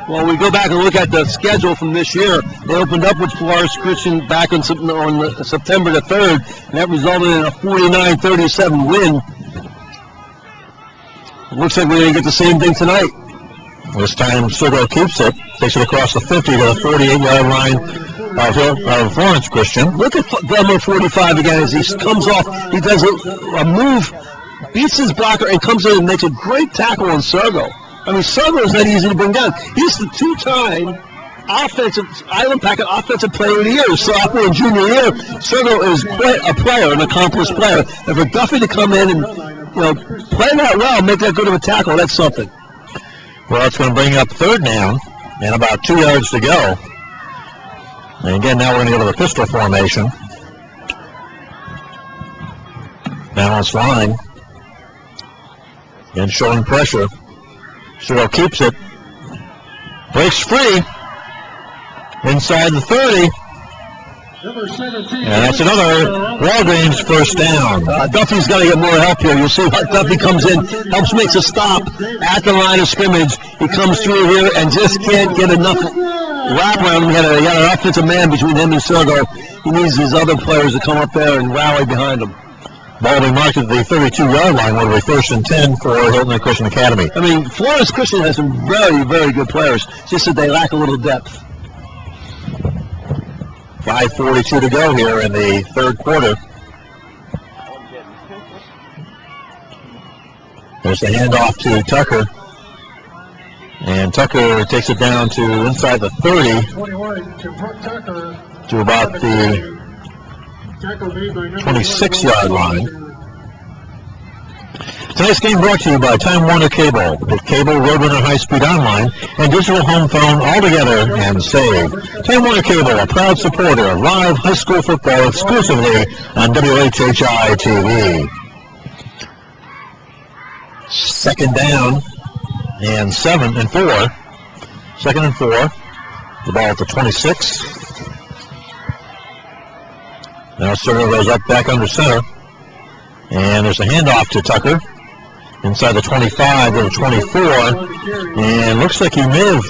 Well, we go back and look at the schedule from this year. They opened up with Florence Christian back on September the 3rd, and that resulted in a 49-37 win. It looks like we're going to get the same thing tonight. This time, Sergo keeps it, takes it across the 50 to the 48-yard line of Florence Christian. Look at number 45 again as he comes off. He does a move, beats his blocker, and comes in and makes a great tackle on Sergo. I mean, Sergo is not easy to bring down. He's the 2-time Island Packet Offensive Player of the Year, sophomore and junior year. Sergo is a player, an accomplished player. And for Duffy to come in and play that well, make that good of a tackle, that's something. Well, it's going to bring up third down and about 2 yards to go. And again, now we're going to go to the pistol formation. Balance line. Again, showing pressure. Sergo keeps it. Breaks free. Inside the 30. And that's another Walgreens first down. Duffy's got to get more help here. You'll see Duffy comes in, helps makes a stop at the line of scrimmage. He comes through here and just can't get enough wrap around him. He got an offensive man between him and Sergo. He needs his other players to come up there and rally behind him. Ball will be marked at the 32-yard line. Will be first and 10 for Hilton Head Christian Academy. I mean, Florence Christian has some very, very good players. Just that they lack a little depth. 5:42 to go here in the third quarter. There's the handoff to Tucker. And Tucker takes it down to inside the 30 to about the 26-yard line. Tonight's game brought to you by Time Warner Cable, with cable, Roadrunner high-speed online, and digital home phone all together and save. Time Warner Cable, a proud supporter of live high school football exclusively on WHHI-TV. Second down and 4. 2nd and 4. The ball at the 26. Now Sergo goes up back under center. And there's a handoff to Tucker. Inside the 25 to the 24. And looks like he may have...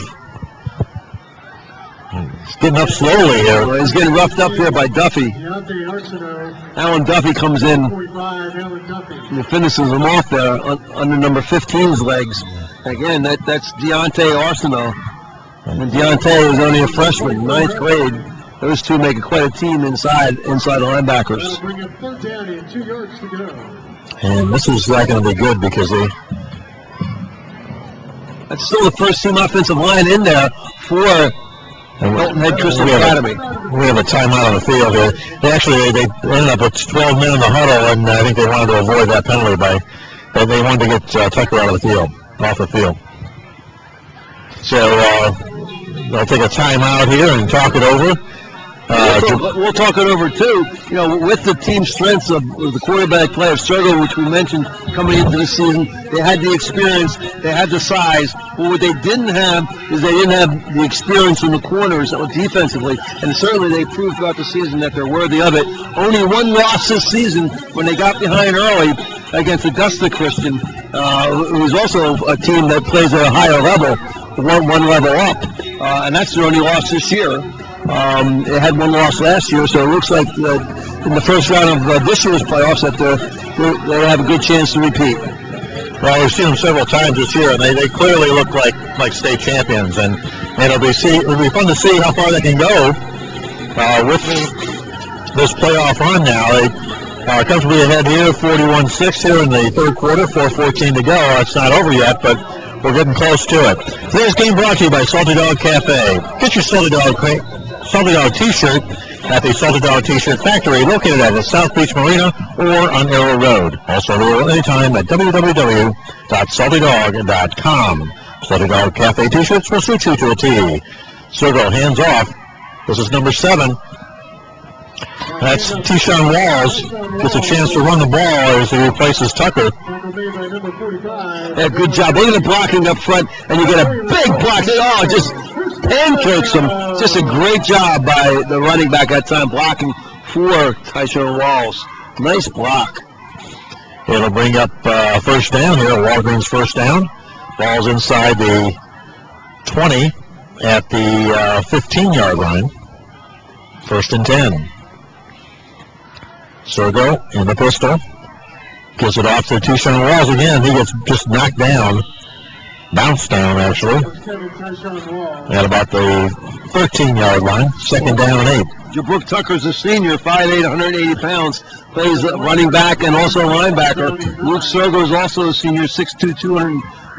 He's getting up slowly here. Well, he's getting roughed up here by Duffy. Alan Duffy comes in and finishes him off there under number 15's legs. Again, that's Deontay Arsenault. And Deontay is only a freshman, 9th grade. Those two make quite a team inside linebackers. And this is not going to be good because that's still the first team offensive line in there for Hilton Head Christian Academy. We have a timeout on the field here. They ended up with 12 men in the huddle, and I think they wanted to avoid that penalty but they wanted to get Tucker off the field. So they'll take a timeout here and talk it over. We'll talk it over too. You know, with the team strengths of the quarterback play of Sergo, which we mentioned coming into the season, they had the experience, they had the size. But what they didn't have is they didn't have the experience in the corners defensively, and certainly they proved throughout the season that they're worthy of it. Only one loss this season when they got behind early against Augusta Christian, who is also a team that plays at a higher level, one level up, and that's their only loss this year. It had one loss last year, so it looks like in the first round of this year's playoffs that they have a good chance to repeat. Well, we've seen them several times this year, and they clearly look like state champions, and it'll be fun to see how far they can go with this playoff run now. They comfortably ahead here, 41-6 here in the third quarter, 4:14 to go. It's not over yet, but we're getting close to it. Today's game brought to you by Salty Dog Cafe. Get your Salty Dog T-shirt at the Salty Dog T-shirt Factory, located at the South Beach Marina or on Arrow Road. Also available anytime at www.saltydog.com. Salty Dog Cafe T-shirts will suit you to a T. Sergo hands off. This is number 7. That's Tyshawn Walls. Gets a chance to run the ball as he replaces Tucker. Yeah, good job. Look at the blocking up front, and you get a big block. Oh, just pancakes him. Just a great job by the running back that time, blocking for Tyshawn Walls. Nice block. It'll bring up first down here, Walgreens first down. Ball's inside the 20 at the 15-yard line. 1st and 10. Sergo in the pistol. Gives it off to Tyshawn Walls again. He gets just knocked down. Bounced down, actually. At about the 13-yard line. 2nd down and 8. Jabrook Tucker's a senior, 5'8", 180 pounds. Plays running back and also linebacker. Luke Sergo's also a senior, 6'2",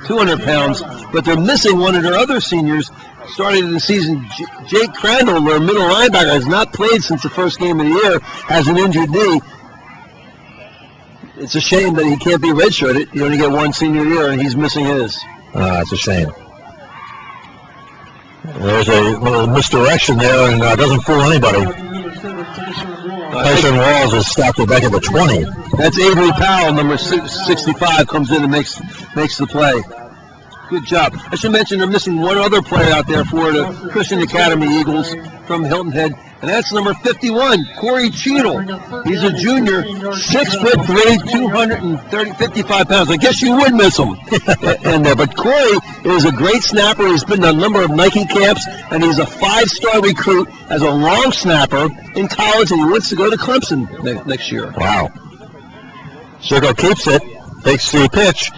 200 pounds. But they're missing one of their other seniors. Starting in the season, Jake Crandall, their middle linebacker, has not played since the first game of the year, has an injured knee. It's a shame that he can't be redshirted. You only get one senior year, and he's missing his. It's a shame. There's a little misdirection there, and doesn't fool anybody. Tyshawn Walls is stopped back at the 20. That's Avery Powell, number 65, comes in and makes the play. Good job. I should mention they're missing one other player out there for the Christian Academy Eagles from Hilton Head, and that's number 51, Corey Cheadle. He's a junior, 6'3", 255 pounds. I guess you would miss him. But Corey is a great snapper. He's been in a number of Nike camps, and he's a 5-star recruit as a long snapper in college, and he wants to go to Clemson next year. Wow. Sergo keeps it, takes the pitch,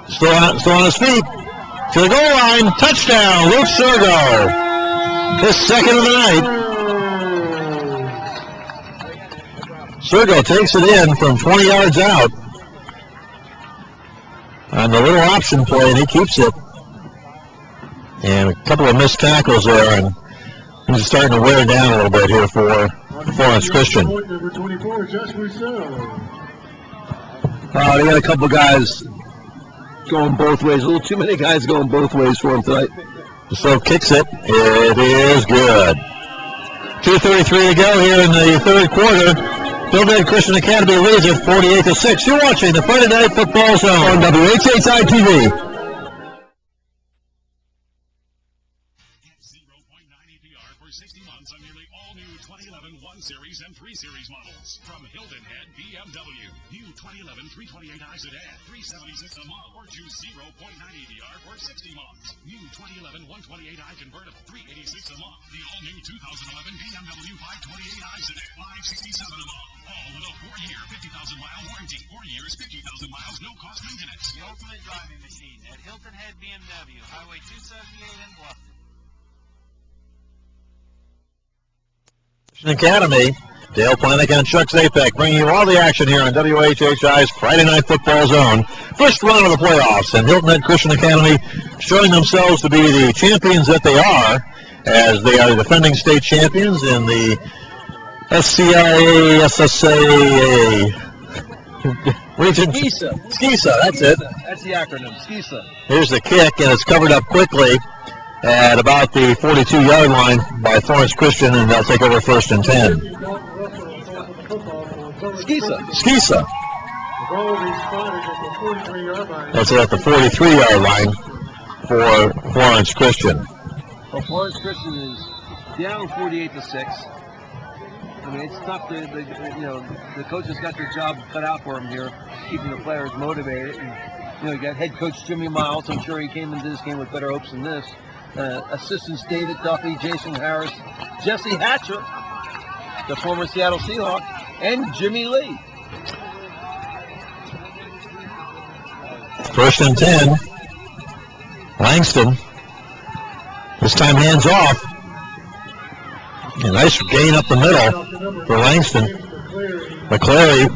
still on his feet. To the goal line, touchdown, Luke Sergo. His 2nd of the night. Sergo takes it in from 20 yards out on the little option play, and he keeps it. And a couple of missed tackles there, and he's starting to wear down a little bit here for Florence Christian. Number 24, Jasper. They got a couple guys going both ways. A little too many guys going both ways for him tonight. So kicks it. It is good. 2:33 to go here in the third quarter. Hilton Head Christian Academy leads at 48-6. You're watching the Friday Night Football Zone on WHHI-TV. New 2011-328i sedan, $376 a month, or choose 0.9 APR for 60 months. New 2011-128i convertible, $386 a month. The all-new 2011 BMW 528i sedan, $567 a month. All with a 4-year, 50,000-mile warranty. 4 years, 50,000 miles, no cost maintenance. The ultimate driving machine at Hilton Head BMW, Highway 278 in Bluffton. Academy, Dale Planick and Chuck Zapek bringing you all the action here on WHHI's Friday Night Football Zone. First round of the playoffs, and Hilton Head Christian Academy showing themselves to be the champions that they are, as they are the defending state champions in the SCIA, SSA region. SCISA, that's it. That's the acronym, SCISA. Here's the kick, and it's covered up quickly at about the 42-yard line by Florence Christian, and they'll take over 1st and 10. SCISA. That's at the 43-yard line for Florence Christian. Well, Florence Christian is down 48-6. I mean, it's tough. The coaches got their job cut out for them here, keeping the players motivated. And, you got head coach Jimmy Miles. I'm sure he came into this game with better hopes than this. Assistants David Duffy, Jason Harris, Jesse Hatcher, the former Seattle Seahawk, and Jimmy Lee. 1st and 10. Langston. This time hands off. A nice gain up the middle for Langston. Mcclary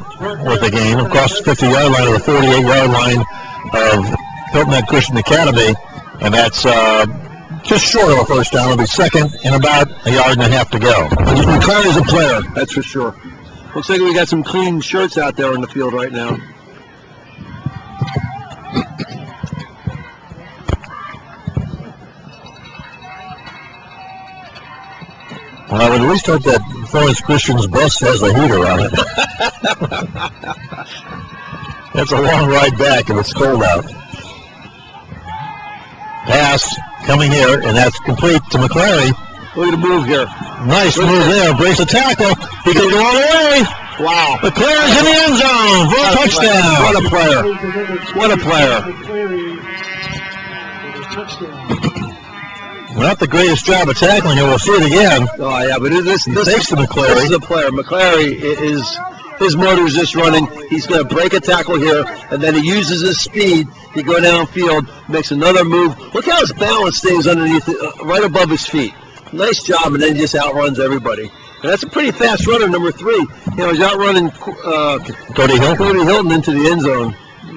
with the gain across the 50-yard line to the 48-yard line of Hilton Head Christian Academy. And that's just short of a first down. It'll be 2nd and about a yard and a half to go. Mcclary's a player, that's for sure. Looks like we got some clean shirts out there on the field right now. Well, I would at least hope that Florence Christian's bus has a heater on it. That's a long ride back if it's cold out. Pass coming here, and that's complete to Mcclary. Look at the move here. Nice move there. Breaks a tackle. He can go all the way. Wow. Mcclary's in the end zone for a touchdown. What a player. What a player. Not the greatest job of tackling it. We'll see it again. Oh, yeah, but this takes to Mcclary. This is a player. Mcclary is, his motor is just running. He's going to break a tackle here, and then he uses his speed to go downfield, makes another move. Look how his balance stays underneath, right above his feet. Nice job, and then he just outruns everybody. And that's a pretty fast runner, number 3. He's outrunning Cody Hilton into the end zone.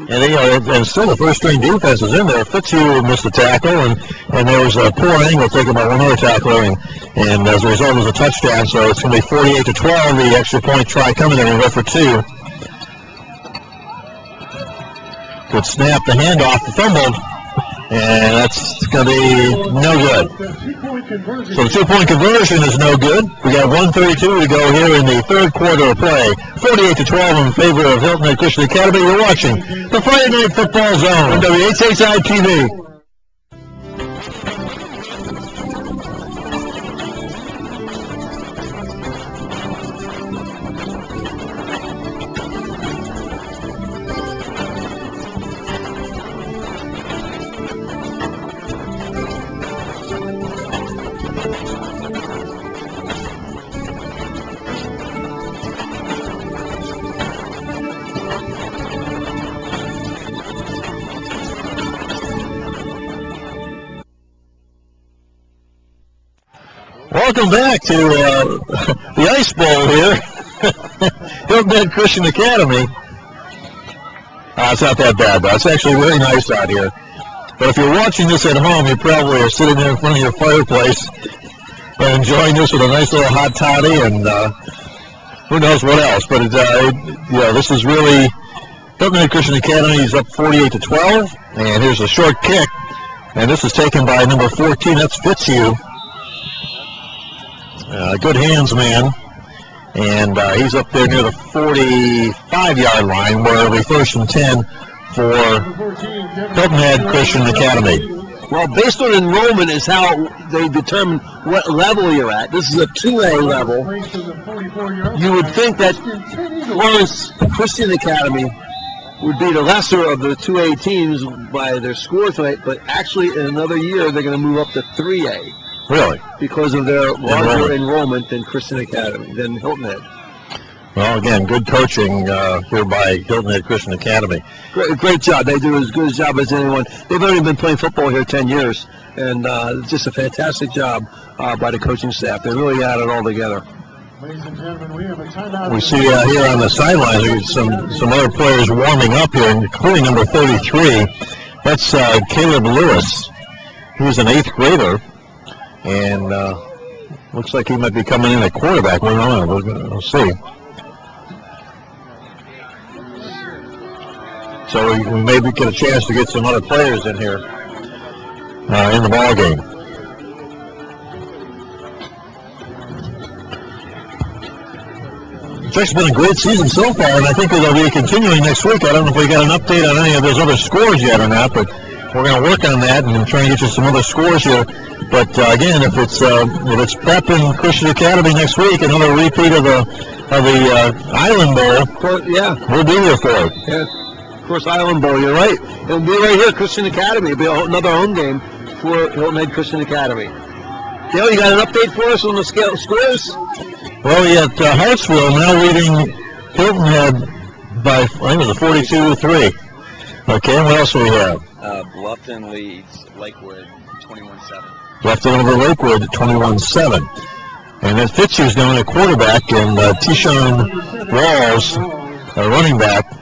And and still the first-string defense is in there. Fitzhugh missed the tackle, and there was a poor angle taken by one other tackler, and as a result, it was a touchdown. So it's going to be 48-12. The extra point try coming there. We go for 2. Good snap. The handoff, the fumbled, and that's going to be no good. So the 2-point conversion is no good. We got 1:32 to go here in the 3rd quarter of play. 48-12 in favor of Hilton Head Christian Academy. You're watching the Friday Night Football Zone on WHHI-TV. Welcome back to the Ice Bowl here, Hilton Head Christian Academy. It's not that bad, though. It's actually really nice out here. But if you're watching this at home, you probably are sitting there in front of your fireplace and enjoying this with a nice little hot toddy and who knows what else. But this is really Hilton Head Christian Academy is up 48-12, and here's a short kick, and this is taken by number 14. That's Fitzhugh. Good hands man, and he's up there near the 45-yard line where it'll be 1st and 10 for Hilton Head Christian Academy. Well, based on enrollment is how they determine what level you're at. This is a 2A level. You would think that Florence Christian Academy would be the lesser of the 2A teams by their score tonight, but actually in another year they're going to move up to 3A. Really? Because of their larger enrollment than Christian Academy, than Hilton Head. Well, again, good coaching here by Hilton Head Christian Academy. Great job. They do as good a job as anyone. They've only been playing football here 10 years, and just a fantastic job by the coaching staff. They really got it all together. Ladies and gentlemen, we have a timeout. We see here on the sidelines some other players warming up here, including number 33. That's Caleb Lewis. He's an 8th grader, and looks like he might be coming in at quarterback. We'll see. So we maybe get a chance to get some other players in here in the ball game. It's actually been a great season so far, and I think it'll be continuing next week. I don't know if we got an update on any of those other scores yet or not, but we're going to work on that and try and get you some other scores here. But again, if it's Prep and Christian Academy next week, another repeat of the Island Bowl, we'll be here for it. Yeah. Of course, Island Bowl, you're right. It'll be right here, Christian Academy. It'll be another home game for Hilton Head Christian Academy. Dale, you got an update for us on the scores? Well, we got Hartsville now leading Hilton Head by, I think it was a 42-3. Okay, and what else do we have? Bluffton leads Lakewood 21-7. Bluffton over Lakewood 21-7. And then Fitzhughes down at quarterback, and Tishon Walls, running back,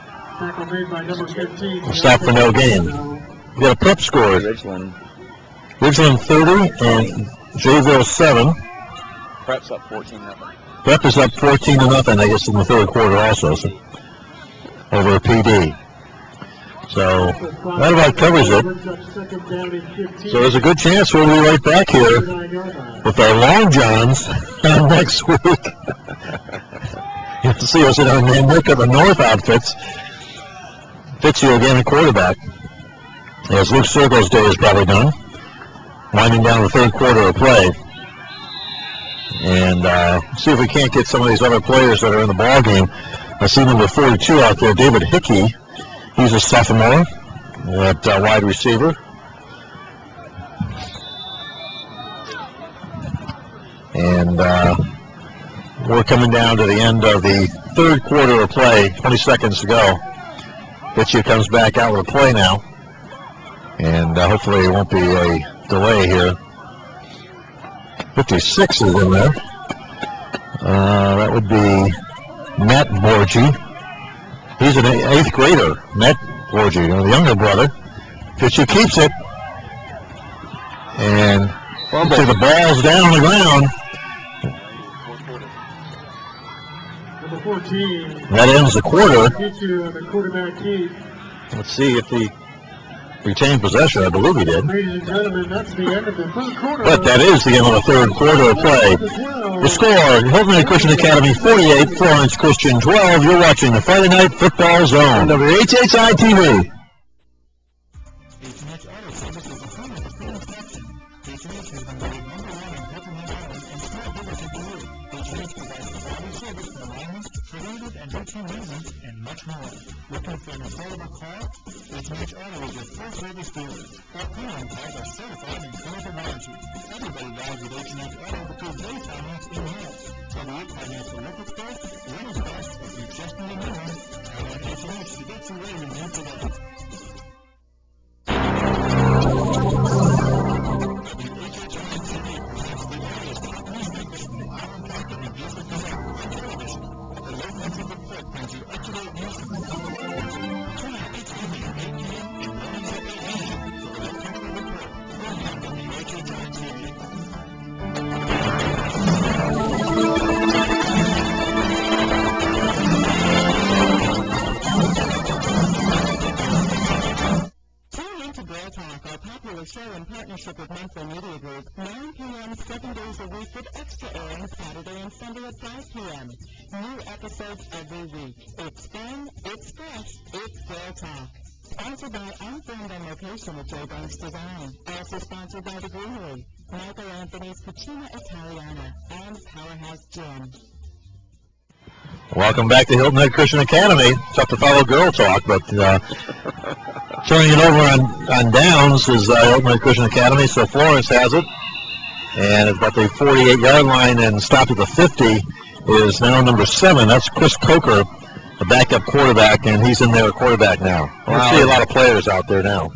stop for no gain. We got a Prep score. Ridgeland 30 and Jayville 7. Prep's up 14-0. Prep is up 14-0, I guess, in the third quarter also, so, over PD. So that about covers it. So there's a good chance we'll be right back here with our Long Johns next week. You'll see us in our Nick of the North outfits. Fitzhugh again at quarterback. As Luke Circle's day is probably done. Winding down the third quarter of play. And see if we can't get some of these other players that are in the ball game. I see number 42 out there, David Hickey. He's a sophomore at wide receiver. And we're coming down to the end of the third quarter of play, 20 seconds to go. Fitzhugh comes back out with a play now. And hopefully it won't be a delay here. 56 is in there. That would be Matt Borgie. He's an 8th grader, Matt Borgie, the younger brother. Fitzhugh keeps it. And see the ball's down on the ground. Number 14. That ends the quarter. The quarterback keep. Let's see if he retained possession. I believe he did. Ladies and gentlemen, that's the end of the third quarter. But that is the end of the third quarter of play. The score, Hilton Head Christian Academy 48, Florence Christian 12. You're watching the Friday Night Football Zone. WHHI-TV. And much more. Looking for an affordable car? H&H Auto is your full-service dealer. Our pre-owned cars are certified and clear for warranty. Everybody rides with H&H Auto because they finance in-house. Whether you finance electric cars, rental cars, or you just need a new one, call on H&H to get you where you need to go. WHHI-TV presents the area's top news anchors from the Island Park and Beaufort on television. The Lowcountry Report brings you up-to-date news from the Island. Tune in each evening at 8 p.m. and mornings at 8 a.m. for the Lowcountry Report, only on WHHI-TV. Tune in to Girl Talk, our popular show in partnership with Monthly Media Group, 9 p.m. 7 days a week with extra airing Saturday and Sunday at 5 p.m. New episodes every week. It's fun, it's fresh, it's Girl Talk. Sponsored by Unfilmed on Location with J. Banks Design. Also sponsored by The Greenery, Michael Anthony's Cucina Italiana, and Powerhouse Gym. Welcome back to Hilton Head Christian Academy. Tough to follow girl talk, but turning it over on downs is Hilton Head Christian Academy. So Florence has it, and it's about the 48-yard line and stopped at the 50 is now number 7. That's Chris Coker, the backup quarterback, and he's in there at quarterback now. I see a lot of players out there now.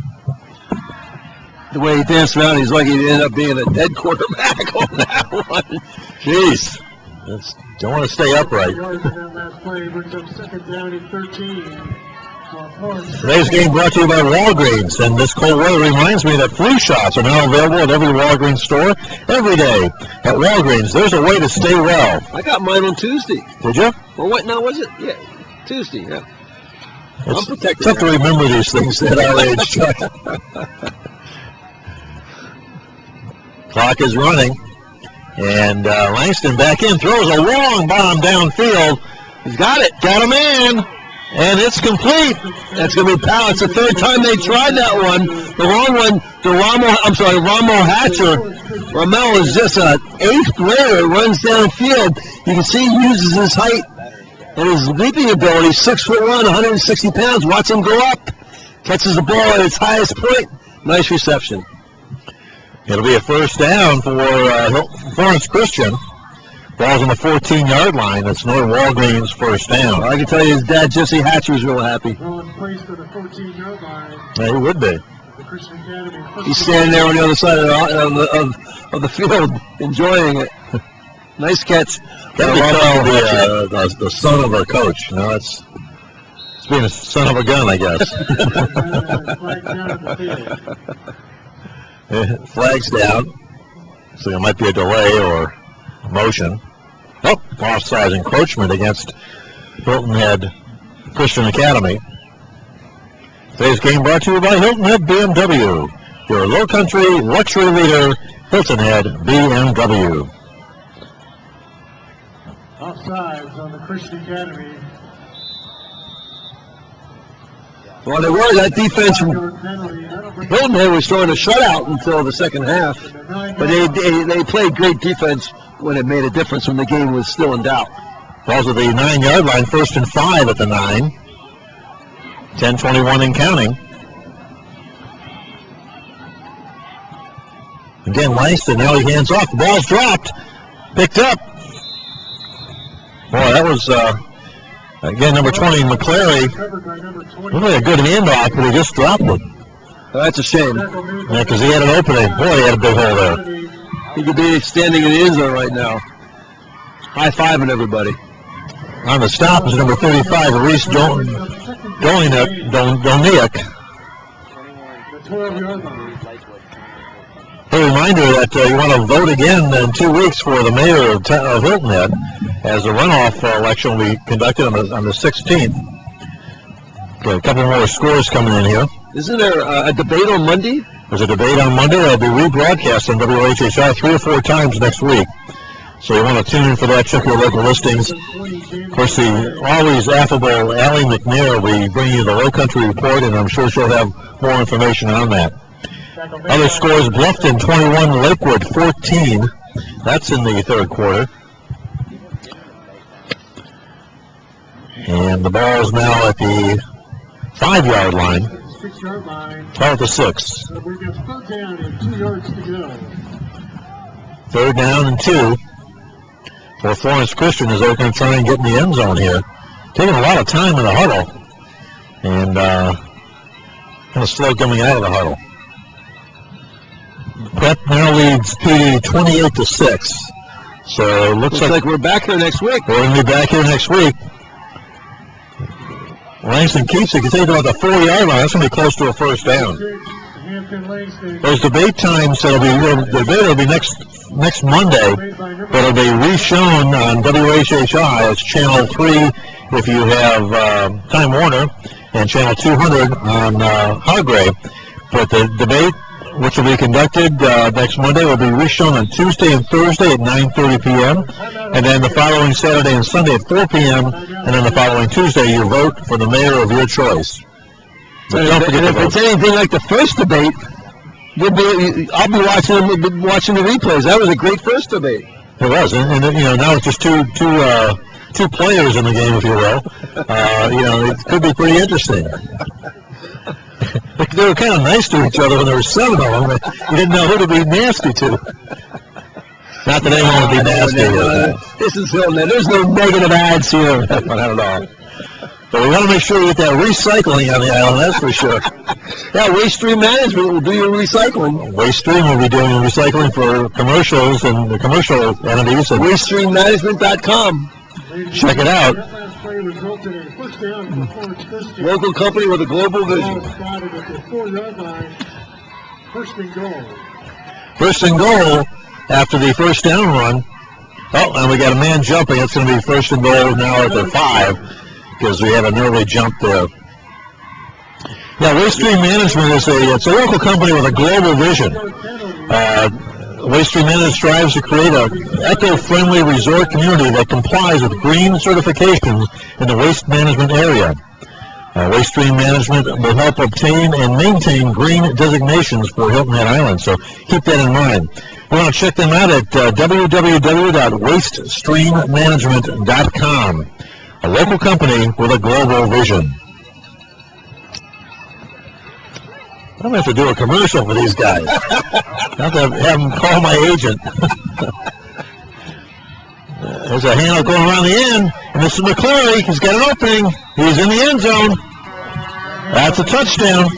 The way he danced around, he's lucky he ended up being a dead quarterback on that one. Jeez. Don't want to stay upright. Today's game brought to you by Walgreens, and this cold weather reminds me that flu shots are now available at every Walgreens store every day. At Walgreens, there's a way to stay well. I got mine on Tuesday. Did you? Well, what now was it? Yeah, Tuesday, yeah. I'm protected. It's tough to remember these things at our age, Chuck. Clock is running. And Langston back in, throws a long bomb downfield. He's got it. Got him in. And it's complete. That's going to be Powell. It's the third time they tried that one. The wrong one, Ramo Hatcher. Ramel is just an 8th grader, runs downfield. You can see he uses his height and his leaping ability, 6'1", 160 pounds. Watch him go up. Catches the ball at its highest point. Nice reception. It'll be a first down for Florence Christian. Ball's on the 14-yard line. It's no Walgreens first down. I can tell you his dad, Jesse Hatcher, is real happy. Yeah, he would be. He's standing there on the other side of the field, enjoying it. Nice catch. That would be the son of a coach. No, it's being a son of a gun, I guess. Flags down, so there might be a delay or motion. Oh, offside encroachment against Hilton Head Christian Academy. Today's game brought to you by Hilton Head BMW, your Lowcountry luxury leader, Hilton Head BMW. Offsides on the Christian Academy. Well, they were. That defense from Hilton Head was throwing a shutout until the second half. But they played great defense when it made a difference when the game was still in doubt. Balls at the 9-yard line, 1st and 5 at the 9. 10:21 and counting. Again, Langston, now he hands off. The ball's dropped. Picked up. Boy, that was... again, number 20, Mcclary, really a good handoff, but he just dropped it. Oh, that's a shame. Yeah, because he had an opening. Boy, he had a big hole there. He could be standing in the end zone right now. High-fiving everybody. On the stop is number 35, Reese Dolniak. A reminder that you want to vote again in 2 weeks for the mayor of Hilton Head, as the runoff election will be conducted on the 16th. Got a couple more scores coming in here. Isn't there a debate on Monday? There's a debate on Monday. It'll be rebroadcast on WHHI 3 or 4 times next week. So you want to tune in for that. Check your local listings. Of course, the always affable Allie McNair will be bringing you the Lowcountry Report, and I'm sure she'll have more information on that. Other scores, Bluffton 21, Lakewood 14. That's in the third quarter. And the ball is now at the 5-yard line. 6-yard line. Ball at the 6. We've got 3rd down and 2 yards to go. 3rd down and 2. For Florence Christian as they're going to try and get in the end zone here. Taking a lot of time in the huddle. And kind of slow coming out of the huddle. Prep now leads PD 28-6. So it looks like we're back here next week. We're going to be back here next week. Langston keeps it. You take about the 4-yard line. That's going to be close to a first down. Those debate times will be next Monday, but it'll be re-shown on WHHI. It's Channel 3 if you have Time Warner, and Channel 200 on Hargray. But the debate, which will be conducted next Monday, will be re-shown on Tuesday and Thursday at 9:30 p.m. And then the following Saturday and Sunday at 4 p.m. And then the following Tuesday, you vote for the mayor of your choice. But don't forget if it's anything like the first debate, I'll be watching the replays. That was a great first debate. It was, and now it's just two players in the game, if you will. It could be pretty interesting. They were kind of nice to each other when there were 7 of them. You didn't know who to be nasty to. Not that anyone would be nasty. This is Hilton. There's no negative ads here. Not at all. But we want to make sure we get that recycling on the island, that's for sure. Yeah, Waste Stream Management will do your recycling. Waste Stream will be doing recycling for commercials and the commercial entities. WastestreamManagement.com. Check it out. Local company with a global vision. First and goal after the first down run. Oh, and we got a man jumping. It's going to be first and goal now at the 5 because we had an early jump there. Yeah, Waste Stream Management is it's a local company with a global vision. Waste Stream Management strives to create an eco-friendly resort community that complies with green certifications in the waste management area. Waste Stream Management will help obtain and maintain green designations for Hilton Head Island, so keep that in mind. You want to check them out at www.wastestreammanagement.com, a local company with a global vision. I'm going to have to do a commercial for these guys. I have to have them call my agent. There's a handout going around the end. And Mr. Mcclary, he's got an opening. He's in the end zone. That's a touchdown.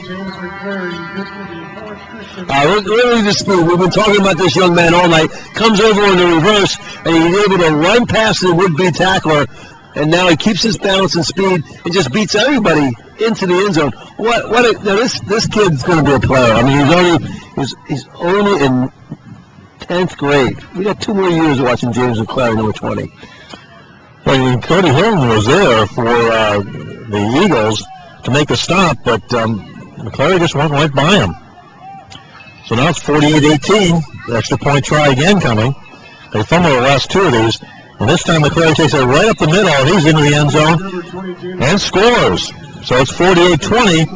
Really the speed. We've been talking about this young man all night. Comes over in the reverse, and he's able to run past the would-be tackler. And now he keeps his balance and speed and just beats everybody into the end zone. This kid's going to be a player. I mean, he's only in 10th grade. We got 2 more years of watching James Mcclary, number 20. Well, Cody Hilton was there for the Eagles to make the stop, but Mcclary just went right by him. So now it's 48-18. The extra point try again coming. They fumbled the last 2 of these. And this time Mcclary takes it right up the middle. He's into the end zone and scores. So it's 48-20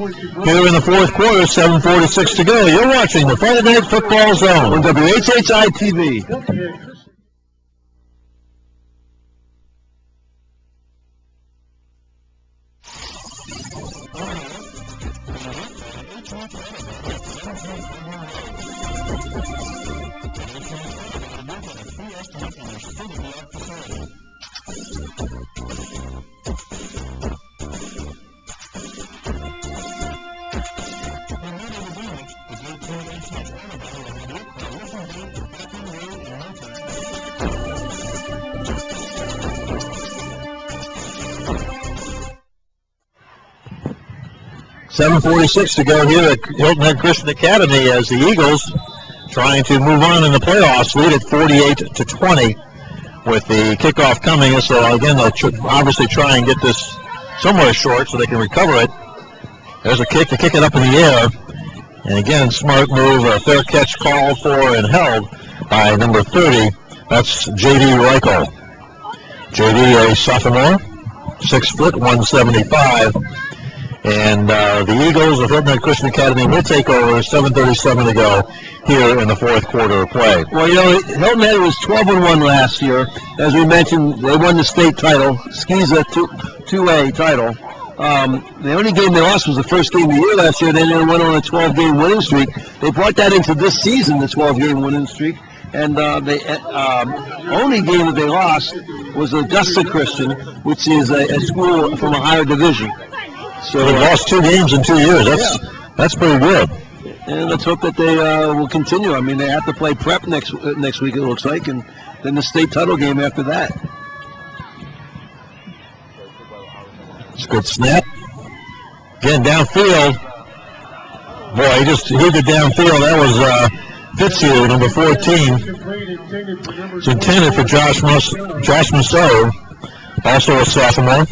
here in the 4th quarter, 7:46 to go. You're watching the Friday Night Football Zone on WHHI-TV. $7:46 to go here at Hilton Head Christian Academy as the Eagles trying to move on in the playoffs, lead at 48-20 with the kickoff coming. So again, they'll obviously try and get this somewhere short so they can recover it. There's a kick to kick it up in the air. And again, smart move, a fair catch called for and held by number 30. That's J.D. Reichel. J.D. a sophomore, 6 foot, 175. And the Eagles of Hilton Head Christian Academy will take over. 7:37 to go here in the 4th quarter of play. Well, Hilton Head was 12-1 last year. As we mentioned, they won the state title, SCISA 2A title. The only game they lost was the first game of the year last year. Then they went on a 12-game winning streak. They brought that into this season, the 12-game winning streak. And the only game that they lost was Augusta Christian, which is a school from a higher division. So they've lost 2 games in 2 years. That's pretty good. And let's hope that they will continue. I mean, they have to play prep next week, it looks like, and then the state title game after that. It's a good snap. Again, downfield. Boy, he did downfield. That was Fitzhugh, number 14. It's intended for Josh Musso, also a sophomore.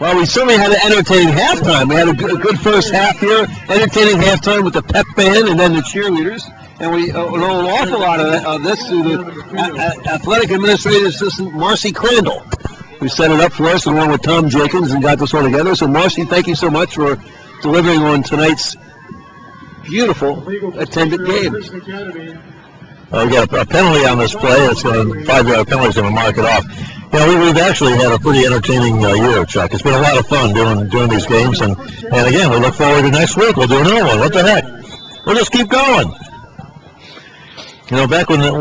Well, we certainly had an entertaining halftime. We had a good first half here, entertaining halftime with the pep band and then the cheerleaders. And we know an awful lot of this through the athletic administrative assistant, Marcy Crandall, who set it up for us along with Tom Jenkins and got this all together. So, Marcy, thank you so much for delivering on tonight's beautiful attended game. We got a penalty on this play. It's going 5-yard penalty is going to mark it off. You know, we've actually had a pretty entertaining year, Chuck. It's been a lot of fun doing these games, and again, we look forward to next week. We'll do another one. What the heck? We'll just keep going. You know, back when the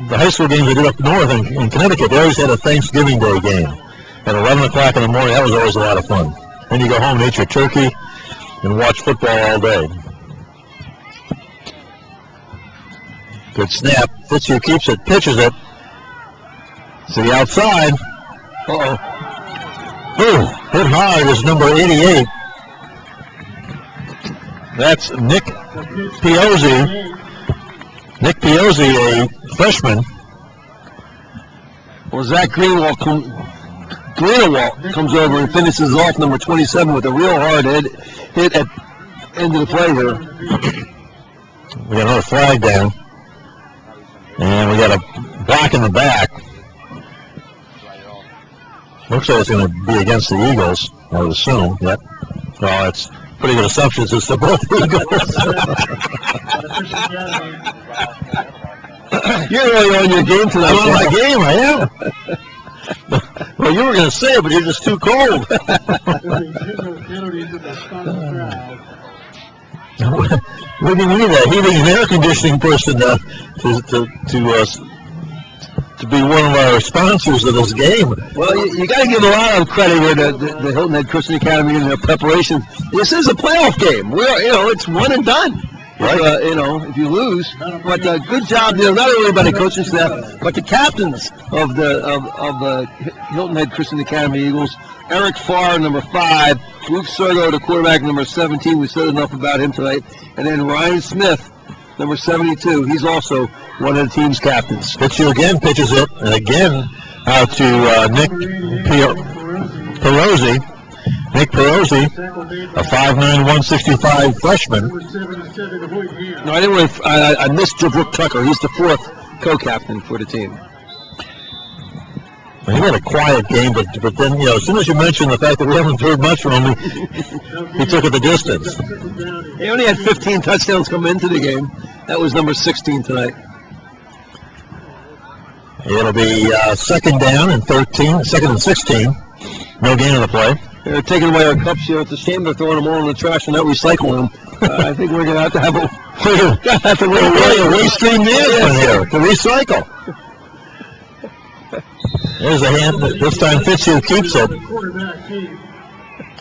high school games they did up north in Connecticut, they always had a Thanksgiving Day game at 11 o'clock in the morning. That was always a lot of fun. Then you go home and eat your turkey and watch football all day. Good snap. Fitzhugh keeps it, pitches it to the outside. Uh-oh. Ooh, hit hard is number 88. That's Nick Piozzi. Nick Piozzi, a freshman. Well, Zach Greenwald comes over and finishes off number 27 with a real hard hit at end of the play here. We got another flag down. And we got a block in the back. Looks like it's going to be against the Eagles, I would assume. Yep. Well, it's pretty good assumptions as to both Eagles. You're really on your game tonight. I'm on my game, I am. Well, you were going to say it, but you're just too cold. We need a heating and air conditioning person to be one of our sponsors of this game. Well, you got to give a lot of credit here to the Hilton Head Christian Academy and their preparation. This is a playoff game. It's one and done. Right. If you lose, but good job, not only by the coaching staff, but the captains of the Hilton Head Christian Academy Eagles. Eric Farr, number 5, Luke Sergo, the quarterback, number 17. We said enough about him tonight. And then Ryan Smith, number 72. He's also one of the team's captains. Fitzhugh again pitches it, and again out to Nick Perozzi. Nick Perozzi, a 5'9", 165 freshman. No, I missed Brooke Tucker. He's the 4th co-captain for the team. He had a quiet game, but then, as soon as you mentioned the fact that we haven't heard much from him, he took it the distance. He only had 15 touchdowns come into the game. That was number 16 tonight. It'll be second down and 13, second and 16. No gain on the play. They're taking away our cups here. It's a shame they're throwing them all in the trash and not recycling them. I think we're going to have to have a waste stream management here to recycle. There's a hand. This time Fitzhugh keeps it.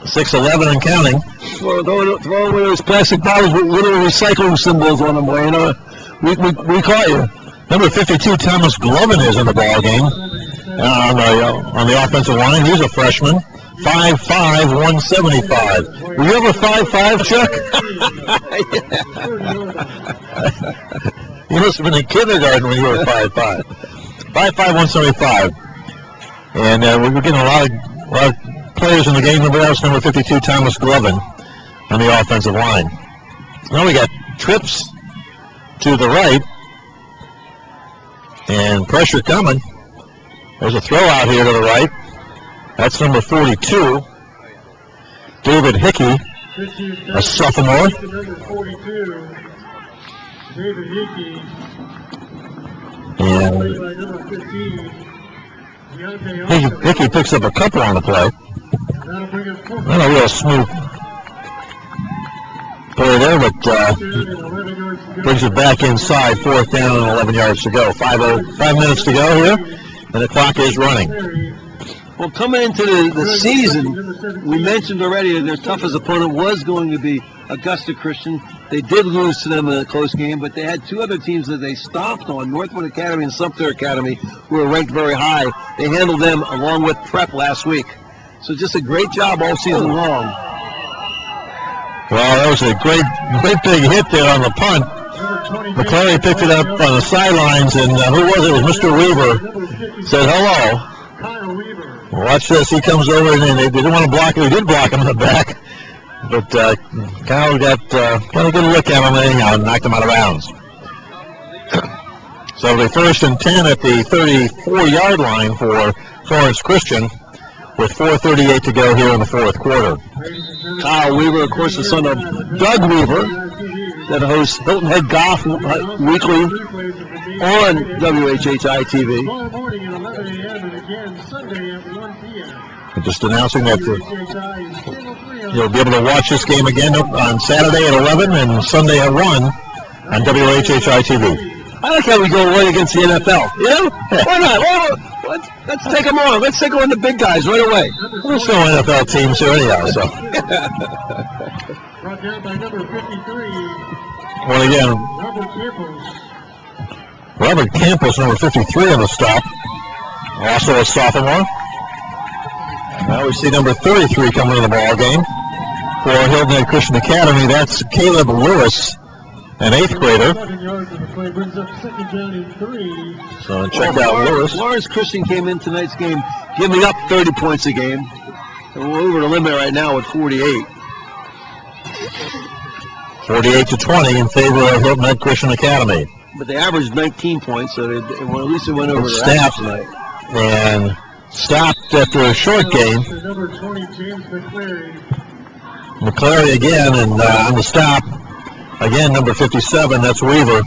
6'11" and counting. Throwing one of those plastic bottles with little recycling symbols on them. We caught you. Number 52, Thomas Glovin is in the ball game on the offensive line. He's a freshman. 5'5", 175. Were you ever 5'5", Chuck? You must have been in kindergarten when you were 5'5". 5'5", 175. And we're getting a lot of players in the game. Number 52, Thomas Glovin on the offensive line. Now we got trips to the right. And pressure coming. There's a throw out here to the right. That's number 42, David Hickey, a sophomore. And Hickey picks up a couple on the play. Not a real smooth play there, but brings it back inside. 4th down and 11 yards to go. 5 minutes to go here, and the clock is running. Well, coming into the season, we mentioned already that their toughest opponent was going to be Augusta Christian. They did lose to them in a close game, but they had 2 other teams that they stomped on, Northwood Academy and Sumter Academy, who were ranked very high. They handled them along with Prep last week. So just a great job all season long. Well, that was a great big hit there on the punt. Mcclary picked it up on the sidelines, and who was it? It was Mr. Weaver. Said hello. Watch this. He comes over, and they didn't want to block him. He did block him in the back. But Kyle got a good look at him anyhow and knocked him out of bounds. So the 1st and 10 at the 34-yard line for Florence Christian with 4:38 to go here in the fourth quarter. Kyle Weaver, of course, the son of Doug Weaver, that hosts Hilton Head Golf Weekly on WHHI-TV. Tomorrow morning at 11 a.m. and again Sunday at 1 p.m. And just announcing that WHHI is Channel 3 on you'll be able to watch this game again on Saturday at 11 and Sunday at 1 on WHHI-TV. I like how we go right against the NFL. You know? Why not? Well, let's take them on. Let's take on the big guys right away. There's no NFL teams here anyhow, so. brought down by number 53, Well, again, Robert Campos. Robert Campos, number 53 on the stop. Also a sophomore. Now we see number 33 coming into the ball game for Hilton Head Christian Academy. That's Caleb Lewis, an 8th grader. 7 yards of the play brings up second down and 3. So check out Lewis. Florence Christian came in tonight's game giving up 30 points a game. And we're over the limit right now with 48. 48-20 in favor of Hilton Head Christian Academy. But they averaged 19 points, so at least it went over the Snapped tonight. and stopped after a short game. Number 20, James Mcclary. Mcclary again, and on the stop, again, number 57, that's Weaver.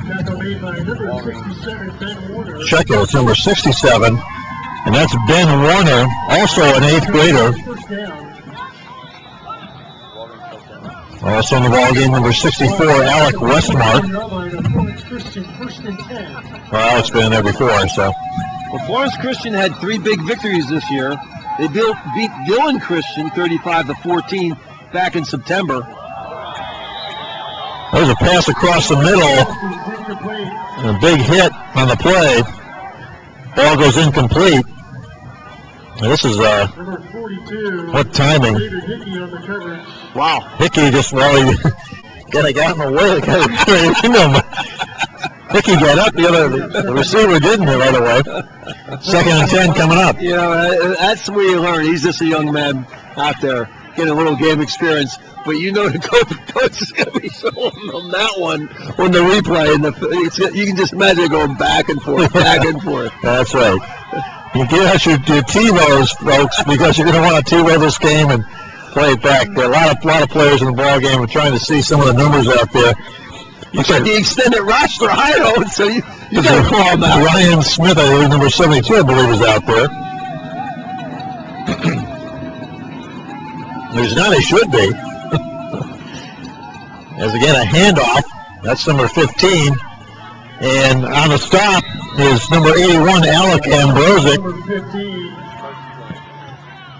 Tackle made by number 67, Ben Warner. Check it, it's number 67, and that's Ben Warner, also an 8th grader. First down. Also in the ball game, number 64, Alec Westmark. Florence Christian, first and 10. Well, Alec's been in there before, so. Well, Florence Christian had 3 big victories this year. They beat Dillon Christian 35-14 back in September. There's a pass across the middle, and a big hit on the play. Ball goes incomplete. And this is, Number 42. what timing. David Hickey on the coverage. Wow. Hickey just, well, he kind of got in the way. Hickey got up, the receiver didn't right away. Second and 10 coming up. You know, that's where you learn. He's just a young man out there getting a little game experience. But you know the coach is going to be showing on that one on the replay. And you can just imagine it going back and forth, back and forth. That's right. You get out your TiVos, folks, because you're going to want to TiVo this game and play it back. There are a lot of players in the ball game. We're trying to see some of the numbers out there. You got the extended roster hideout, so you got to call him out. Ryan Smith, I believe, number 72, I believe, is out there. There's not, he should be. As again, a handoff. That's number 15. And on the stop is number 81, Alec Ambrosic. Number 15.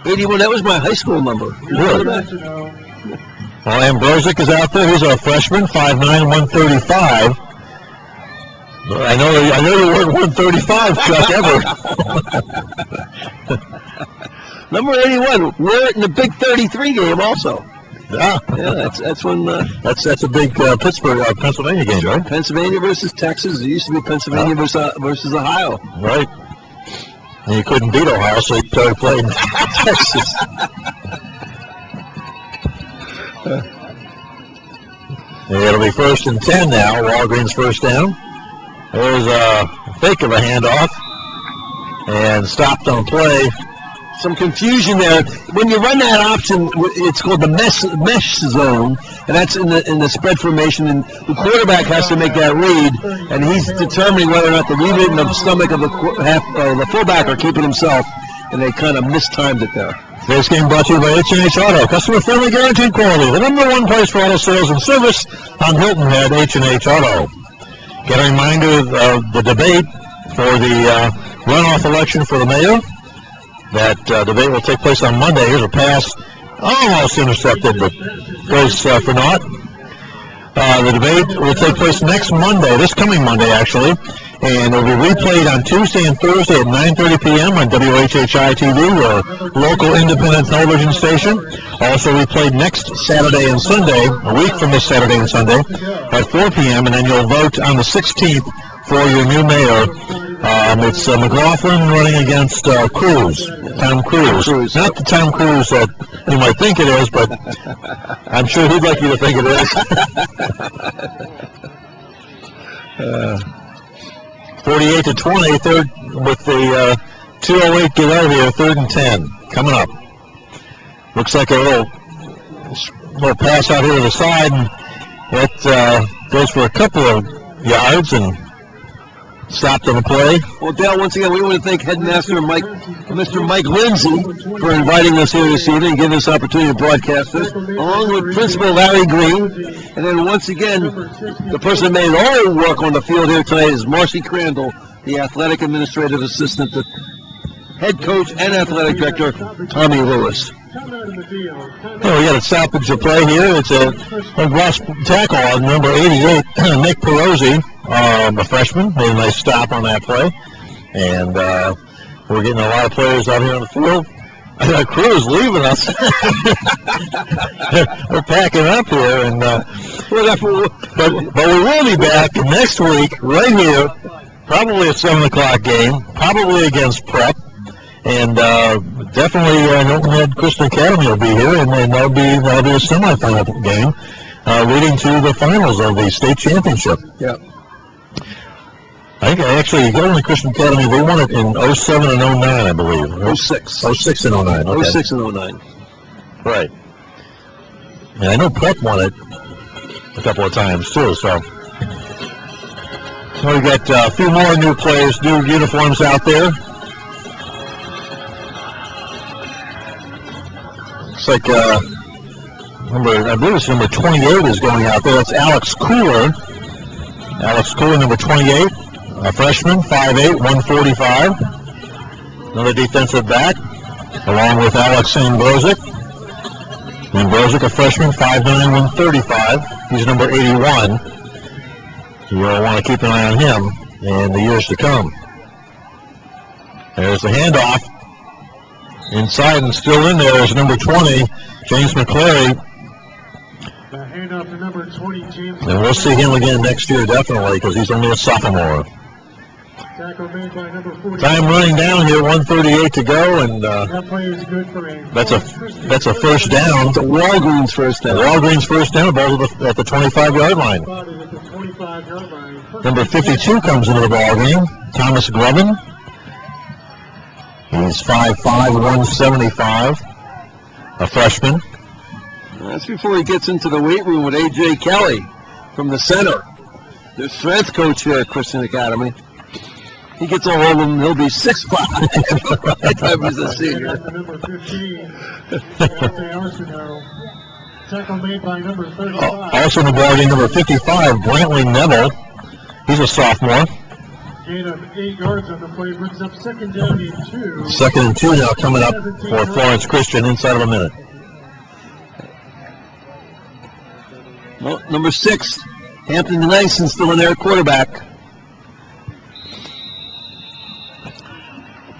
81, that was my high school number. Really? Well, Ambrosic is out there. He's a freshman, 5'9", 135. I know you weren't 135, Chuck, ever. Number 81, we're in the big 33 game also. Yeah, that's when that's a big Pittsburgh, Pennsylvania game, right? Pennsylvania versus Texas. It used to be Pennsylvania versus Ohio. Right. And you couldn't beat Ohio, so you started playing Texas. It'll be first and 10 now. Walgreens first down. There's a fake of a handoff and stopped on play. Some confusion there. When you run that option, it's called the mesh zone, and that's in the spread formation. And the quarterback has to make that read, and he's determining whether or not to read it in the stomach of the fullback or keep it himself. And they kind of mistimed it there. Today's game brought to you by H&H Auto. Customer friendly, guaranteed quality. The number one place for auto sales and service on Hilton Head, H&H Auto. Get a reminder of the debate for the runoff election for the mayor. That debate will take place on Monday. Here's a pass, almost intercepted, but goes for naught. The debate will take place next Monday, this coming Monday actually, and it will be replayed on Tuesday and Thursday at 9:30 p.m. on WHHI-TV, our local independent television station. Also replayed next Saturday and Sunday, a week from this Saturday and Sunday, at 4 p.m., and then you'll vote on the 16th for your new mayor. It's McLaughlin running against Cruz, Tom Cruise. Not the Tom Cruise that you might think it is, but I'm sure he'd like you to think it is. 48-20, third with the 2:08 get out here, 3rd and 10 coming up. Looks like a little pass out here to the side, and it goes for a couple of yards and stopped on the play. Well, Dale, once again, we want to thank Headmaster Mr. Mike Lindsay for inviting us here this evening and giving us the opportunity to broadcast this, along with Principal Larry Green. And then once again, the person that made all the work on the field here tonight is Marcy Crandall, the athletic administrative assistant, the head coach and athletic director, Tommy Lewis. Oh, we got a stoppage of play here. It's a lost tackle on number 88, Nick Perosi, a freshman. Made a nice stop on that play. And we're getting a lot of players out here on the field. Our crew is leaving us. We're packing up here. And but we will be back next week right here, probably a 7 o'clock game, probably against Prep. And definitely Hilton Head Christian Academy will be here, and that'll be a semifinal game leading to the finals of the state championship. Yeah. I think actually Hilton Christian Academy, they won it in 07 and 09, I believe. 06. 06 and 09. Okay. 06 and 09. Right. And I know Prep won it a couple of times too. So we got a few more new players, new uniforms out there. Looks like I believe it's number 28 is going out there. That's Alex Cooler. Alex Cooler, number 28, a freshman, 5'8", 145. Another defensive back, along with Alex Ambrozic. Ambrozic, a freshman, 5'9", 135. He's number 81. You'll want to keep an eye on him in the years to come. There's the handoff. Inside and still in there is number 20, James Mcclary. The handoff to number 20, James. And we'll see him again next year, definitely, because he's only a sophomore. Tackle made by number 40. Time running down here, 1:38 to go, and that play is good for a that's a first down. It's a Walgreens first down. Walgreens first down, ball at the 25-yard line. Number 52 comes into the ball game, Thomas Glovin. He's 5'5", 175, a freshman. That's before he gets into the weight room with A.J. Kelly from the center. The strength coach here at Christian Academy. He gets a hold of him, he'll be 6'5". By the time he's a senior. Number 15, tackle made by number 35. Also in the ball game, number 55, Brantley Neville. He's a sophomore. Gain of 8 yards on the play, brings up 2nd down and 2. 2nd and 2 now coming up for Florence Christian inside of a minute. Well, number 6, Hampton Langston still in there, quarterback.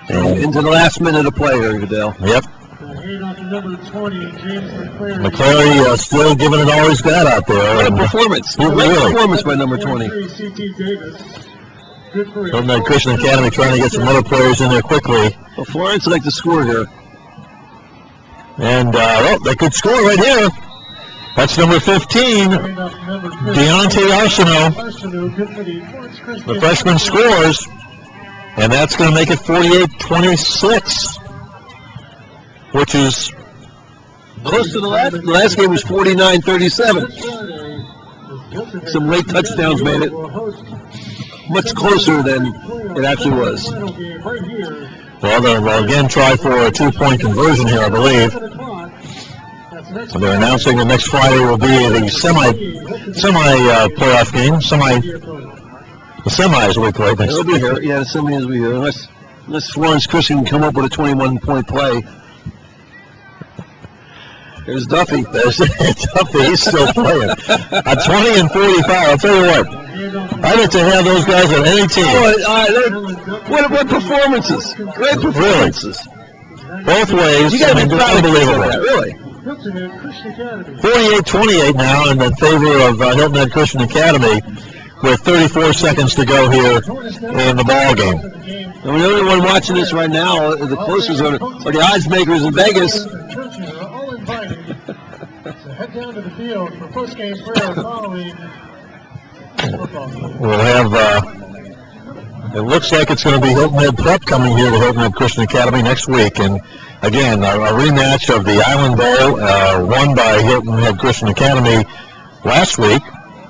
And into the last minute of play here, Goodell. Yep. Number 20, James Mcclary. Mcclary still giving it all he's got out there. What a performance. Great performance by number 20. Hilton Head Christian Academy trying to get some other players in there quickly. Well, Florence would like to score here. And, they could score right here. That's number 15, Deontay Arsenault. The freshman scores, and that's going to make it 48-26, which is close to the last. The last game was 49-37. Some late touchdowns made it much closer than it actually was. Well, they'll again try for a 2-point conversion here, I believe. So they're announcing that next Friday will be the semi playoff game. The semis will be played next. They'll be here. Yeah, the semis will be here. Unless Florence Christian can come up with a 21-point play. There's Duffy. Duffy, he's still playing. At 20 and 45, I'll tell you what. I'd like to have those guys on any team. What performances? Great performances. Really? Both ways. You got to be proud of unbelievable. that, really. 48-28 now in the favor of Hilton Head Christian Academy with 34 seconds to go here in the ball game. And the only one watching this right now, the closest are the odds makers in Vegas. Head down to the field for post-game prayer following. We'll have It looks like it's going to be Hilton Head Prep coming here to Hilton Head Christian Academy next week. And again, a rematch of the Island Bowl won by Hilton Head Christian Academy last week.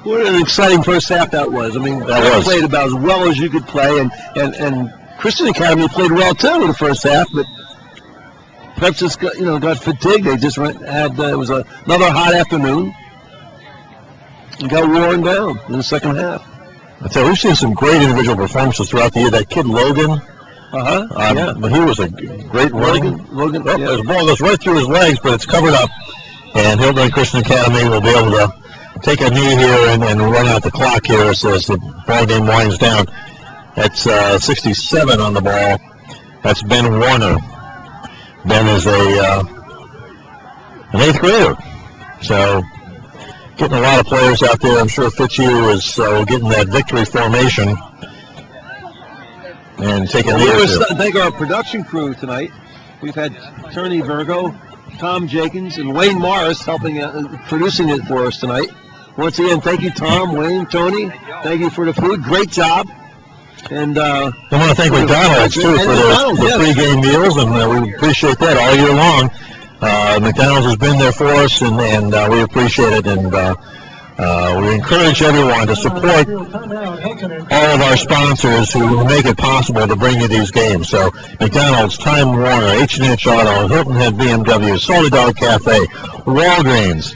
What an exciting first half that was. I mean, they played about as well as you could play, and Christian Academy played well too in the first half, but Prep just got fatigued. They just it was another hot afternoon and got worn down in the second half. I tell you, we've seen some great individual performances throughout the year. That kid Logan, yeah. But he was a great running. Logan, yeah. The ball goes right through his legs, but it's covered up. And Hilton Head Christian Academy will be able to take a knee here and run out the clock here as the ball game winds down. That's 67 on the ball. That's Ben Warner. Ben is an 8th grader. So getting a lot of players out there. I'm sure Fitzhugh is getting that victory formation and taking We leadership. want to thank our production crew tonight. We've had Tony Virgo, Tom Jenkins, and Wayne Morris helping producing it for us tonight. Once again, thank you, Tom, Wayne, Tony. Thank you for the food. Great job. And I want to thank McDonald's, too, for the pregame meals, and we appreciate that all year long. McDonald's has been there for us, and we appreciate it, and we encourage everyone to support all of our sponsors who make it possible to bring you these games. So McDonald's, Time Warner, H&H Auto, Hilton Head BMW, Salty Dog Cafe, Walgreens.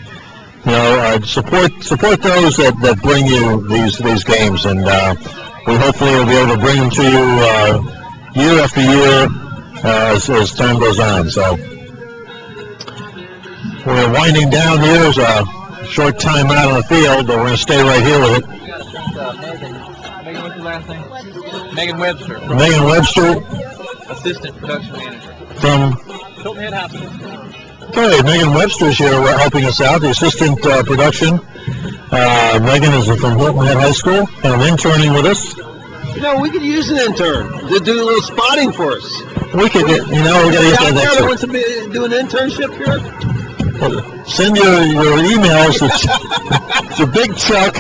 Support those that bring you these games, and we hopefully will be able to bring them to you year after year as time goes on. So we're winding down here. There's a short time out on the field, but we're going to stay right here with it. Megan, what's your last name? Megan Webster. Megan Webster. Assistant production manager. From Hilton Head Hospital. Okay, Megan Webster's here helping us out, the assistant production. Megan is from Hilton Head High School and interning with us. We could use an intern to do a little spotting for us. We could get, we got to get that next that week. wants to do an internship here? Send your emails to Big Chuck.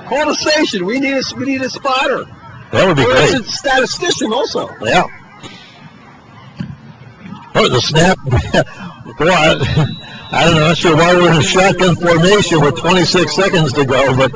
Call the station. We need a spotter. That would be great. A statistician also. Yeah. Oh, the snap. Boy, I don't know. Not sure why we're in a shotgun formation with 26 seconds to go, but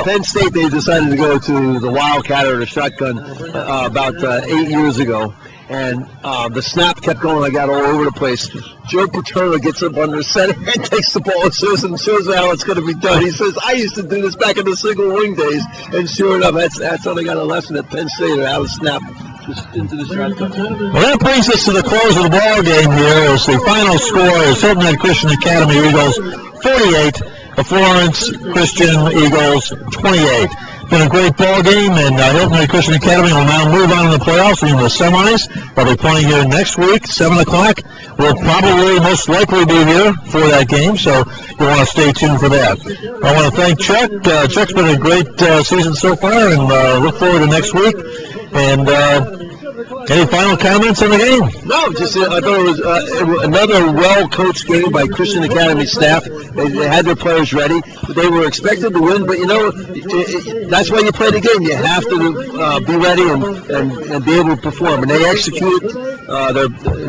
Penn State, they decided to go to the Wildcat or the shotgun about 8 years ago. And the snap kept going like that all over the place. Joe Paterno gets up under center and takes the ball and shows how it's going to be done. He says, I used to do this back in the single wing days. And sure enough, that's how they got a lesson at Penn State, how to snap just into the shotgun. Well, that brings us to the close of the ball game here as the final score is Hilton Head Christian Academy Eagles 48, the Florence Christian Eagles 28. Been a great ball game, and Hilton Head Christian Academy will now move on to the playoffs in the semis. They'll be playing here next week, 7 o'clock. We'll probably most likely be here for that game, so you'll want to stay tuned for that. I want to thank Chuck. Chuck's been a great season so far, and look forward to next week. And any final comments on the game? No, just I thought it was another well-coached game by Christian Academy staff. They had their players ready. They were expected to win, but that's why you play the game. You have to be ready and be able to perform. And they executed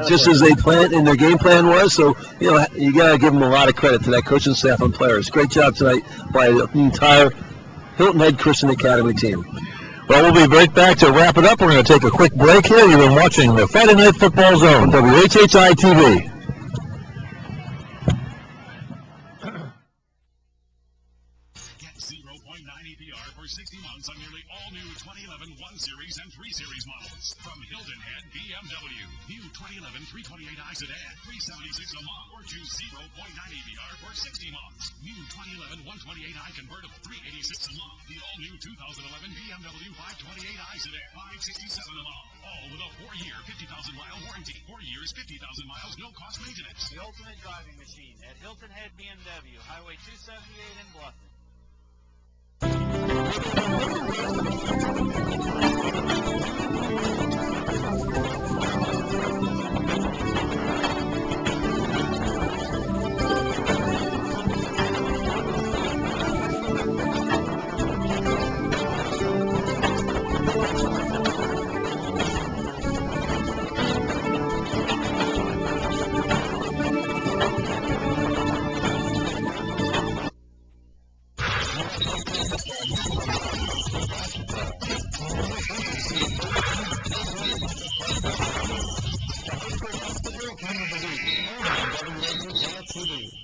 just as they planned and their game plan was. So you got to give them a lot of credit to that coaching staff and players. Great job tonight by the entire Hilton Head Christian Academy team. Well, we'll be right back to wrap it up. We're going to take a quick break here. You've been watching the Friday Night Football Zone, WHHI-TV. Get 0.9 APR for 60 months on nearly all new 2011 1 Series and 3 Series models from Hilton Head BMW. New 2011 328i sedan, $376 a month, or choose 0.9 APR for 60 months. New 2011 128i convertible, $386 a month. The all-new 2011 BMW 528i sedan, $567 a month. All with a 4-year, 50,000-mile warranty. 4 years, 50,000 miles, no-cost maintenance. The ultimate driving machine at Hilton Head BMW, Highway 278 in Bluffton. Game of the Week, only on WHHI-TV.